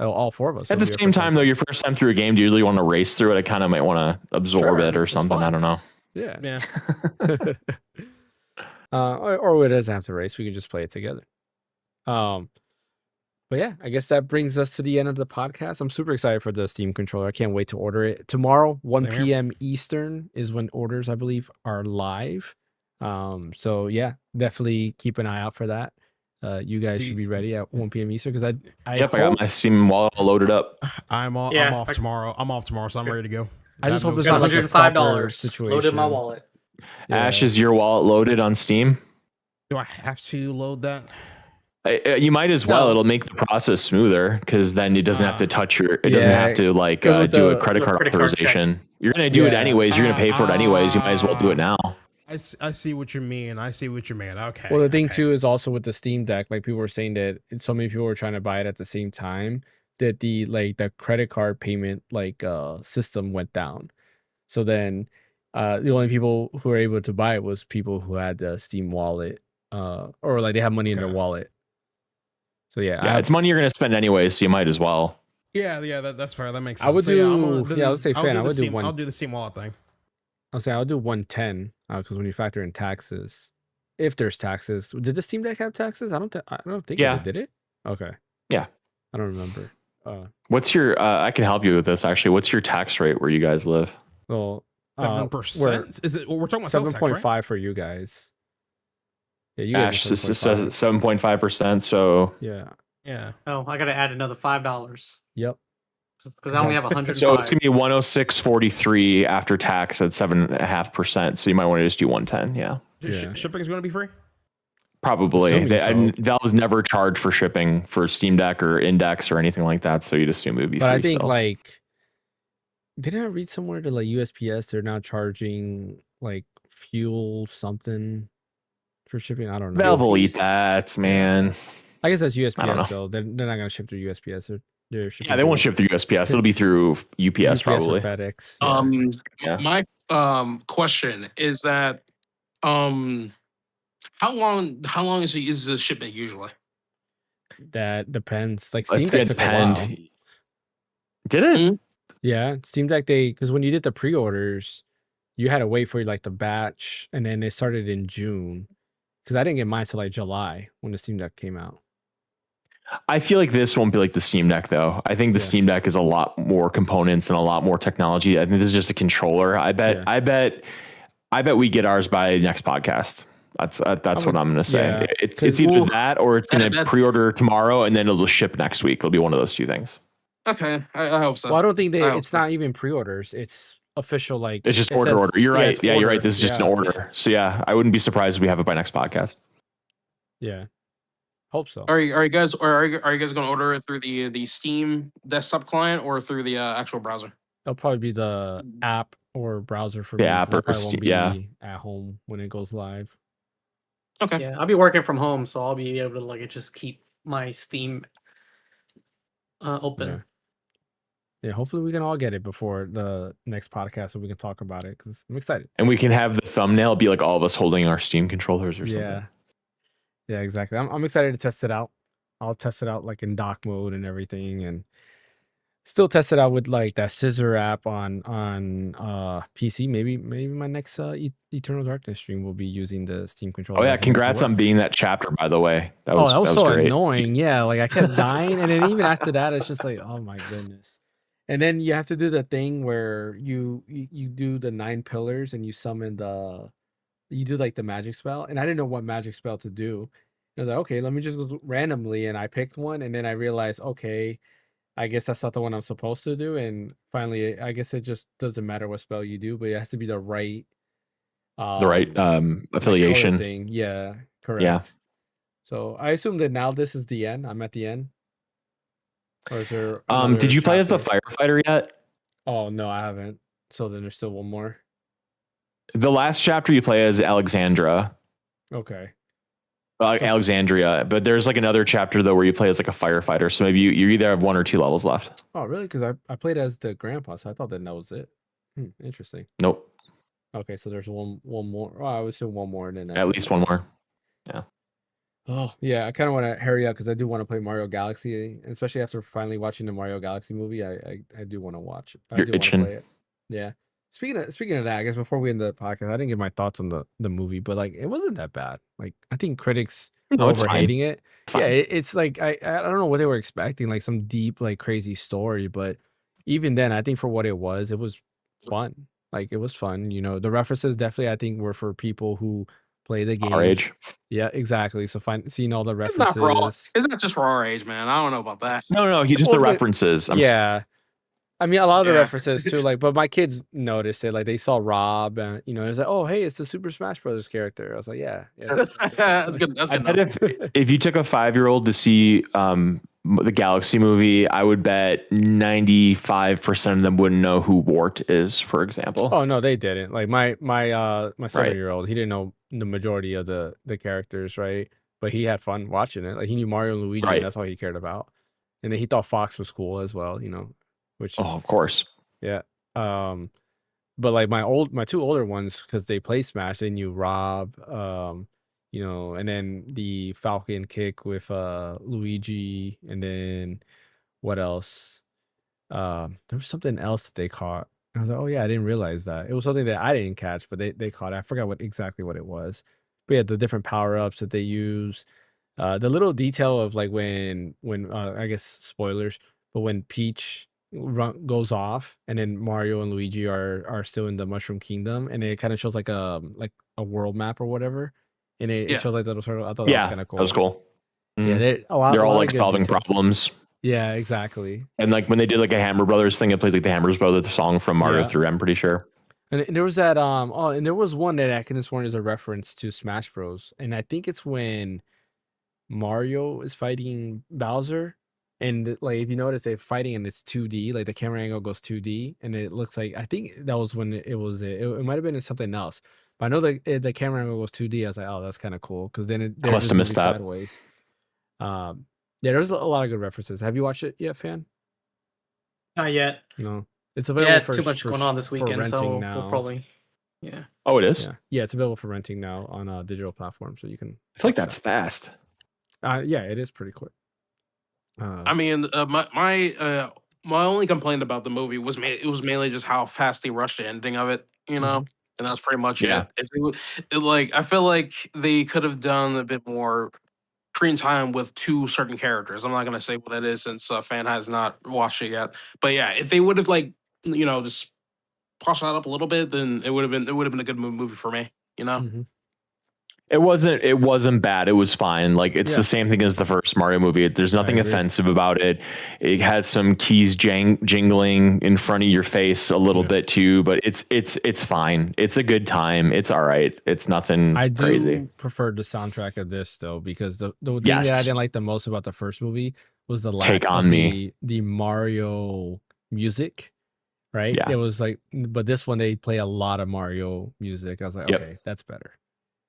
All 4 of us. At the same time, though, your first time through a game, do you really want to race through it? I kind of might want to absorb it or something. I don't know. Yeah. Or it doesn't have to race. We can just play it together. But yeah, I guess that brings us to the end of the podcast. I'm super excited for the Steam controller. I can't wait to order it. Tomorrow, 1 p.m. Eastern is when orders, I believe, are live. So yeah, definitely keep an eye out for that. You guys should be ready at 1 p.m. Eastern because I got my Steam wallet all loaded up. I'm off tomorrow. I'm off tomorrow, so I'm ready to go. I just hope it's not like a $105 situation. Loaded my wallet. Yeah. Ash, is your wallet loaded on Steam? Do I have to load that? You might as well. It'll make the process smoother because then it doesn't have to touch your. It doesn't have to like do a credit card authorization. You're gonna do it anyways. You're gonna pay for it anyways. You might as well do it now. I see what you mean. Okay. Well, the thing too is also with the Steam Deck, like people were saying that so many people were trying to buy it at the same time that the credit card payment system went down. So then the only people who were able to buy it was people who had the Steam wallet or like they have money in their wallet. So yeah, it's money you're gonna spend anyway, so you might as well. Yeah, that's fair. That makes sense. I would do. I would say fan. I would do one. I'll do the Steam wallet thing. I'll say I'll do 110 because when you factor in taxes, if there's taxes, did the Steam Deck have taxes? I don't think it did it. Okay. Yeah. I don't remember. What's your? I can help you with this actually. What's your tax rate where you guys live? Well, 7%. Is it? We're talking about 7.5 right? for you guys. Yeah, you guys. 7.5%. So yeah. Oh, I gotta add another $5. Yep. Because I only have 105. So it's gonna be 106.43 after tax at 7.5%. So you might want to just do 110. Yeah. Shipping is going to be free. Probably. Valve's never charged for shipping for Steam Deck or Index or anything like that. So you'd assume it would be free. But I think still. didn't I read somewhere to USPS they're now charging fuel something for shipping? I don't know. Valve will eat that, man. I guess that's USPS though. They're not gonna ship through USPS. They won't ship through USPS. It'll be through UPS probably. Or FedEx. Yeah. My question is that how long is the shipment usually? That depends. Steam Deck took a while. Did it? Mm-hmm. Yeah, Steam Deck because when you did the pre-orders, you had to wait for the batch, and then they started in June. Because I didn't get mine till July when the Steam Deck came out. I feel like this won't be like the Steam Deck though. I think the Steam Deck is a lot more components and a lot more technology. I think this is just a controller. I bet we get ours by next podcast. That's what I'm going to say. Yeah. It's either that or it's going to pre-order tomorrow and then it'll ship next week. It'll be one of those two things. Okay, I hope so. Well, I don't think it's not even pre-orders. It's official. It's just order. You're right. Yeah, you're right. This is just an order. Yeah. So yeah, I wouldn't be surprised if we have it by next podcast. Yeah. Hope so. Are you guys going to order it through the Steam desktop client or through the actual browser? It'll probably be the app or browser for the me. App or Steam, at home when it goes live. Okay. Yeah, I'll be working from home, so I'll be able to just keep my Steam open. Yeah, hopefully we can all get it before the next podcast so we can talk about it because I'm excited. And we can have the thumbnail be all of us holding our Steam controllers or something. Yeah, exactly. I'm excited to test it out. I'll test it out in dock mode and everything, and still test it out with that scissor app on PC. Maybe my next Eternal Darkness stream will be using the Steam controller. Oh yeah, congrats on being that chapter, by the way. That was so great. Annoying. Yeah, I kept dying, and then even after that, it's just oh my goodness. And then you have to do the thing where you do the 9 pillars and you summon you do the magic spell, and I didn't know what magic spell to do. I was okay, let me just go randomly, and I picked one, and then I realized, okay, I guess that's not the one I'm supposed to do. And finally, I guess it just doesn't matter what spell you do, but it has to be the right The right like color affiliation. thing. Yeah, Yeah. correct. So I assume that now this is the end. I'm at the end. Or is there another Did you play as the chapter? firefighter yet? Oh no, I haven't. So then there's still one more. The last chapter you play as Alexandra. Okay. Alexandria, but there's like another chapter though where you play as like a firefighter. So maybe you either have 1 or 2 levels left. Oh really? Because I played as the grandpa, so I thought that was it. Interesting. Nope. Okay, so there's one more. Oh, I would assume one more, and then that's At it. least one more. Yeah. Oh yeah, I kind of want to hurry up because I do want to play Mario Galaxy, especially after finally watching the Mario Galaxy movie. I do want to watch it. I You're do want to itching. play it. Yeah. Speaking of that, I guess before we end the podcast, I didn't give my thoughts on the movie, but like it wasn't that bad. Like I think critics No, were it's over fine. hating it. Fine. Yeah, it's like I don't know what they were expecting, like some deep like crazy story, but even then, I think for what it was fun. Like it was fun. You know, the references definitely I think were for people who play the Our games. age. Yeah, exactly. So seeing all the It's not for all. references. It's not just for our age, man. I don't know about that. No, he just Well, the but- references. Yeah. I mean, a lot of the Yeah. references too, like, but my kids noticed it. Like, they saw Rob, and you know, it's like, oh, hey, it's the Super Smash Brothers character. I was like, yeah. That's good. That's I good. bet enough. if you took a 5-year-old to see the Galaxy movie, I would bet 95% of them wouldn't know who Wart is, for example. Oh no, they didn't. Like my 7-year-old, he didn't know the majority of the characters, right? But he had fun watching it. Like he knew Mario and Luigi, Right. and that's all he cared about. And then he thought Fox was cool as well, you know, which Oh, of course. yeah. But like my 2 older ones, because they play Smash, they knew Rob, you know, and then the Falcon kick with Luigi, and then what else? There was something else that they caught. I was like, oh yeah, I didn't realize that. It was something that I didn't catch, but they caught it. I forgot exactly what it was. But yeah, the different power-ups that they use. The little detail of like when I guess spoilers, but when Peach goes off and then Mario and Luigi are still in the Mushroom Kingdom, and it kind of shows like a world map or whatever, and it Yeah. shows like that. I thought that was Yeah, kind of cool. that was cool. Yeah, Mhm. they're They're all a lot like of good solving details. problems. Yeah, exactly. And like when they did like a Hammer Brothers thing, it plays like the Hammer Brothers song from Mario Yeah. 3, I'm pretty sure. And there was that and there was one that I could have sworn is a reference to Smash Bros. And I think it's when Mario is fighting Bowser, and like if you notice they're fighting and it's 2D, like the camera angle goes 2D, and it looks like I think that was when it was it might have been something else, but I know the camera angle goes 2D. I was like, oh, that's kind of cool because then they're must just have missed moving that. sideways. Yeah, there's a lot of good references. Have you watched it yet, fan? Not yet. No, it's available Yeah, for too much going on this for weekend, renting so now. we'll probably. Yeah. Oh, it is? Yeah, it's available for renting now on a digital platform, so you can. I feel like watch that's fast. that. Yeah, it is pretty quick. I mean, my only complaint about the movie was it was mainly just how fast they rushed the ending of it, you know, and that's pretty much Yeah. it. Like I feel like they could have done a bit more screen time with 2 certain characters. I'm not gonna say what it is since fan has not watched it yet, but yeah, if they would have like just push that up a little bit, then it would have been a good movie for me, you know. Mhm. It wasn't bad. It was fine. Like it's Yeah. the same thing as the first Mario movie. There's nothing agree. offensive about it. It has some keys jingling in front of your face a little Yeah. bit too, but it's fine. It's a good time. It's all right. It's nothing I do crazy. prefer the soundtrack of this though, because the thing Yes. that I didn't like the most about the first movie was the lack Take on of Me. the Mario music. Right? Yeah. It was like, but this one they play a lot of Mario music. I was like, Yep. okay, that's better.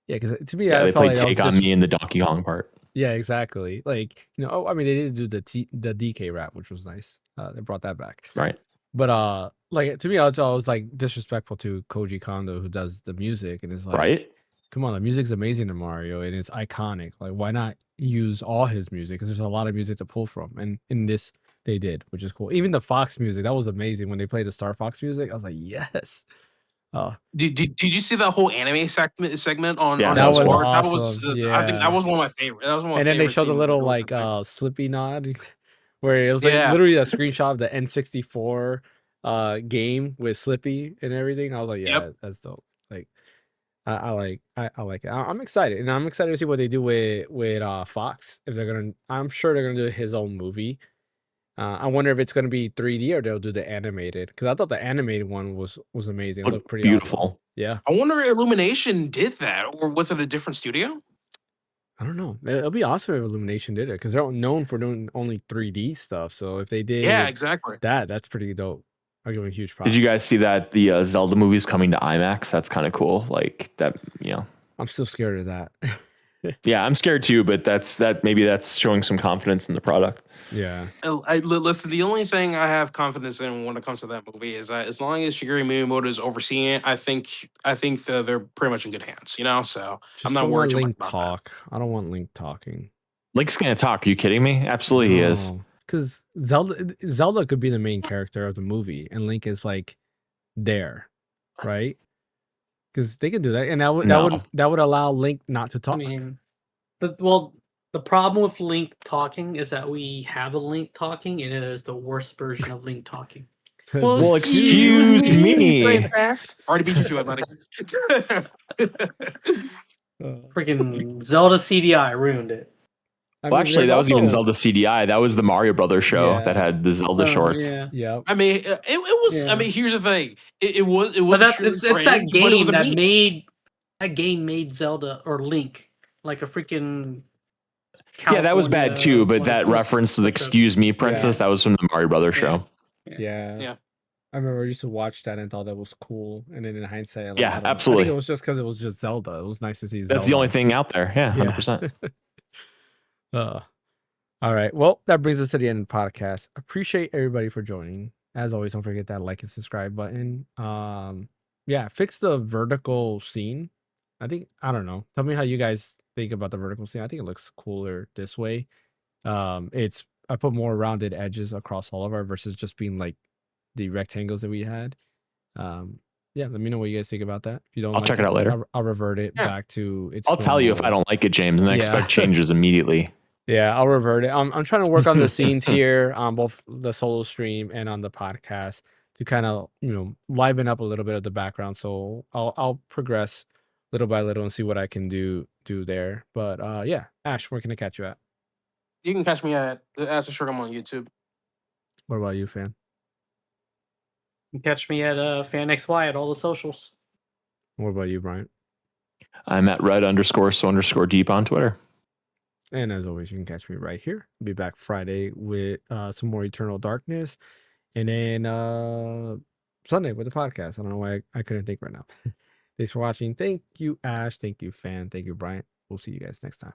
Yeah, because to me, Yeah, I they felt played like that was Take on Me in the Donkey Kong part. Yeah, exactly. Like, you know, oh, I mean, they did do the DK rap, which was nice. They brought that back. Right. But like to me, I was like disrespectful to Koji Kondo, who does the music, and it's like, Right? come on, the music's amazing in Mario, and it's iconic. Like, why not use all his music? Because there's a lot of music to pull from, and in this they did, which is cool. Even the Fox music, that was amazing when they played the Star Fox music. I was like, yes. Did you see that whole anime segment on Yeah, on that was Discord? That awesome. was I think Yeah. that was one of my favorite. That was one of my And then they favorite showed a scenes little there was like that thing. Slippy nod, where it was like Yeah. literally a screenshot of the N64 game with Slippy and everything. I was like, yeah, Yep. that's dope. Like, I like it. I'm excited, and I'm excited to see what they do with Fox. If they're gonna, I'm sure they're gonna do his own movie, I wonder if it's going to be 3D or they'll do the animated, because I thought the animated one was amazing. It Looked looked pretty beautiful. awesome. Yeah, I wonder if Illumination did that, or was it a different studio? I don't know. It'll be awesome if Illumination did it, because they're known for doing only 3D stuff. So if they did Yeah, exactly. that's pretty dope. I give them a huge props. Did you guys see that the Zelda movie's coming to IMAX? That's kind of cool. Like that, you know. I'm still scared of that. Yeah, I'm scared too, but maybe that's showing some confidence in the product. Yeah. Listen, the only thing I have confidence in when it comes to that movie is that as long as Shigeru Miyamoto is overseeing it, I think they're pretty much in good hands. You know, so Just I'm not don't worried want too much Link about talk. I don't want Link talking. Link's gonna talk. Are you kidding me? Absolutely, he is. Because Zelda could be the main character of the movie, and Link is like there, right? Because they could do that, and that would allow Link not to talk. I mean, the problem with Link talking is that we have a Link talking, and it is the worst version of Link talking. Well, excuse me. Already beat you to it, buddy. Freaking Zelda CDI ruined it. Well, actually, that was even Zelda CDI. That was the Mario Brothers show that had the Zelda shorts. Yeah. I mean, it was. Yeah. I mean, here's the thing. It was. But It's that game that game made Zelda or Link like a freaking. Yeah, that was bad too. But that reference with "Excuse me, Princess" that was from the Mario Brothers show. Yeah. I remember I used to watch that and thought that was cool. And then in hindsight, like, yeah, I absolutely. think it was just because it was just Zelda. It was nice to see Zelda. That's the only thing out there. Yeah, 100%. All right. Well, that brings us to the end of the podcast. Appreciate everybody for joining. As always, don't forget that like and subscribe button. Fix the vertical scene. I don't know. Tell me how you guys think about the vertical scene. I think it looks cooler this way. I put more rounded edges across all of our versus just being like the rectangles that we had. Let me know what you guys think about that. If you don't, I'll check it out later. I'll revert it back to its. I'll tell you if I don't like it, James, and I expect changes immediately. Yeah, I'll revert it. I'm trying to work on the scenes here on both the solo stream and on the podcast to kind of liven up a little bit of the background. So I'll progress little by little and see what I can do there. But Ash, where can I catch you at? You can catch me at As a Shirt. I'm on YouTube. What about you, Fan? You can catch me at Phaneckswhy at all the socials. What about you, Brian? I'm at red_so_deep on Twitter. And as always, you can catch me right here. I'll be back Friday with some more Eternal Darkness. And then Sunday with the podcast. I don't know why I couldn't think right now. Thanks for watching. Thank you, Ash. Thank you, Fan. Thank you, Brian. We'll see you guys next time.